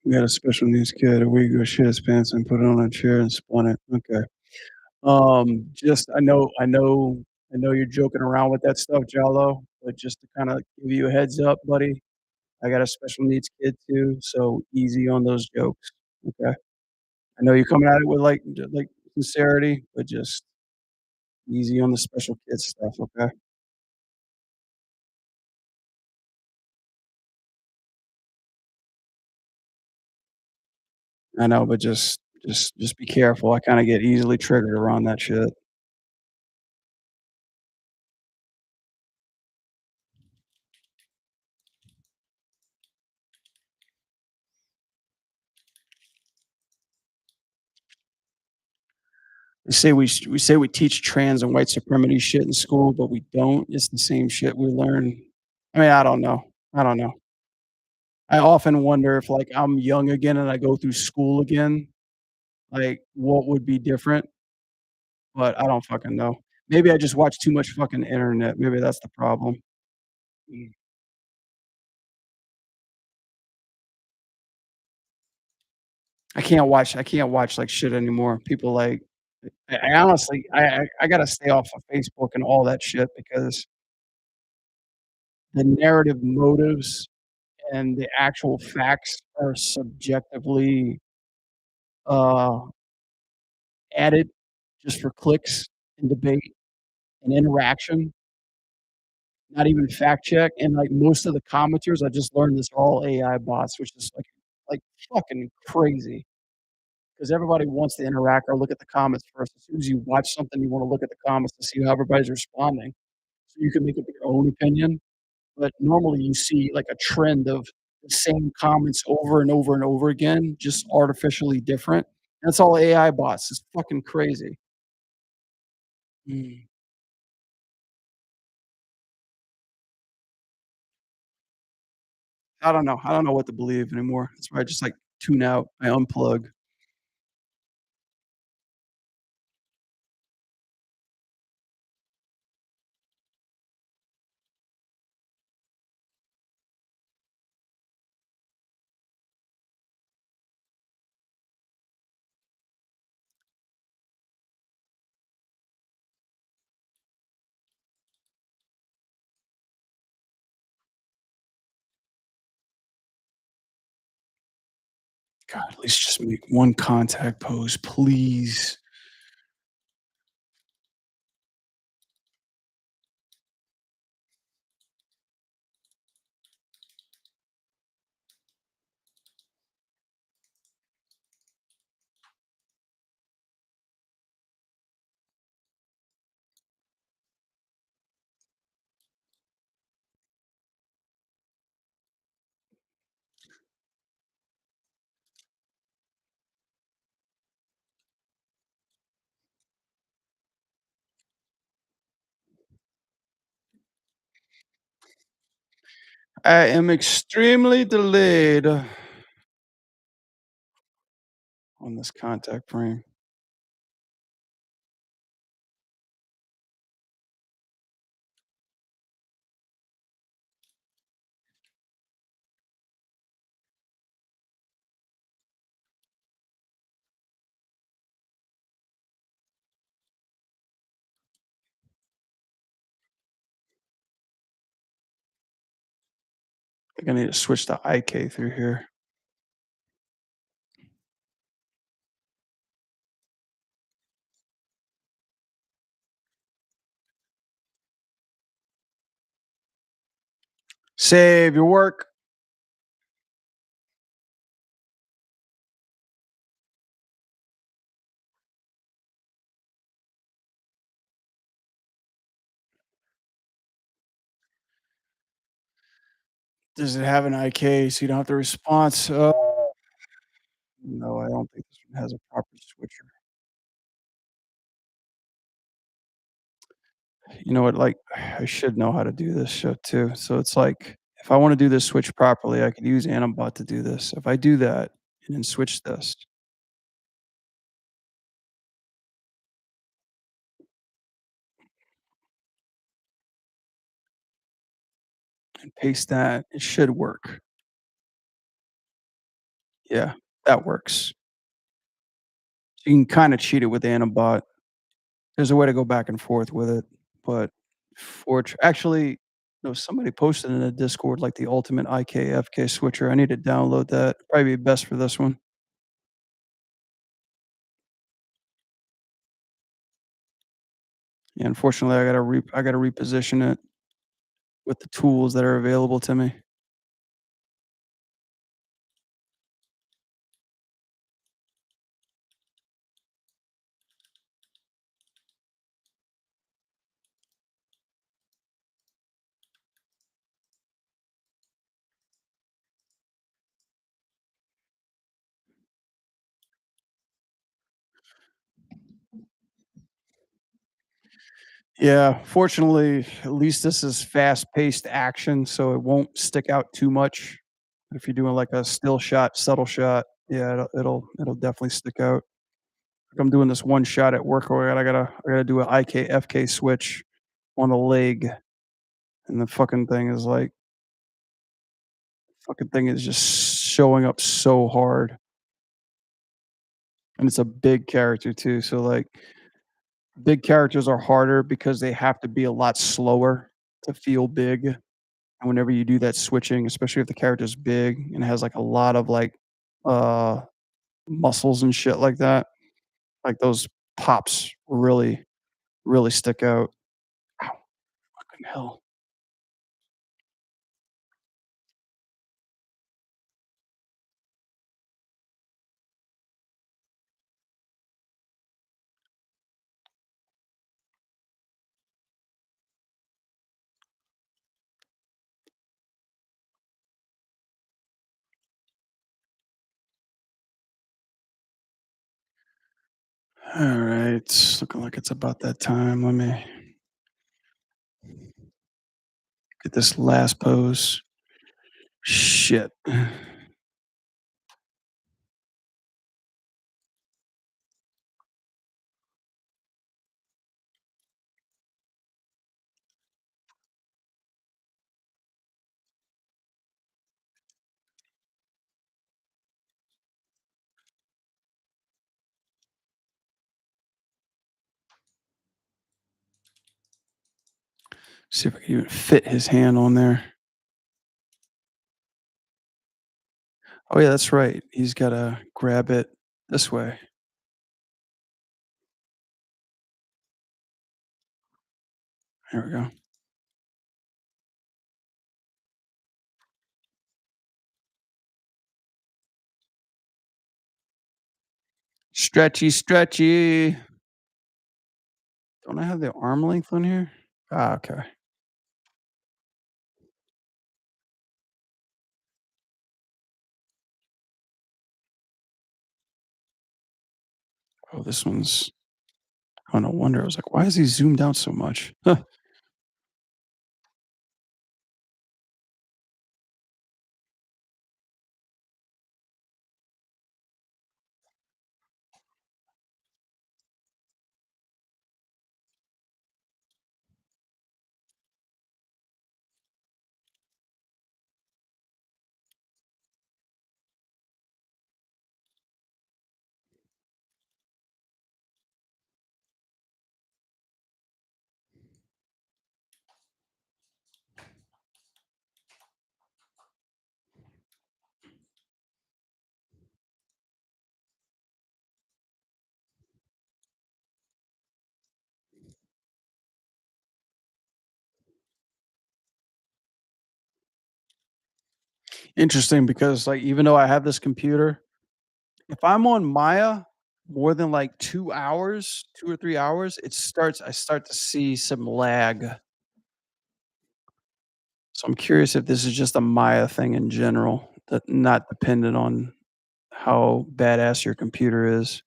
We had a special needs kid a week ago shit his pants and put it on a chair and spun it. Okay. Just I know you're joking around with that stuff, Jallo, but just to kinda give you a heads up, buddy, I got a special needs kid too, so easy on those jokes, okay? I know you're coming at it with, like, sincerity, but just easy on the special kid stuff, okay? I know, but just be careful. I kinda get easily triggered around that shit. We say we teach trans and white supremacy shit in school, but we don't. It's the same shit we learn. I mean, I don't know. I don't know. I often wonder if, like, I'm young again and I go through school again, like, what would be different, but I don't fucking know. Maybe I just watch too much fucking internet. Maybe that's the problem. Mm. I can't watch, like, shit anymore. People, like I honestly I gotta stay off of Facebook and all that shit because the narrative motives and the actual facts are subjectively, uh, added just for clicks and debate and interaction, not even fact check, and, like, most of the commenters, I just learned this are all AI bots, which is, like, fucking crazy because everybody wants to interact or look at the comments first. As soon as you watch something, you wanna look at the comments to see how everybody's responding, so you can make up your own opinion. But normally you see like a trend of the same comments over and over and over again, just artificially different. That's all AI bots. It's fucking crazy. Mm. I don't know. I don't know what to believe anymore. That's why I just like tune out. I unplug. God, at least just make one contact post, please. I am extremely delayed on this contact frame. I think I need to switch to IK through here. Save your work. Does it have an IK so you don't have the response? No, I don't think this one has a proper switcher. You know what? Like, I should know how to do this shit too. So it's like, if I want to do this switch properly, I could use Animbot to do this. If I do that and then switch this and paste that, it should work. Yeah, that works. So you can kind of cheat it with Animbot. There's a way to go back and forth with it, but actually, no, somebody posted in the Discord like the ultimate IK/FK switcher. I need to download that. Probably be best for this one. Yeah, unfortunately, I gotta reposition it with the tools that are available to me. Yeah, fortunately, at least this is fast-paced action, so it won't stick out too much. If you're doing like a still shot, subtle shot, yeah, it'll definitely stick out. Like I'm doing this one shot at work where I gotta do an IK/FK switch on the leg, and the fucking thing is just showing up so hard, and it's a big character too. So like big characters are harder because they have to be a lot slower to feel big. And whenever you do that switching, especially if the character's big and has like a lot of like uh muscles and shit like those pops really stick out. Ow, fucking hell. All right, it's looking like it's about that time. Let me get this last pose. Shit. See if I can even fit his hand on there. Oh yeah, that's right. He's gotta grab it this way. There we go. Stretchy, stretchy. Don't I have the arm length on here? Ah, okay. Oh, this one's oh, no wonder. I was like, why is he zoomed out so much? Huh. Interesting because, like, even though I have this computer, if I'm on Maya more than, like, 2 hours, 2 or 3 hours, I start to see some lag. So I'm curious if this is just a Maya thing in general, that not dependent on how badass your computer is.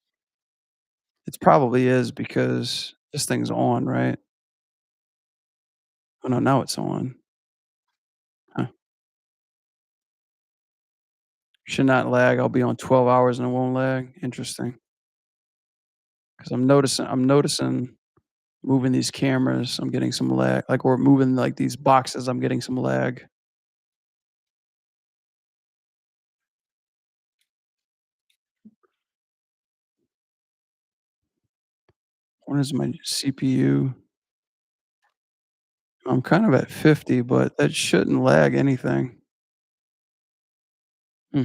It probably is because this thing's on, right? Oh, no, now it's on. Huh. Should not lag. I'll be on 12 hours and it won't lag. Interesting. Because I'm noticing moving these cameras, I'm getting some lag. Like, we're moving, like, these boxes, I'm getting some lag. When is my CPU? I'm kind of at 50, but that shouldn't lag anything. Hmm.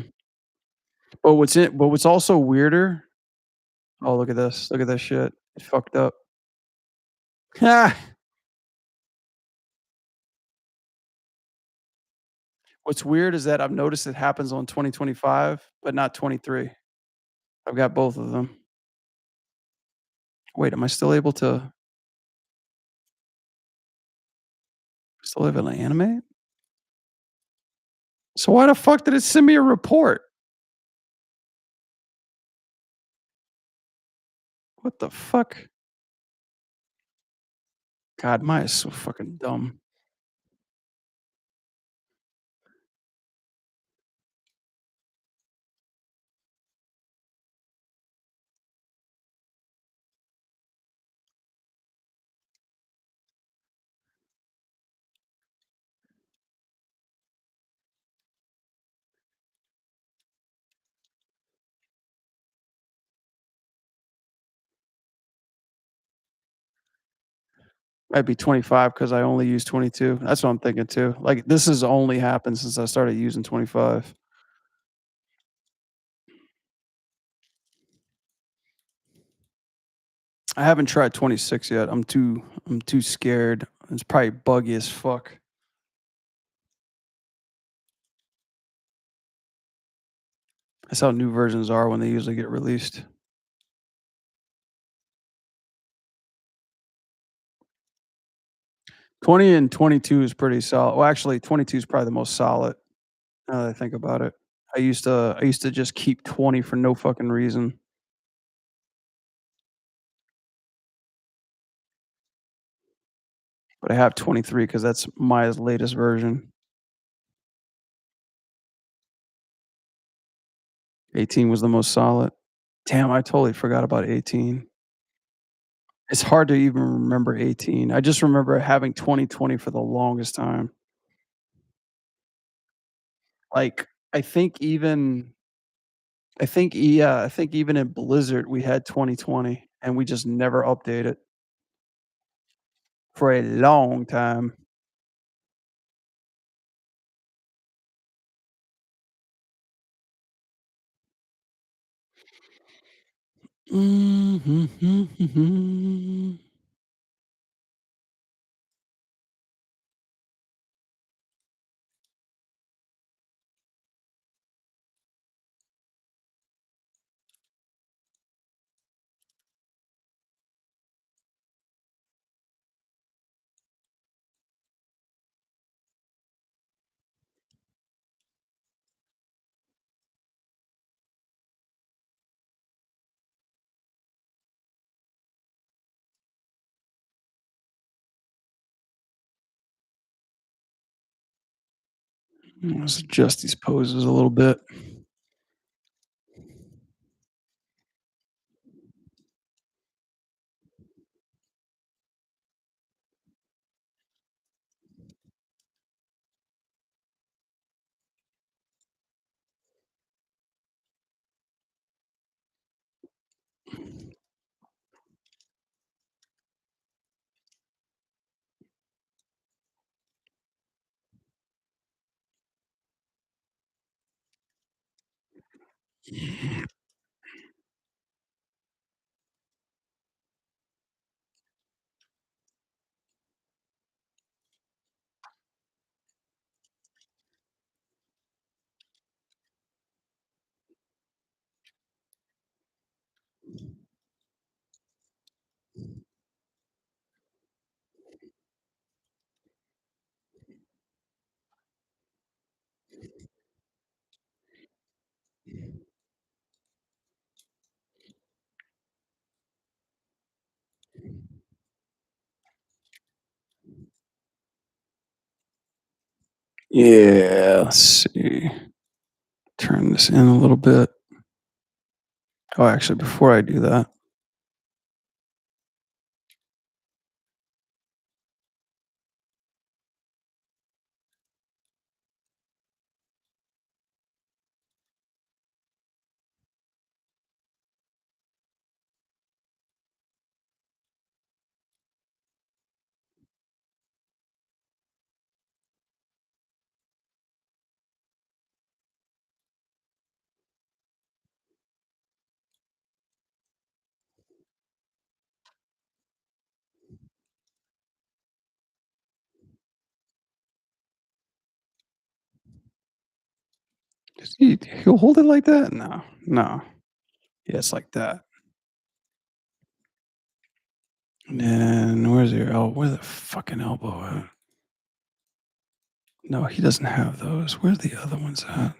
But what's also weirder, oh, look at this. Look at this shit. It fucked up. What's weird is that I've noticed it happens on 2025, but not 23. I've got both of them. Wait, am I still able to animate? So why the fuck did it send me a report? What the fuck? God, Maya's so fucking dumb. Might be 25 because I only use 22. That's what I'm thinking too. Like, this has only happened since I started using 25. I haven't tried 26 yet. I'm too scared. It's probably buggy as fuck. That's how new versions are when they usually get released. 20 and 22 is pretty solid. Well, actually, 22 is probably the most solid, now that I think about it. I used to just keep 20 for no fucking reason, but I have 23 because that's Maya's latest version. 18 was the most solid. Damn, I totally forgot about 18. It's hard to even remember 18. I just remember having 2020 for the longest time. Like, I think even in Blizzard, we had 2020, and we just never update it for a long time. Let's adjust these poses a little bit. Yeah, let's see. Turn this in a little bit. Oh, actually, before I do that, he'll hold it like that? No, no. Yeah, it's like that. And then where's your elbow? Where's the fucking elbow at? No, he doesn't have those. Where's the other ones at?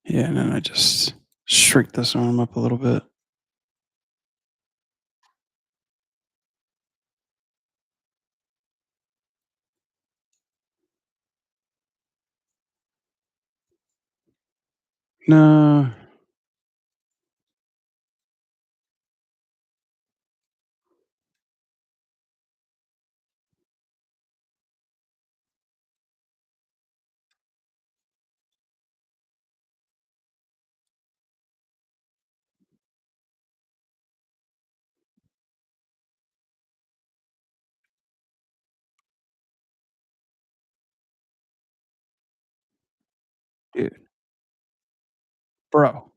Yeah, and then I just shrink this arm up a little bit. No, dude, bro.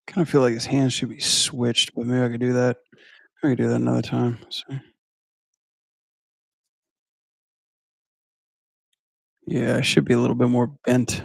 Kind of feel like his hands should be switched, but maybe I could do that. I could do that another time. So, yeah, I should be a little bit more bent.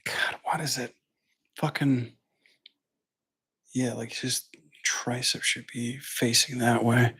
God, why does it fucking yeah, like his tricep should be facing that way.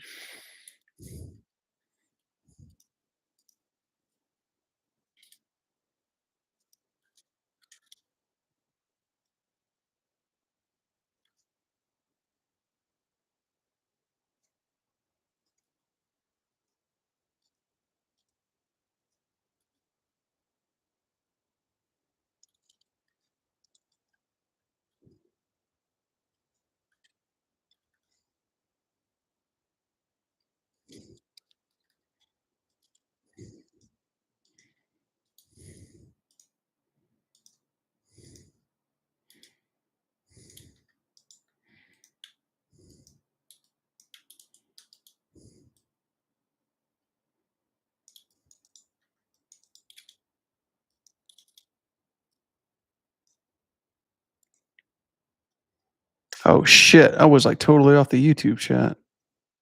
Oh shit, I was like totally off the YouTube chat.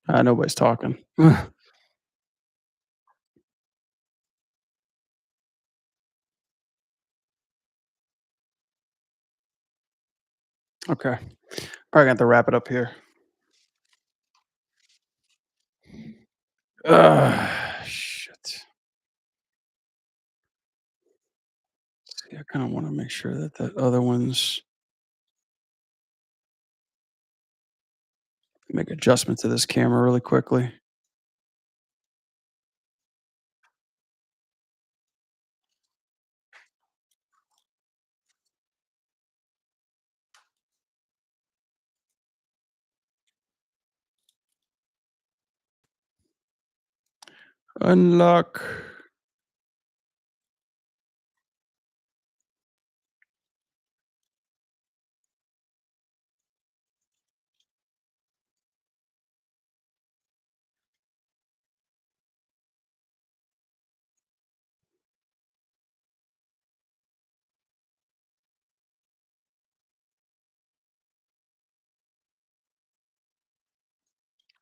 Nobody's talking. Okay, probably got to wrap it up here. Shit. I kinda wanna make sure that the other ones make adjustment to this camera really quickly. Unlock.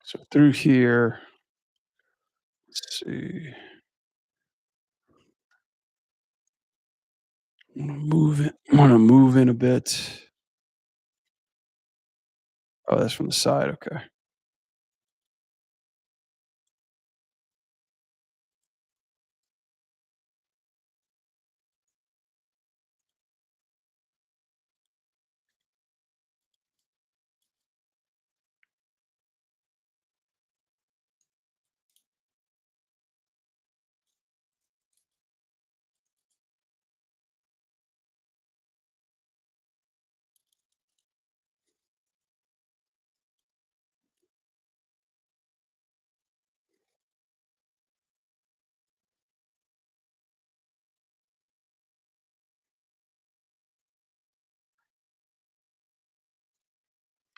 So through here, let's see. Wanna move in a bit. Oh, that's from the side, okay.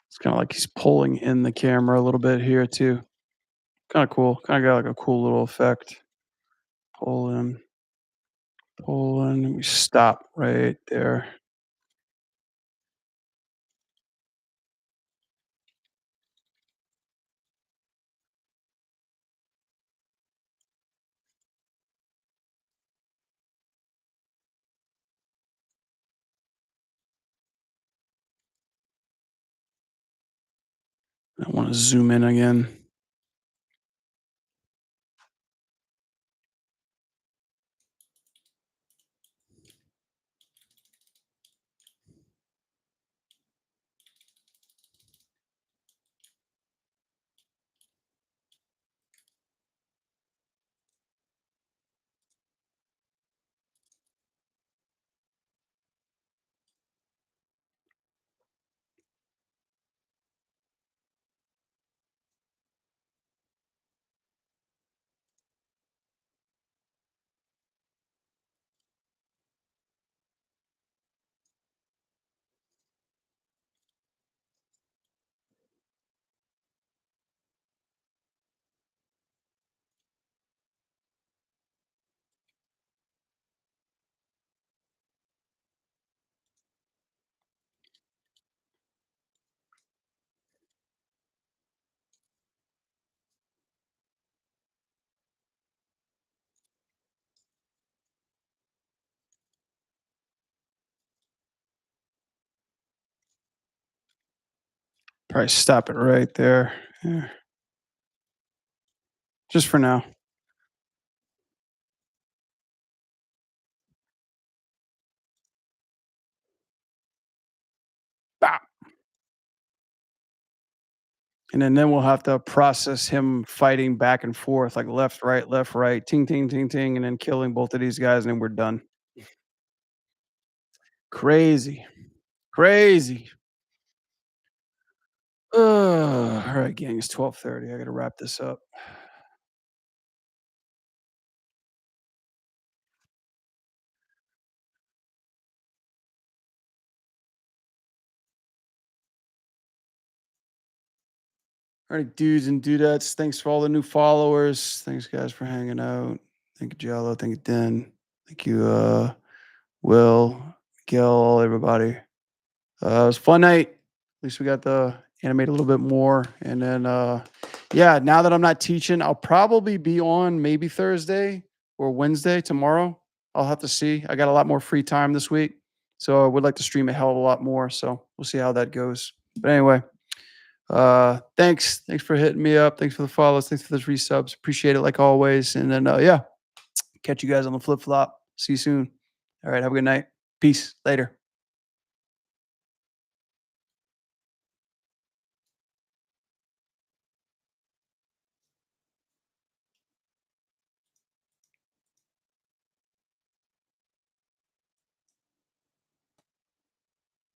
It's kinda like he's pulling in the camera a little bit here too. Kinda cool. Kinda got like a cool little effect. Pull in, pull in, we stop right there. I wanna zoom in again. Probably stop it right there. Yeah, just for now. Bah! And then we'll have to process him fighting back and forth, like left, right, ting, ting, ting, ting, and then killing both of these guys, and then we're done. Crazy. Crazy. Ugh. All right, gang, it's 12:30. I gotta wrap this up. All right, dudes and dudettes, thanks for all the new followers. Thanks, guys, for hanging out. Thank you, Jello. Thank you, Den. Thank you, Will, Gil, everybody. It was a fun night. At least we got to animate a little bit more. And then, yeah, now that I'm not teaching, I'll probably be on maybe Thursday or Wednesday tomorrow. I'll have to see. I got a lot more free time this week. So I would like to stream a hell of a lot more. So we'll see how that goes. But anyway, thanks. Thanks for hitting me up. Thanks for the follows. Thanks for those resubs. Appreciate it like always. And then, yeah, catch you guys on the flip flop. See you soon. All right. Have a good night. Peace. Later.